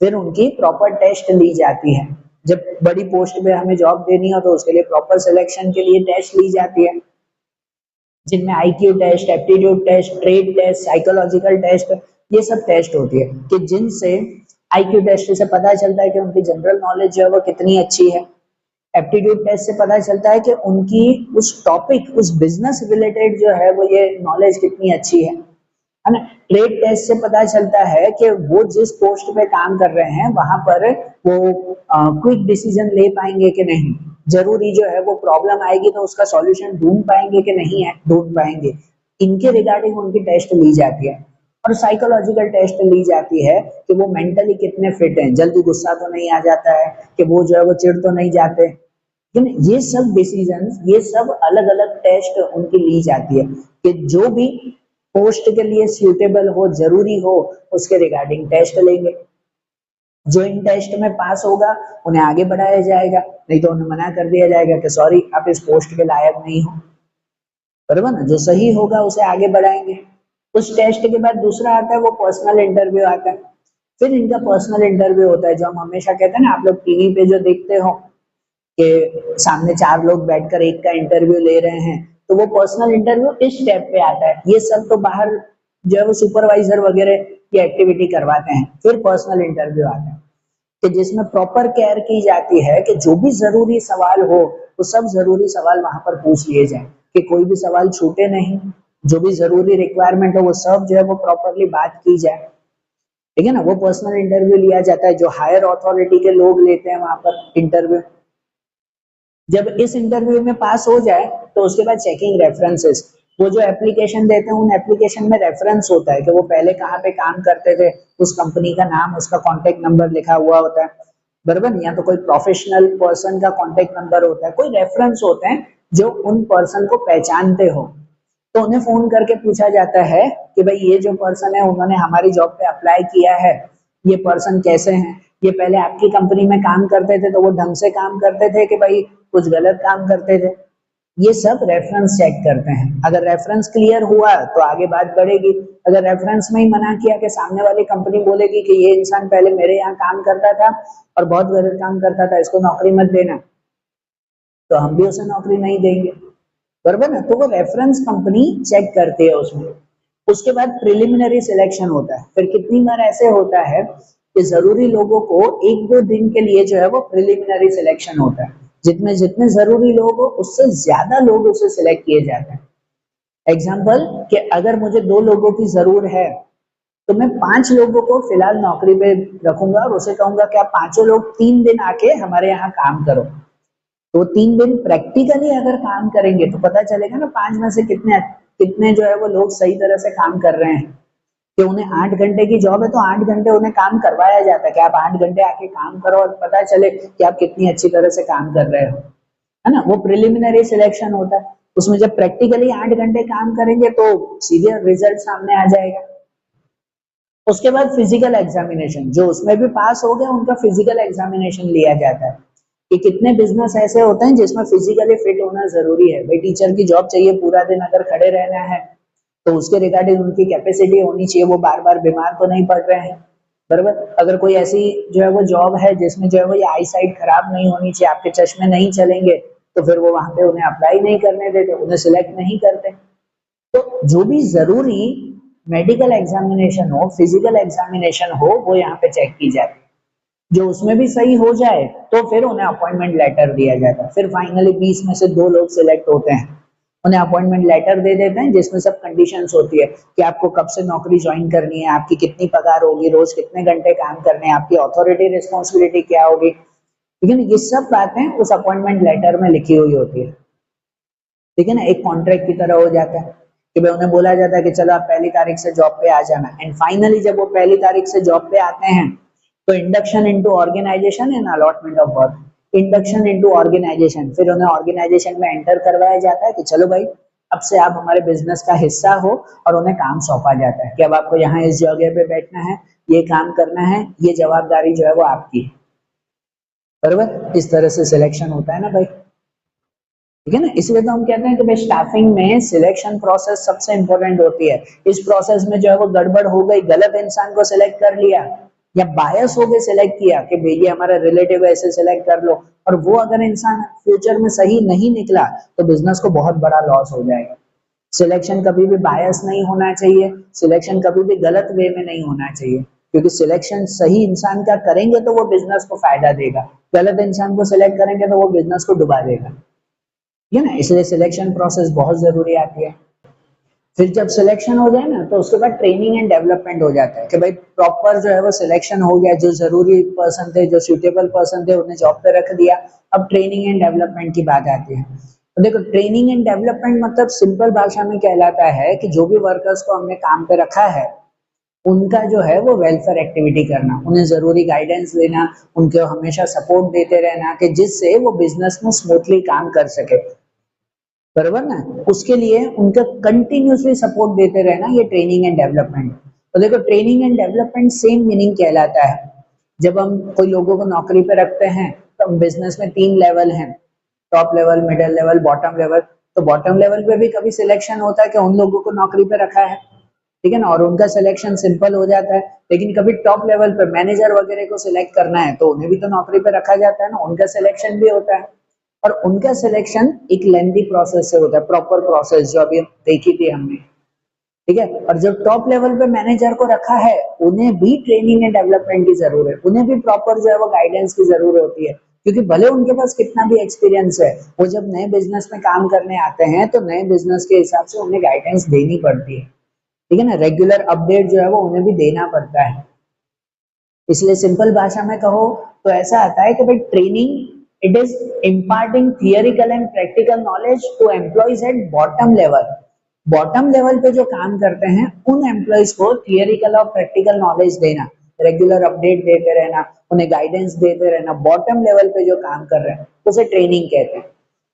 फिर उनकी प्रॉपर टेस्ट ली जाती है। जब बड़ी पोस्ट पे हमें जॉब देनी हो तो उसके लिए प्रॉपर सिलेक्शन के लिए टेस्ट ली जाती है, जिनमें IQ test, aptitude test, trade test, psychological test, ये सब टेस्ट होती है कि जिनसे IQ टेस्ट से पता चलता है कि उनकी जनरल नॉलेज जो है वो कितनी अच्छी है, एप्टीट्यूड टेस्ट से पता चलता है कि उनकी उस टॉपिक, उस बिजनेस रिलेटेड जो है वो ये नॉलेज कितनी अच्छी है, है ना। ट्रेड टेस्ट से पता चलता है कि वो जिस पोस्ट पे काम कर रहे हैं वहां पर वो क्विक डिसीजन ले पाएंगे कि नहीं, जरूरी जो है वो प्रॉब्लम आएगी तो उसका सॉल्यूशन ढूंढ पाएंगे कि नहीं है ढूंढ पाएंगे, इनके रिगार्डिंग उनकी टेस्ट ली जाती है। और साइकोलॉजिकल टेस्ट ली जाती है कि वो मेंटली कितने फिट हैं, जल्दी गुस्सा तो नहीं आ जाता है, कि वो जो है वो चिढ़ तो नहीं जाते। लेकिन ये सब डिसीजंस, ये सब अलग अलग टेस्ट उनकी ली जाती है कि जो भी पोस्ट के लिए सूटेबल हो, जरूरी हो, उसके रिगार्डिंग टेस्ट लेंगे। जो इन टेस्ट में पास होगा उन्हें आगे बढ़ाया जाएगा, नहीं तो उन्हें मना कर दिया जाएगा कि सॉरी आप इस पोस्ट के लायक नहीं हो। बराबर ना, जो सही होगा उसे आगे बढ़ाएंगे। उस टेस्ट के बाद दूसरा आता है वो पर्सनल इंटरव्यू आता है। फिर इनका पर्सनल इंटरव्यू होता है जो हम हमेशा कहते हैं ना, आप लोग टीवी पे जो देखते हो कि सामने 4 लोग बैठकर एक का इंटरव्यू ले रहे हैं, तो वो पर्सनल इंटरव्यू इस स्टेप पे आता है। ये सब तो बाहर जो है वो सुपरवाइजर वगैरह की एक्टिविटी करवाते हैं। फिर पर्सनल इंटरव्यू आता है कि जिसमें प्रॉपर केयर की जाती है कि जो भी जरूरी सवाल हो वो सब जरूरी सवाल वहां पर पूछ लिए जाए, कि कोई भी सवाल छूटे नहीं, जो भी जरूरी रिक्वायरमेंट हो वो सब जो है वो प्रॉपरली बात की जाए। ठीक है ना, वो पर्सनल इंटरव्यू लिया जाता है जो हायर अथॉरिटी के लोग लेते हैं वहां पर इंटरव्यू। जब इस इंटरव्यू में पास हो जाए तो उसके बाद चेकिंग रेफरेंसेस, वो जो एप्लीकेशन देते हैं उन एप्लीकेशन में रेफरेंस होता है कि वो पहले कहाँ पे काम करते थे, उस कंपनी का नाम, उसका कॉन्टेक्ट नंबर लिखा हुआ होता है। बराबर, या तो कोई प्रोफेशनल पर्सन का कॉन्टेक्ट नंबर होता है, कोई रेफरेंस होते हैं जो उन पर्सन को पहचानते हो। तो उन्हें फोन करके पूछा जाता है कि भाई ये जो पर्सन है उन्होंने हमारी जॉब पे अप्लाई किया है, ये पर्सन कैसे हैं, ये पहले आपकी कंपनी में काम करते थे तो वो ढंग से काम करते थे कि भाई कुछ गलत काम करते थे। ये सब रेफरेंस चेक करते हैं। अगर रेफरेंस क्लियर हुआ तो आगे बात बढ़ेगी, अगर रेफरेंस में ही मना किया कि सामने वाली कंपनी बोलेगी कि ये इंसान पहले मेरे यहाँ काम करता था और बहुत गलत काम करता था, इसको नौकरी मत देना, तो हम भी उसे नौकरी नहीं देंगे। बराबर ना, तो वो रेफरेंस कंपनी चेक करती है उसमें। उसके बाद प्रिलिमिनरी सिलेक्शन होता है। फिर कितनी बार ऐसे होता है कि जरूरी लोगों को 1-2 दिन के लिए जो है वो प्रिलिमिनरी सिलेक्शन होता है, जितने जितने जरूरी लोग हो उससे ज्यादा लोग उसे सिलेक्ट किए जाते हैं। एग्जाम्पल कि अगर मुझे 2 लोगों की जरूर है तो मैं 5 लोगों को फिलहाल नौकरी पे रखूंगा और उसे कहूंगा कि आप पांचों लोग 3 दिन आके हमारे यहाँ काम करो। तो 3 दिन प्रैक्टिकली अगर काम करेंगे तो पता चलेगा ना 5 में से कितने कितने जो है वो लोग सही तरह से काम कर रहे हैं। कि उन्हें 8 घंटे की जॉब है तो 8 घंटे उन्हें काम करवाया जाता है कि आप 8 घंटे आके काम करो और पता चले कि आप कितनी अच्छी तरह से काम कर रहे हो, है ना। वो प्रिलिमिनरी सिलेक्शन होता है। उसमें जब प्रैक्टिकली 8 घंटे काम करेंगे तो सीधे रिजल्ट सामने आ जाएगा। उसके बाद फिजिकल एग्जामिनेशन, जो उसमें भी पास हो गया उनका फिजिकल एग्जामिनेशन लिया जाता है कि कितने बिजनेस ऐसे होते हैं जिसमें फिजिकली फिट होना जरूरी है। भाई टीचर की जॉब चाहिए, पूरा दिन अगर खड़े रहना है तो उसके रिगार्डिंग उनकी कैपेसिटी होनी चाहिए, वो बार बार बीमार तो नहीं पड़ रहे हैं। बराबर, अगर कोई ऐसी जो है वो जॉब है जिसमें जो है वो ये आई साइट खराब नहीं होनी चाहिए, आपके चश्मे नहीं चलेंगे, तो फिर वो वहां पे उन्हें अप्लाई नहीं करने देते, उन्हें सिलेक्ट नहीं करते। तो जो भी जरूरी मेडिकल एग्जामिनेशन हो, फिजिकल एग्जामिनेशन हो, वो यहाँ पे चेक की जाती है। जो उसमें भी सही हो जाए तो फिर उन्हें अपॉइंटमेंट लेटर दिया जाता है। फिर फाइनली 20 में से 2 लोग सिलेक्ट होते हैं, उन्हें अपॉइंटमेंट लेटर दे देते हैं जिसमें सब कंडीशंस होती है कि आपको कब से नौकरी ज्वाइन करनी है, आपकी कितनी पगार होगी, रोज कितने घंटे काम करने हैं, आपकी अथॉरिटी रिस्पॉन्सिबिलिटी क्या होगी। ठीक है ना, ये सब बातें उस अपॉइंटमेंट लेटर में लिखी हुई होती है। ठीक है ना, एक कॉन्ट्रैक्ट की तरह हो जाता है कि भाई उन्हें बोला जाता है कि चलो आप पहली तारीख से जॉब पे आ जाना। एंड फाइनली जब वो पहली तारीख से जॉब पे आते हैं तो induction into organisation and allotment of work. Induction into organisation, फिर उन्हें ऑर्गेनाइजेशन में एंटर करवाया जाता है कि चलो भाई अब से आप हमारे बिजनेस का हिस्सा हो, और उन्हें काम सौंपा जाता है कि अब आपको यहाँ इस जगह पे बैठना है, ये काम करना है, ये जवाबदारी जो है वो आपकी है। बराबर, इस तरह से सिलेक्शन होता है ना भाई। ठीक है ना, इसलिए तो हम कहते हैं कि भाई स्टाफिंग में सिलेक्शन प्रोसेस सबसे इंपॉर्टेंट होती है। इस प्रोसेस में जो है वो गड़बड़ हो गई, गलत इंसान को सिलेक्ट कर लिया या बायस हो गए सिलेक्ट किया कि भाई ये हमारा रिलेटिव है इसे सिलेक्ट कर लो, और वो अगर इंसान फ्यूचर में सही नहीं निकला तो बिजनेस को बहुत बड़ा लॉस हो जाएगा। सिलेक्शन कभी भी बायस नहीं होना चाहिए, सिलेक्शन कभी भी गलत वे में नहीं होना चाहिए, क्योंकि सिलेक्शन सही इंसान का करेंगे तो वो बिजनेस को फायदा देगा, गलत इंसान को सिलेक्ट करेंगे तो वो बिजनेस को डुबा देगा। ये ना, इसलिए सिलेक्शन प्रोसेस बहुत जरूरी आती है। फिर जब सिलेक्शन हो जाए ना तो उसके बाद ट्रेनिंग एंड डेवलपमेंट हो जाता है कि भाई प्रॉपर जो है वो सिलेक्शन हो गया, जो जरूरी पर्सन थे, जो सूटेबल पर्सन थे, उन्हें जॉब पे रख दिया। अब ट्रेनिंग एंड डेवलपमेंट की बात आती है। तो देखो ट्रेनिंग एंड डेवलपमेंट मतलब सिंपल भाषा में कहलाता है कि जो भी वर्कर्स को हमने काम पे रखा है उनका जो है वो वेलफेयर एक्टिविटी करना, उन्हें जरूरी गाइडेंस देना, उनको हमेशा सपोर्ट देते रहना कि जिससे वो बिजनेस में स्मूथली काम कर सके, बराबर ना। उसके लिए उनका कंटिन्यूसली सपोर्ट देते रहना, ये ट्रेनिंग एंड डेवलपमेंट। तो देखो training and development same meaning कहलाता है। जब हम कोई लोगों को नौकरी पे रखते हैं तो बिजनेस में 3 लेवल हैं, top level, middle level, bottom level. तो बॉटम लेवल पे भी कभी सिलेक्शन होता है कि उन लोगों को नौकरी पे रखा है, ठीक है ना, और उनका सिलेक्शन सिंपल हो जाता है। लेकिन कभी टॉप लेवल पे मैनेजर वगैरह को सिलेक्ट करना है तो उन्हें भी तो नौकरी पे रखा जाता है ना, उनका सिलेक्शन भी होता है। और उनका सिलेक्शन एक लेंथी प्रोसेस से होता है, प्रॉपर प्रोसेस जो अभी देखी थी हमने, ठीक है। और जब टॉप लेवल पे मैनेजर को रखा है उन्हें भी ट्रेनिंग एंड डेवलपमेंट की जरूरत है, उन्हें भी प्रॉपर जो है वो गाइडेंस की जरूरत होती है, क्योंकि भले उनके पास कितना भी एक्सपीरियंस है, वो जब नए बिजनेस में काम करने आते हैं तो नए बिजनेस के हिसाब से उन्हें गाइडेंस देनी पड़ती है, ठीक है ना। रेगुलर अपडेट जो है वो उन्हें भी देना पड़ता है। इसलिए सिंपल भाषा में कहो तो ऐसा आता है कि भाई training it is imparting theoretical and practical knowledge to employees at bottom level. Bottom level पे जो काम करते हैं उन एम्प्लॉयज को थियरिकल और प्रैक्टिकल नॉलेज देना, रेगुलर अपडेट देते रहना, उन्हें गाइडेंस देते रहना, बॉटम लेवल पे जो काम कर रहे हैं उसे ट्रेनिंग कहते हैं।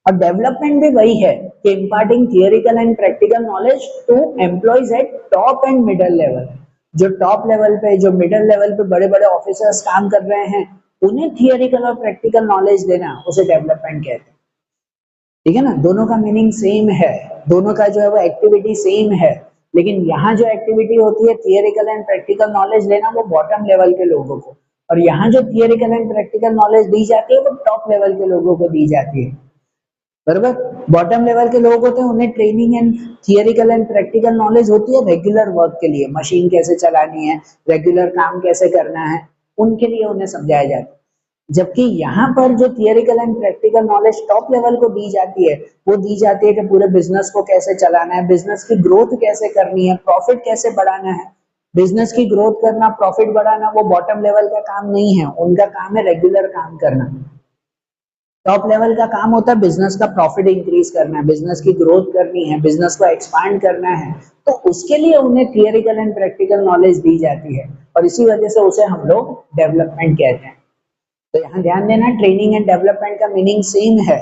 और डेवलपमेंट भी वही है कि imparting theoretical and practical knowledge to employees at top and middle level. जो टॉप लेवल पे, जो मिडिल लेवल पे बड़े बड़े ऑफिसर्स काम कर रहे हैं उन्हें थियरिकल और प्रैक्टिकल नॉलेज देना, उसे डेवलपमेंट कहते हैं, ठीक है ना। दोनों का मीनिंग सेम है, दोनों का जो है वो एक्टिविटी सेम है, लेकिन यहाँ जो एक्टिविटी होती है थियरिकल एंड प्रैक्टिकल नॉलेज लेना वो बॉटम लेवल के लोगों को, और यहाँ जो थियरिकल एंड प्रैक्टिकल नॉलेज दी जाती है वो टॉप लेवल के लोगों को दी जाती है, बराबर। बॉटम लेवल के लोग होते हैं उन्हें training and theoretical and practical knowledge होती है रेगुलर वर्क के लिए, मशीन कैसे चलानी है, रेगुलर काम कैसे करना है, उनके लिए उन्हें समझाया जाता है। जबकि यहाँ पर जो theoretical and practical knowledge top level को दी जाती है वो दी जाती है कि पूरे बिजनेस को कैसे चलाना है, बिजनेस की ग्रोथ कैसे करनी है, प्रॉफिट कैसे बढ़ाना है। बिजनेस की ग्रोथ करना, प्रॉफिट बढ़ाना वो बॉटम लेवल का काम नहीं है, उनका काम है रेगुलर काम करना। टॉप लेवल का काम होता है बिजनेस का प्रॉफिट इंक्रीज करना है, बिजनेस की ग्रोथ करनी है, बिजनेस को एक्सपांड करना है, तो उसके लिए उन्हें थियरिकल एंड प्रैक्टिकल नॉलेज दी जाती है, और इसी वजह से उसे हम लोग डेवलपमेंट कहते हैं। तो यहाँ ध्यान देना ट्रेनिंग एंड डेवलपमेंट का मीनिंग सेम है,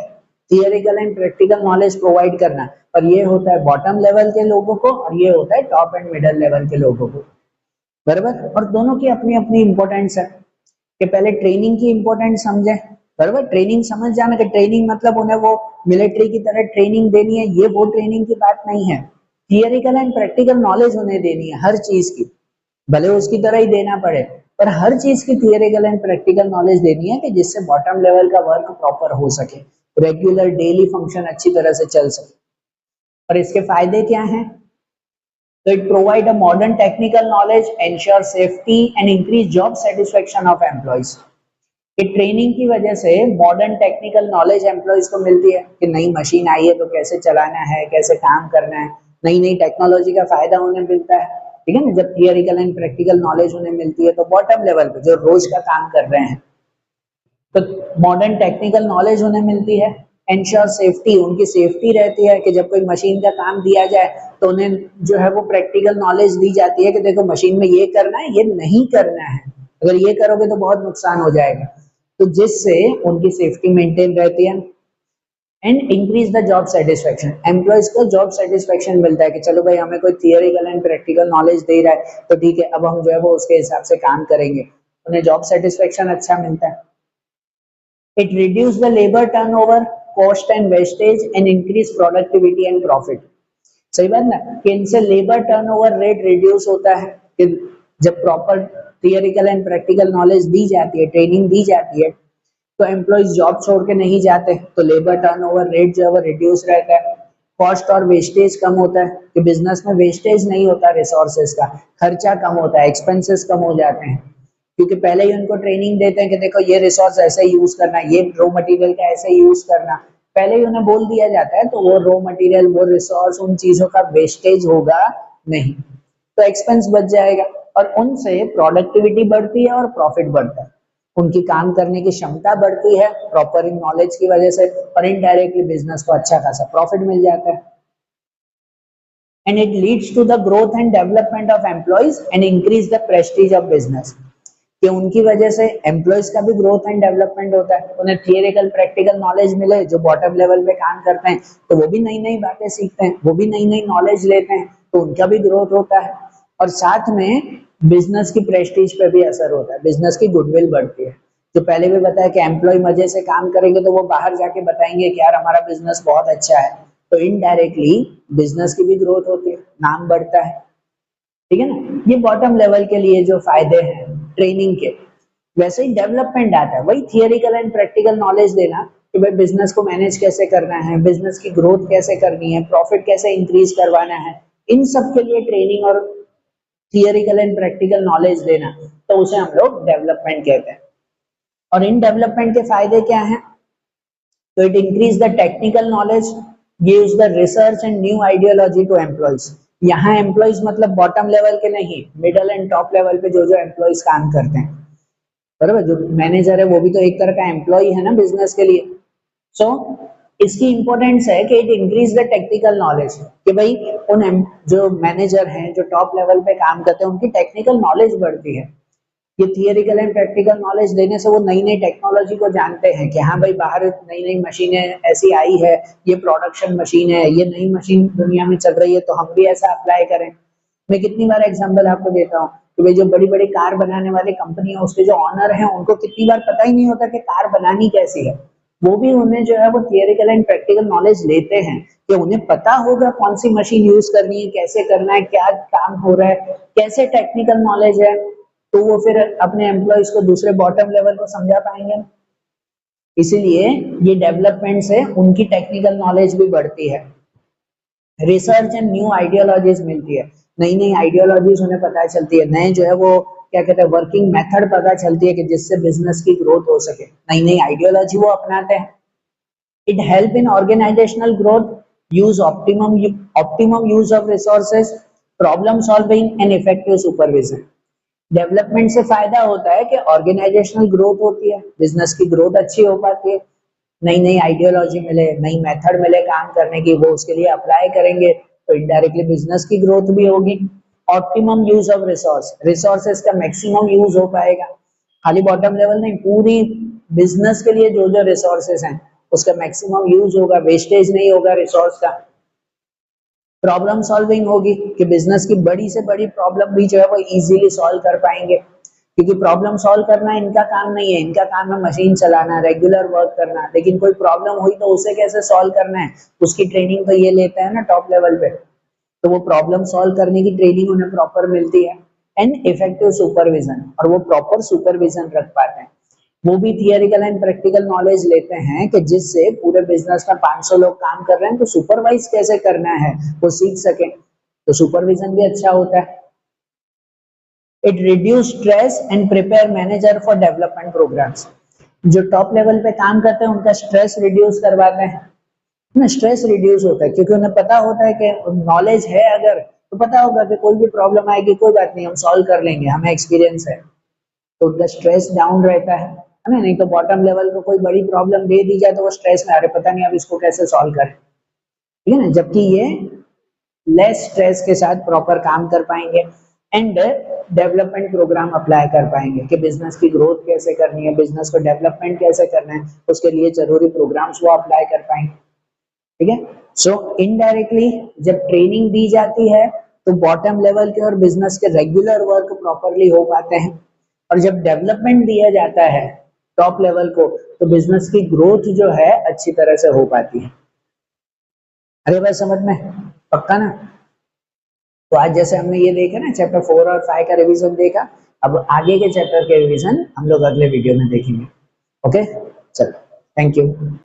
थियरिकल एंड प्रैक्टिकल नॉलेज प्रोवाइड करना, पर ये होता है बॉटम लेवल के लोगों को और ये होता है टॉप एंड मिडिल लेवल के लोगों को, बराबर। और दोनों की अपनी अपनी इंपॉर्टेंस है कि पहले ट्रेनिंग की इंपॉर्टेंस समझे, बराबर। ट्रेनिंग समझ जाना कि ट्रेनिंग मतलब उन्हें वो मिलिट्री की तरह ट्रेनिंग देनी है, ये वो ट्रेनिंग की बात नहीं है। थियरिकल एंड प्रैक्टिकल नॉलेज उन्हें देनी है हर चीज की, भले उसकी तरह ही देना पड़े, पर हर चीज की थियरिकल एंड प्रैक्टिकल नॉलेज देनी है कि जिससे बॉटम लेवल का वर्क प्रॉपर हो सके, रेगुलर डेली फंक्शन अच्छी तरह से चल सके। और इसके फायदे क्या हैं? So it provide a modern technical knowledge, ensure safety and increase job satisfaction of employees. कि ट्रेनिंग की वजह से मॉडर्न टेक्निकल नॉलेज एम्प्लॉयज को मिलती है कि नई मशीन आई है तो कैसे चलाना है, कैसे काम करना है, नई नई टेक्नोलॉजी का फायदा उन्हें मिलता है, ठीक है ना। जब थियरिकल एंड प्रैक्टिकल नॉलेज उन्हें मिलती है तो बॉटम लेवल पे जो रोज का काम कर रहे हैं तो मॉडर्न टेक्निकल नॉलेज उन्हें मिलती है। एंश्योर सेफ्टी, उनकी सेफ्टी रहती है कि जब कोई मशीन का काम दिया जाए तो उन्हें जो है वो प्रैक्टिकल नॉलेज दी जाती है कि देखो मशीन में ये करना है, ये नहीं करना है, अगर ये करोगे तो बहुत नुकसान हो जाएगा, तो जिससे उनकी सेफ्टी मेंटेन रहती है। And increase the job satisfaction, employees को जॉब सेटिस्फेक्शन मिलता है कि चलो भाई हमें कोई थियरिकल एंड प्रैक्टिकल नॉलेज दे रहा है तो ठीक है, अब हम जो है वो उसके हिसाब से काम करेंगे, उन्हें जॉब सेटिस्फेक्शन अच्छा मिलता है। It reduce the labor turnover, cost and wastage and increase productivity and profit. सही बात ना कि इनसे लेबर टर्नओवर रेट रिड्यूस होता है कि जब प्रॉपर थियरिकल एंड प्रैक्टिकल नॉलेज दी जाती है, ट्रेनिंग दी जाती है, तो एम्प्लॉइज जॉब छोड़ के नहीं जाते, तो लेबर टर्नओवर रेट जो है वो रिड्यूस रहता है। कॉस्ट और वेस्टेज कम होता है कि बिजनेस में वेस्टेज नहीं होता, रिसोर्सेज का खर्चा कम होता है, एक्सपेंसेस कम हो जाते हैं, क्योंकि पहले ही उनको ट्रेनिंग देते हैं कि देखो ये रिसोर्स ऐसे यूज करना, ये रॉ मटेरियल का ऐसे यूज करना, पहले ही उन्हें बोल दिया जाता है, तो वो रॉ मटेरियल, वो रिसोर्स, उन चीजों का वेस्टेज होगा नहीं, तो एक्सपेंस बच जाएगा और उनसे प्रोडक्टिविटी बढ़ती है और प्रॉफिट बढ़ता है, उनकी काम करने की क्षमता बढ़ती है प्रॉपर नॉलेज की वजह से, और इनडायरेक्टली बिजनेस को अच्छा खासा प्रॉफिट मिल जाता है। And it leads to the growth and development of employees and increase the prestige of business, कि उनकी वजह से एम्प्लॉयज का भी ग्रोथ एंड डेवलपमेंट होता है, उन्हें थियरिकल प्रैक्टिकल नॉलेज मिले, जो बॉटम लेवल पे काम करते हैं तो वो भी नई नई बातें सीखते हैं, वो भी नई नई नॉलेज लेते हैं, तो उनका भी ग्रोथ होता है, और साथ में बिजनेस की प्रेस्टीज पे भी असर होता है, बिजनेस की गुडविल बढ़ती है। जो पहले भी बताया कि एम्प्लॉय मजे से काम करेंगे तो वो बाहर जाके बताएंगे कि यार हमारा बिजनेस बहुत अच्छा है, तो इनडायरेक्टली बिजनेस की भी ग्रोथ होती है, नाम बढ़ता है, ठीक है ना। ये बॉटम लेवल के लिए जो फायदे हैं ट्रेनिंग के। वैसे ही डेवलपमेंट आता है, वही थियरिकल एंड प्रैक्टिकल नॉलेज देना कि भाई बिजनेस को मैनेज कैसे करना है, बिजनेस की ग्रोथ कैसे करनी है, प्रॉफिट कैसे इंक्रीज करवाना है, इन सब के लिए ट्रेनिंग और थियरिकल एंड प्रैक्टिकल नॉलेज देना, तो उसे हम लोग डेवलपमेंट कहते हैं। और इन डेवलपमेंट के फायदे क्या हैं? तो it increase the technical knowledge, gives the research and new ideology to employees. यहाँ एम्प्लॉयज मतलब बॉटम लेवल के नहीं, मिडल एंड टॉप लेवल पे जो जो एम्प्लॉयज काम करते हैं, बराबर, जो मैनेजर है वो भी तो एक तरह का एम्प्लॉय है ना बिजनेस के लिए। सो इसकी इंपॉर्टेंस है कि it increase the technical knowledge, कि भाई उन जो मैनेजर हैं जो टॉप लेवल पे काम करते हैं उनकी टेक्निकल नॉलेज बढ़ती है। ये थियरिकल एंड प्रैक्टिकल नॉलेज देने से वो नई नई टेक्नोलॉजी को जानते हैं कि हाँ भाई बाहर नई नई मशीनें ऐसी आई है, ये प्रोडक्शन मशीन है, ये नई मशीन दुनिया में चल रही है, तो हम भी ऐसा अप्लाई करें। मैं कितनी बार एग्जांपल आपको देता हूँ कि भाई जो बड़ी बड़ी कार बनाने वाली कंपनी है उसके जो ऑनर हैं उनको कितनी बार पता ही नहीं होता कि कार बनानी कैसी है, वो भी उन्हें जो है वो थियरिकल एंड प्रैक्टिकल नॉलेज लेते हैं कि उन्हें पता होगा कौन सी मशीन यूज करनी है, कैसे करना है, क्या काम हो रहा है, कैसे टेक्निकल नॉलेज है, तो वो फिर अपने एम्प्लॉयज को दूसरे बॉटम लेवल को समझा पाएंगे। इसीलिए ये डेवलपमेंट से उनकी टेक्निकल नॉलेज भी बढ़ती है, रिसर्च एंड न्यू आइडियोलॉजीज मिलती है, नई नई आइडियोलॉजीज उन्हें पता चलती है, नए जो है वो क्या कहते हैं वर्किंग मेथड पता चलती है कि जिससे बिजनेस की ग्रोथ हो सके, नई नई आइडियोलॉजी वो अपनाते हैं। It help in organisational growth, use optimum use of resources, problem solving and effective supervision. Development से फायदा होता है कि ऑर्गेनाइजेशनल ग्रोथ होती है, बिजनेस की ग्रोथ अच्छी हो पाती है, नई नई आइडियोलॉजी मिले, नई मेथड मिले काम करने की, वो उसके लिए अप्लाई करेंगे तो इनडायरेक्टली बिजनेस की ग्रोथ भी होगी। ऑप्टिमम यूज ऑफ रिसोर्सेस का मैक्सिमम यूज हो पाएगा, खाली बॉटम लेवल नहीं, पूरी बिजनेस के लिए जो जो रिसोर्सेस हैं उसका मैक्सिमम यूज होगा, वेस्टेज नहीं होगा रिसोर्स का। प्रॉब्लम सॉल्विंग होगी कि बिजनेस की बड़ी से बड़ी प्रॉब्लम भी जो है वो इजीली सॉल्व कर पाएंगे, क्योंकि प्रॉब्लम सॉल्व करना इनका काम नहीं है, इनका काम है मशीन चलाना, रेगुलर वर्क करना, लेकिन कोई प्रॉब्लम हुई तो उसे कैसे सॉल्व करना है उसकी ट्रेनिंग तो ये लेते हैं ना टॉप लेवल पे, तो वो प्रॉब्लम सॉल्व करने की ट्रेनिंग उन्हें प्रॉपर मिलती है। एंड इफेक्टिव सुपरविजन, और वो प्रॉपर सुपरविजन रख पाते हैं, वो भी थियरिकल एंड प्रैक्टिकल नॉलेज लेते हैं कि जिससे पूरे बिजनेस में 500 लोग काम कर रहे हैं तो सुपरवाइज कैसे करना है वो सीख सके, तो सुपरविजन भी अच्छा होता है। It reduce stress and prepare manager for development programmes, जो टॉप लेवल पे काम करते हैं उनका स्ट्रेस रिड्यूस करवाते हैं ना, स्ट्रेस रिड्यूस होता है क्योंकि उन्हें पता होता है कि नॉलेज है अगर, तो पता होगा कि कोई भी प्रॉब्लम आएगी कोई बात नहीं हम सॉल्व कर लेंगे, हमें एक्सपीरियंस है, तो उनका स्ट्रेस डाउन रहता है ना। नहीं तो बॉटम लेवल को कोई बड़ी प्रॉब्लम दे दी जाए तो वो स्ट्रेस में, अरे पता नहीं अब इसको कैसे सॉल्व करें, ठीक है ना, जबकि ये लेस स्ट्रेस के साथ प्रॉपर काम कर पाएंगे एंड डेवलपमेंट प्रोग्राम अप्लाई कर पाएंगे कि बिजनेस की ग्रोथ कैसे करनी है, बिजनेस को डेवलपमेंट कैसे करना है, उसके लिए जरूरी प्रोग्राम्स वो अप्लाई कर पाएंगे, ठीक है। सो इनडायरेक्टली जब ट्रेनिंग दी जाती है तो बॉटम लेवल के और बिजनेस के रेगुलर वर्क प्रॉपरली हो पाते हैं, और जब डेवलपमेंट दिया जाता है टॉप लेवल को तो बिजनेस की ग्रोथ जो है अच्छी तरह से हो पाती है। अरे भाई समझ में पक्का ना? तो आज जैसे हमने ये देखा ना चैप्टर 4 और 5 का रिवीजन देखा, अब आगे के चैप्टर के रिवीजन हम लोग अगले वीडियो में देखेंगे। ओके चलो, थैंक यू।